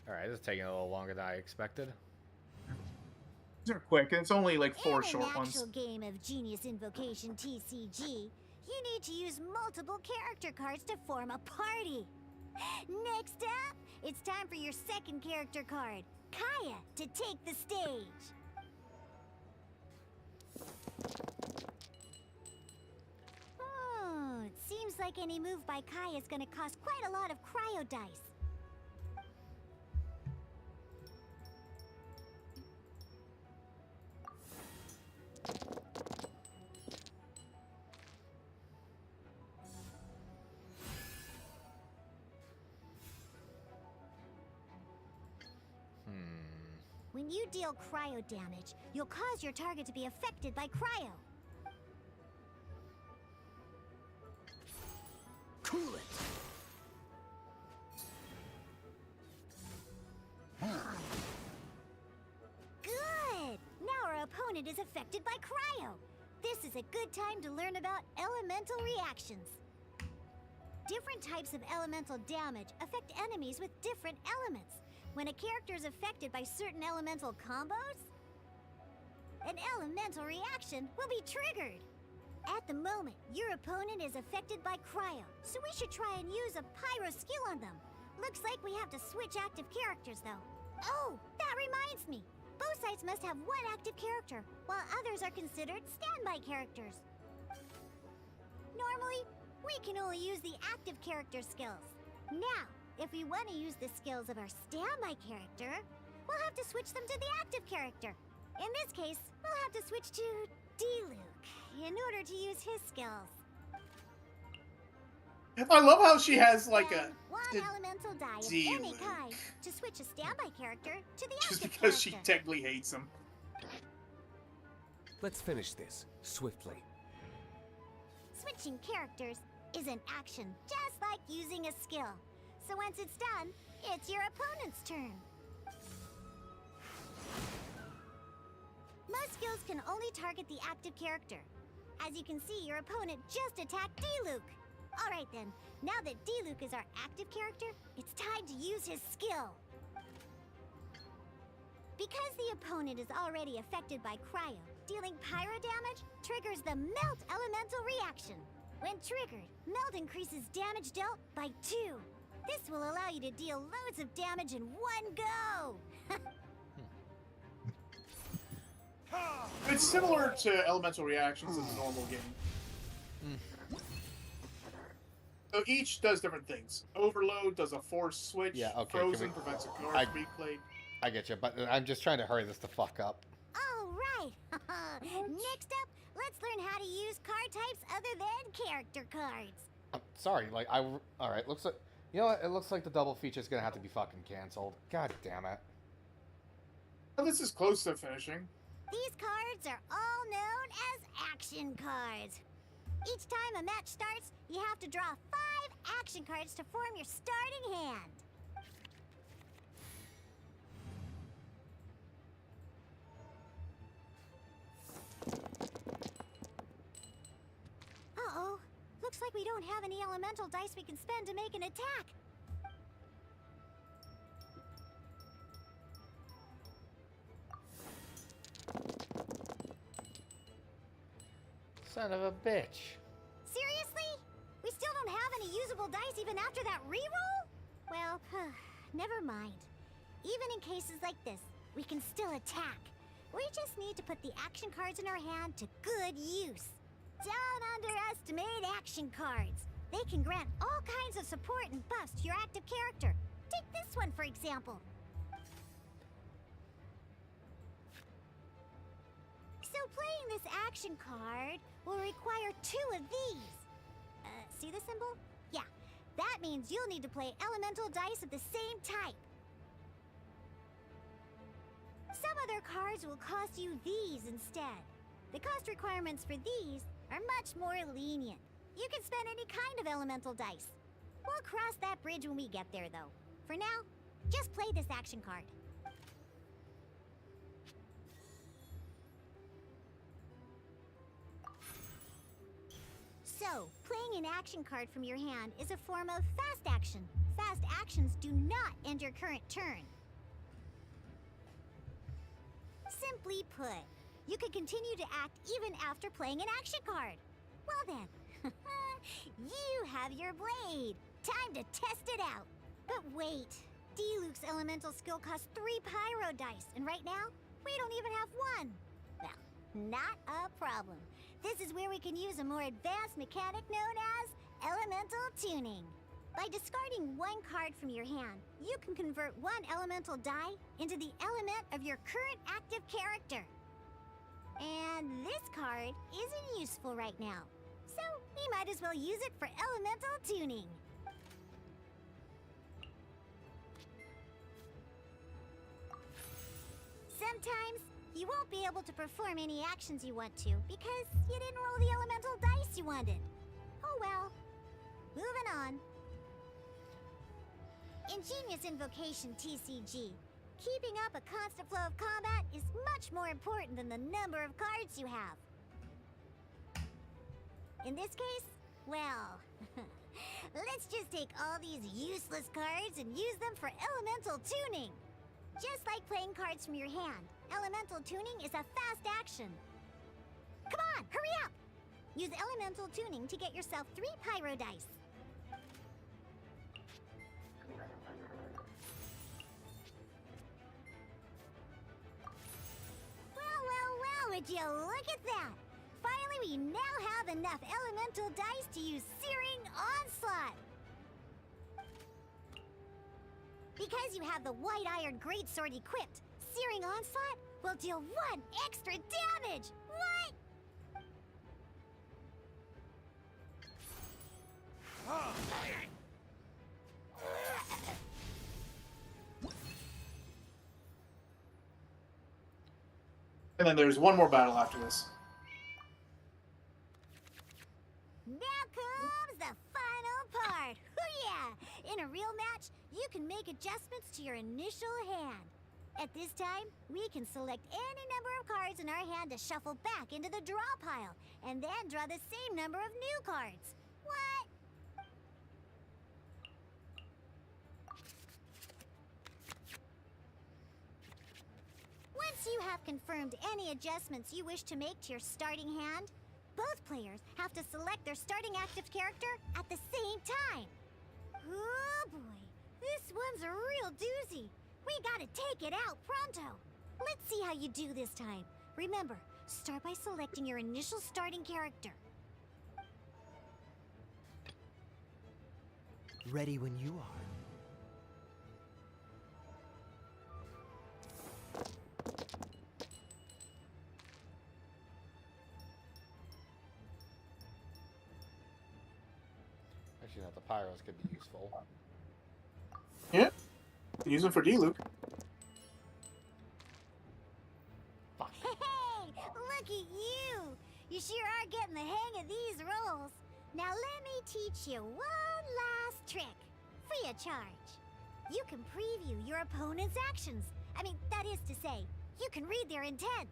[SPEAKER 1] Alright, this is taking a little longer than I expected.
[SPEAKER 4] These are quick, and it's only like 4
[SPEAKER 3] In
[SPEAKER 4] short
[SPEAKER 3] an
[SPEAKER 4] ones.
[SPEAKER 3] actual game of Genius Invocation TCG, you need to use multiple character cards to form a party. Next up, it's time for your second character card, Kaya, to take the stage. It seems like any move by Kaya is going to cost quite a lot of cryo dice. When you deal cryo damage, you'll cause your target to be affected by cryo.
[SPEAKER 5] Cool it!
[SPEAKER 3] Good! Now our opponent is affected by cryo. This is a good time to learn about elemental reactions. Different types of elemental damage affect enemies with different elements. When a character is affected by certain elemental combos, an elemental reaction will be triggered. At the moment, your opponent is affected by cryo, so we should try and use a pyro skill on them. Looks like we have to switch active characters, though. Oh, that reminds me. Both sides must have one active character, while others are considered standby characters. Normally, we can only use the active character skills. Now, if we want to use the skills of our standby character, we'll have to switch them to the active character. In this case, we'll have to switch to D-Luke in order to use his skills.
[SPEAKER 4] I love how she has like
[SPEAKER 3] Then one elemental die of any kind to switch a standby character to the
[SPEAKER 4] just
[SPEAKER 3] active
[SPEAKER 4] because
[SPEAKER 3] character.
[SPEAKER 4] she technically hates him.
[SPEAKER 10] Let's finish this swiftly.
[SPEAKER 3] Switching characters is an action, just like using a skill. So once it's done, it's your opponent's turn. Most skills can only target the active character. As you can see, your opponent just attacked D-Luke. Alright then, now that D-Luke is our active character, it's time to use his skill. Because the opponent is already affected by cryo, dealing pyro damage triggers the Melt elemental reaction. When triggered, Melt increases damage dealt by 2. This will allow you to deal loads of damage in one go!
[SPEAKER 4] It's similar to elemental reactions in the normal game. So each does different things. Overload does a force switch.
[SPEAKER 1] Yeah, okay.
[SPEAKER 4] Frozen prevents a guard to be played.
[SPEAKER 1] I get you, but I'm just trying to hurry this the fuck up.
[SPEAKER 3] Alright! Next up, let's learn how to use card types other than character cards.
[SPEAKER 1] I'm sorry, alright, looks like... You know what? It looks like the double feature is gonna have to be fucking canceled. God damn it.
[SPEAKER 4] Well, this is close to finishing.
[SPEAKER 3] These cards are all known as action cards. Each time a match starts, you have to draw 5 action cards to form your starting hand. Uh-oh. Looks like we don't have any elemental dice we can spend to make an attack.
[SPEAKER 1] Son of a bitch.
[SPEAKER 3] Seriously? We still don't have any usable dice even after that reroll? Well, never mind. Even in cases like this, we can still attack. We just need to put the action cards in our hand to good use. Don't underestimate action cards. They can grant all kinds of support and buffs to your active character. Take this one, for example. So playing this action card will require 2 of these. See the symbol? Yeah, that means you'll need to play elemental dice of the same type. Some other cards will cost you these instead. The cost requirements for these are much more lenient. You can spend any kind of elemental dice. We'll cross that bridge when we get there, though. For now, just play this action card. So, playing an action card from your hand is a form of fast action. Fast actions do not end your current turn. Simply put, you can continue to act even after playing an action card. Well then, you have your blade. Time to test it out. But wait, D-Luke's elemental skill costs 3 pyro dice, and right now, we don't even have 1. Well, not a problem. This is where we can use a more advanced mechanic known as elemental tuning. By discarding 1 card from your hand, you can convert 1 elemental die into the element of your current active character. And this card isn't useful right now, so we might as well use it for elemental tuning. Sometimes, you won't be able to perform any actions you want to because you didn't roll the elemental dice you wanted. Oh well. Moving on. Ingenious Invocation TCG. Keeping up a constant flow of combat is much more important than the number of cards you have. In this case, well, let's just take all these useless cards and use them for elemental tuning. Just like playing cards from your hand, elemental tuning is a fast action. Come on, hurry up! Use elemental tuning to get yourself 3 pyro dice. Well, would you look at that? Finally, we now have enough elemental dice to use Searing Onslaught. Because you have the White Iron Greatsword equipped, Searing Onslaught will deal 1 extra damage! What?
[SPEAKER 4] And then there's one more battle after this.
[SPEAKER 3] Now comes the final part. Yeah! In a real match, you can make adjustments to your initial hand. At this time, we can select any number of cards in our hand to shuffle back into the draw pile, and then draw the same number of new cards. What? Once you have confirmed any adjustments you wish to make to your starting hand, both players have to select their starting active character at the same time. Oh boy, this one's a real doozy. We gotta take it out pronto. Let's see how you do this time. Remember, start by selecting your initial starting character.
[SPEAKER 16] Ready when you are.
[SPEAKER 1] Actually, not the pyros could be useful.
[SPEAKER 4] Yeah. Use them for D-Luke.
[SPEAKER 3] Hey, look at you! You sure are getting the hang of these rolls. Now let me teach you one last trick, free of charge. You can preview your opponent's actions. I mean, that is to say, you can read their intent.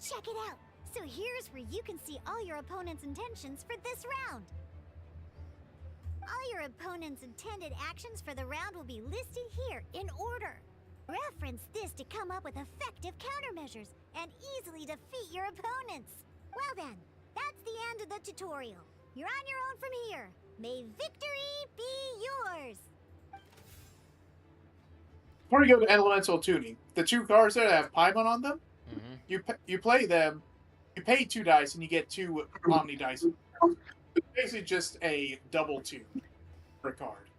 [SPEAKER 3] Check it out. So here's where you can see all your opponent's intentions for this round. All your opponent's intended actions for the round will be listed here in order. Reference this to come up with effective countermeasures and easily defeat your opponents. Well then, that's the end of the tutorial. You're on your own from here. May victory be yours.
[SPEAKER 4] Before you go to elemental tuning, the 2 cards that have Paimon on them, you play them. You pay 2 dice and you get 2 Omni dice. It's basically just a double 2 per card.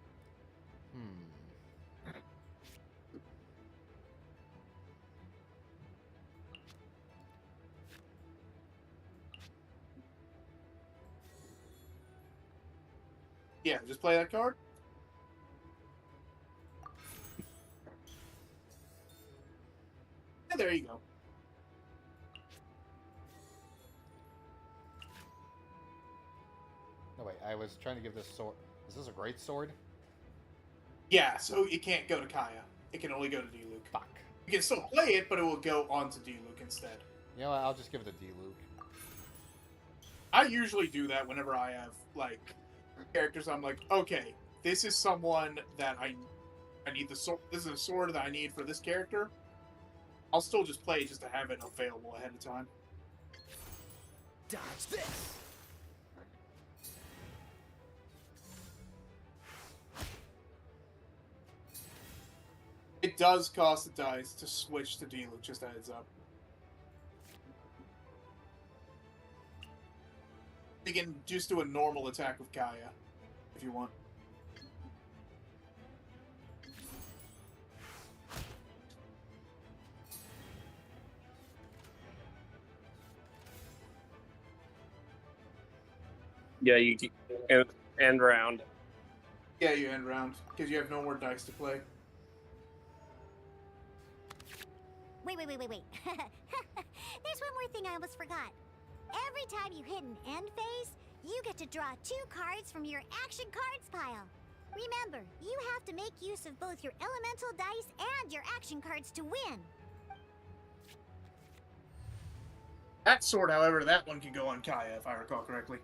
[SPEAKER 4] Yeah, just play that card. Yeah, there you go.
[SPEAKER 1] No, wait, I was trying to give this sword... Is this a great sword?
[SPEAKER 4] Yeah, so it can't go to Kaya. It can only go to D-Luke.
[SPEAKER 1] Fuck.
[SPEAKER 4] You can still play it, but it will go on to D-Luke instead.
[SPEAKER 1] You know what, I'll just give it to D-Luke.
[SPEAKER 4] I usually do that whenever I have, like, characters. I'm like, okay, this is someone that I need the sword. This is a sword that I need for this character. I'll still just play it just to have it available ahead of time.
[SPEAKER 16] Dodge this!
[SPEAKER 4] It does cost the dice to switch to D-Luke, just a heads up. You can just do a normal attack with Kaya, if you want.
[SPEAKER 2] Yeah, you end round.
[SPEAKER 4] Yeah, you end round, because you have no more dice to play.
[SPEAKER 3] Wait. There's one more thing I almost forgot. Every time you hit an end phase, you get to draw 2 cards from your action cards pile. Remember, you have to make use of both your elemental dice and your action cards to win.
[SPEAKER 4] That sword, however, that one can go on Kaya, if I recall correctly.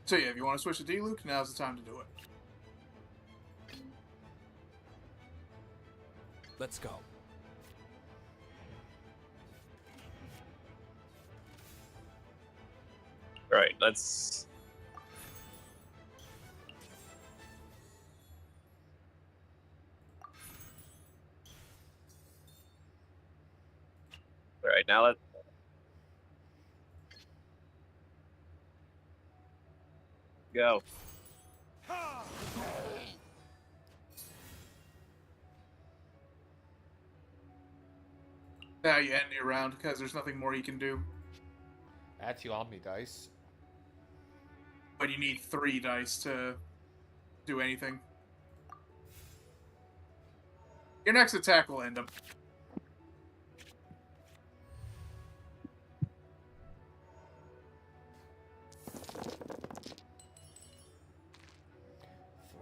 [SPEAKER 4] So yeah, if you want to switch to D-Luke, now's the time to do it.
[SPEAKER 10] Let's go.
[SPEAKER 2] All right, let's. All right, now let's. Go.
[SPEAKER 4] Now you end your round because there's nothing more you can do.
[SPEAKER 1] Add 2 Omni dice.
[SPEAKER 4] But you need 3 dice to do anything. Your next attack will end up.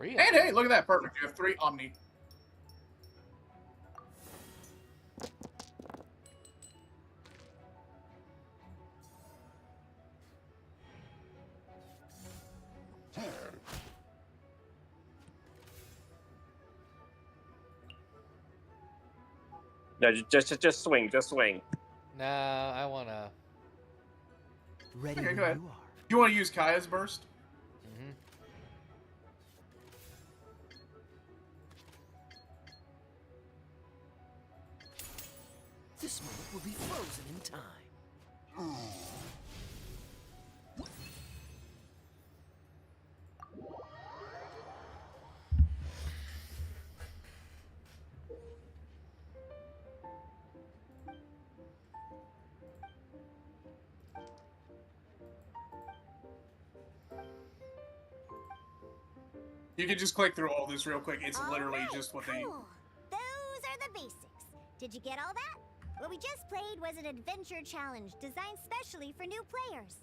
[SPEAKER 4] Hey, look at that. Perfect. You have 3 Omni.
[SPEAKER 2] No, just swing, just swing.
[SPEAKER 1] Nah, I wanna.
[SPEAKER 16] Ready
[SPEAKER 4] Okay,
[SPEAKER 16] when
[SPEAKER 4] go ahead.
[SPEAKER 16] you are.
[SPEAKER 4] You want to use Kaya's burst?
[SPEAKER 1] Mm-hmm.
[SPEAKER 7] This moment will be frozen in time.
[SPEAKER 4] You can just click through all this real quick. It's
[SPEAKER 3] All
[SPEAKER 4] literally
[SPEAKER 3] right,
[SPEAKER 4] just what they.
[SPEAKER 3] cool. Those are the basics. Did you get all that? What we just played was an adventure challenge designed specially for new players.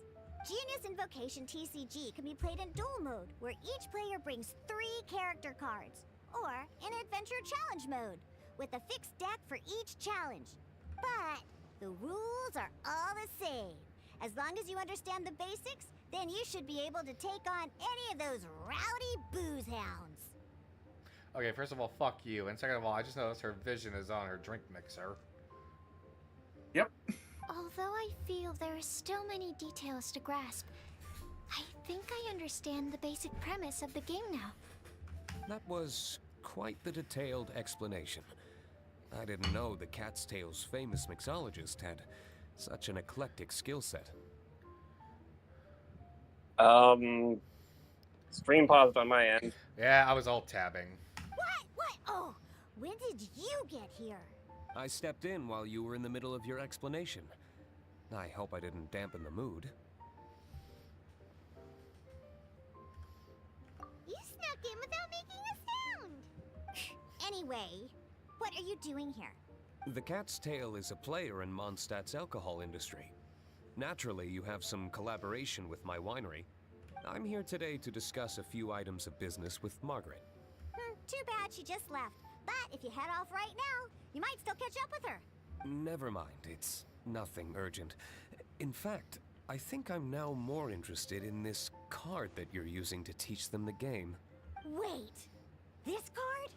[SPEAKER 3] Genius Invocation TCG can be played in duel mode, where each player brings 3 character cards, or in adventure challenge mode, with a fixed deck for each challenge. But the rules are all the same. As long as you understand the basics, then you should be able to take on any of those rowdy booze hounds.
[SPEAKER 1] Okay, first of all, fuck you. And second of all, I just noticed her vision is on her drink mixer.
[SPEAKER 4] Yep.
[SPEAKER 13] Although I feel there are still many details to grasp, I think I understand the basic premise of the game now.
[SPEAKER 10] That was quite the detailed explanation. I didn't know the Cat's Tail's famous mixologist had such an eclectic skill set.
[SPEAKER 2] Stream paused on my end.
[SPEAKER 1] Yeah, I was alt tabbing.
[SPEAKER 3] What? Oh, when did you get here?
[SPEAKER 10] I stepped in while you were in the middle of your explanation. I hope I didn't dampen the mood.
[SPEAKER 3] You snuck in without making a sound. Anyway, what are you doing here?
[SPEAKER 10] The Cat's Tail is a player in Mondstadt's alcohol industry. Naturally, you have some collaboration with my winery. I'm here today to discuss a few items of business with Margaret.
[SPEAKER 3] Too bad she just left. But if you head off right now, you might still catch up with her.
[SPEAKER 10] Never mind, it's nothing urgent. In fact, I think I'm now more interested in this card that you're using to teach them the game.
[SPEAKER 3] Wait, this card?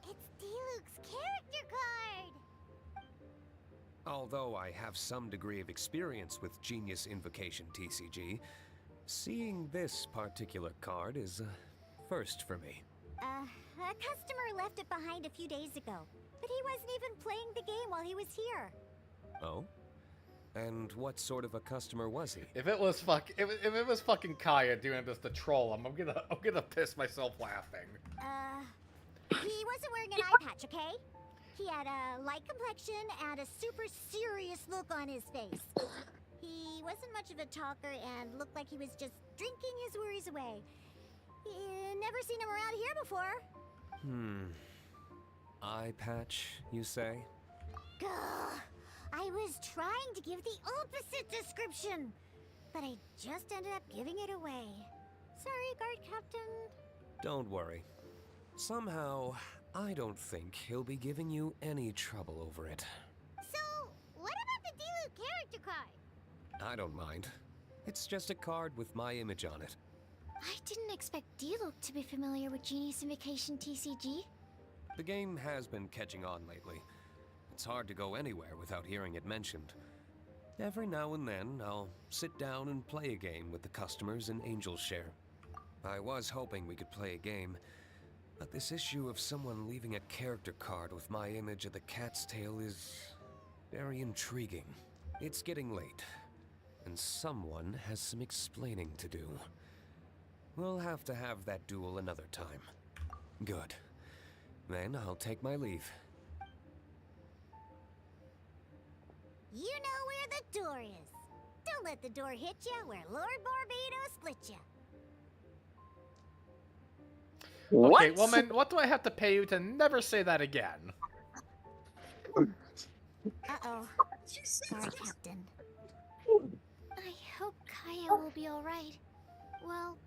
[SPEAKER 3] It's D-Luke's character card!
[SPEAKER 10] Although I have some degree of experience with Genius Invocation TCG, seeing this particular card is a first for me.
[SPEAKER 3] A customer left it behind a few days ago, but he wasn't even playing the game while he was here.
[SPEAKER 10] Oh? And what sort of a customer was he?
[SPEAKER 1] If it was fucking Kaya doing this to troll him, I'm gonna piss myself laughing.
[SPEAKER 3] He wasn't wearing an eye patch, okay? He had a light complexion and a super serious look on his face. He wasn't much of a talker and looked like he was just drinking his worries away. Never seen him around here before.
[SPEAKER 10] Eye patch, you say?
[SPEAKER 3] Gah! I was trying to give the opposite description, but I just ended up giving it away. Sorry, guard captain.
[SPEAKER 10] Don't worry. Somehow, I don't think he'll be giving you any trouble over it.
[SPEAKER 3] So, what about the D-Luke character card?
[SPEAKER 10] I don't mind. It's just a card with my image on it.
[SPEAKER 13] I didn't expect Diluc to be familiar with Genie's Invocation TCG.
[SPEAKER 10] The game has been catching on lately. It's hard to go anywhere without hearing it mentioned. Every now and then, I'll sit down and play a game with the customers in Angel's Share. I was hoping we could play a game, but this issue of someone leaving a character card with my image of the cat's tail is very intriguing. It's getting late, and someone has some explaining to do. We'll have to have that duel another time. Good. Then I'll take my leave.
[SPEAKER 3] You know where the door is. Don't let the door hit you where Lord Barbados split you.
[SPEAKER 1] Okay, woman, what do I have to pay you to never say that again?
[SPEAKER 3] Uh-oh. Sorry, Captain.
[SPEAKER 13] I hope Kaya will be alright. Well,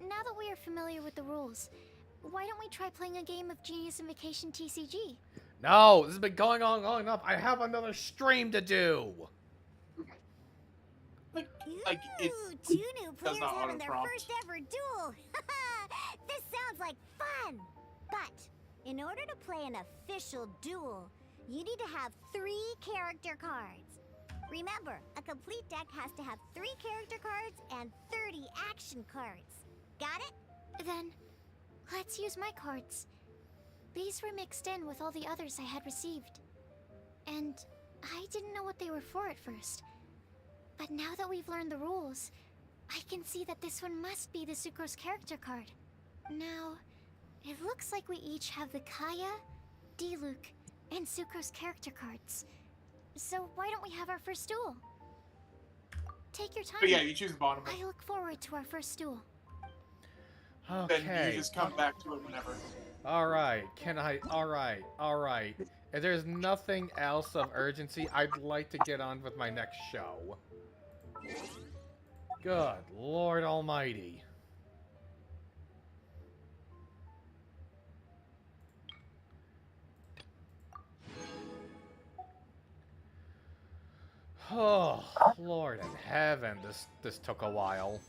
[SPEAKER 13] now that we are familiar with the rules, why don't we try playing a game of Genius Invocation TCG?
[SPEAKER 1] No, this has been going on long enough. I have another stream to do.
[SPEAKER 3] Two new players having their first ever duel. This sounds like fun. But in order to play an official duel, you need to have 3 character cards. Remember, a complete deck has to have 3 character cards and 30 action cards. Got it?
[SPEAKER 13] Then, let's use my cards. These were mixed in with all the others I had received. And I didn't know what they were for at first. But now that we've learned the rules, I can see that this one must be the Sucrose character card. Now, it looks like we each have the Kaya, Diluc, and Sucrose character cards. So why don't we have our first duel? Take your time.
[SPEAKER 4] But yeah, you choose the bottom.
[SPEAKER 13] I look forward to our first duel.
[SPEAKER 1] Okay.
[SPEAKER 4] Then you just come back to it whenever.
[SPEAKER 1] Alright, alright. If there's nothing else of urgency, I'd like to get on with my next show. Good Lord Almighty. Oh, Lord in heaven, this took a while.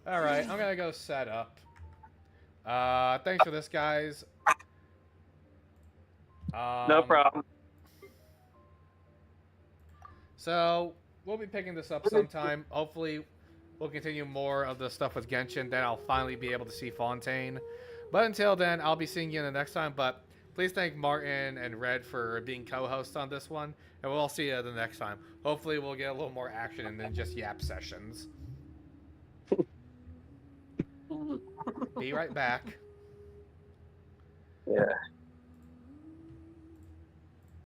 [SPEAKER 1] Alright, I'm gonna go set up. Thanks for this, guys.
[SPEAKER 2] No problem.
[SPEAKER 1] So, we'll be picking this up sometime. Hopefully, we'll continue more of the stuff with Genshin. Then I'll finally be able to see Fontaine. But until then, I'll be seeing you in the next time. But please thank Martin and Red for being co-hosts on this one. And we'll all see you the next time. Hopefully, we'll get a little more action than just yap sessions. Be right back.
[SPEAKER 2] Yeah.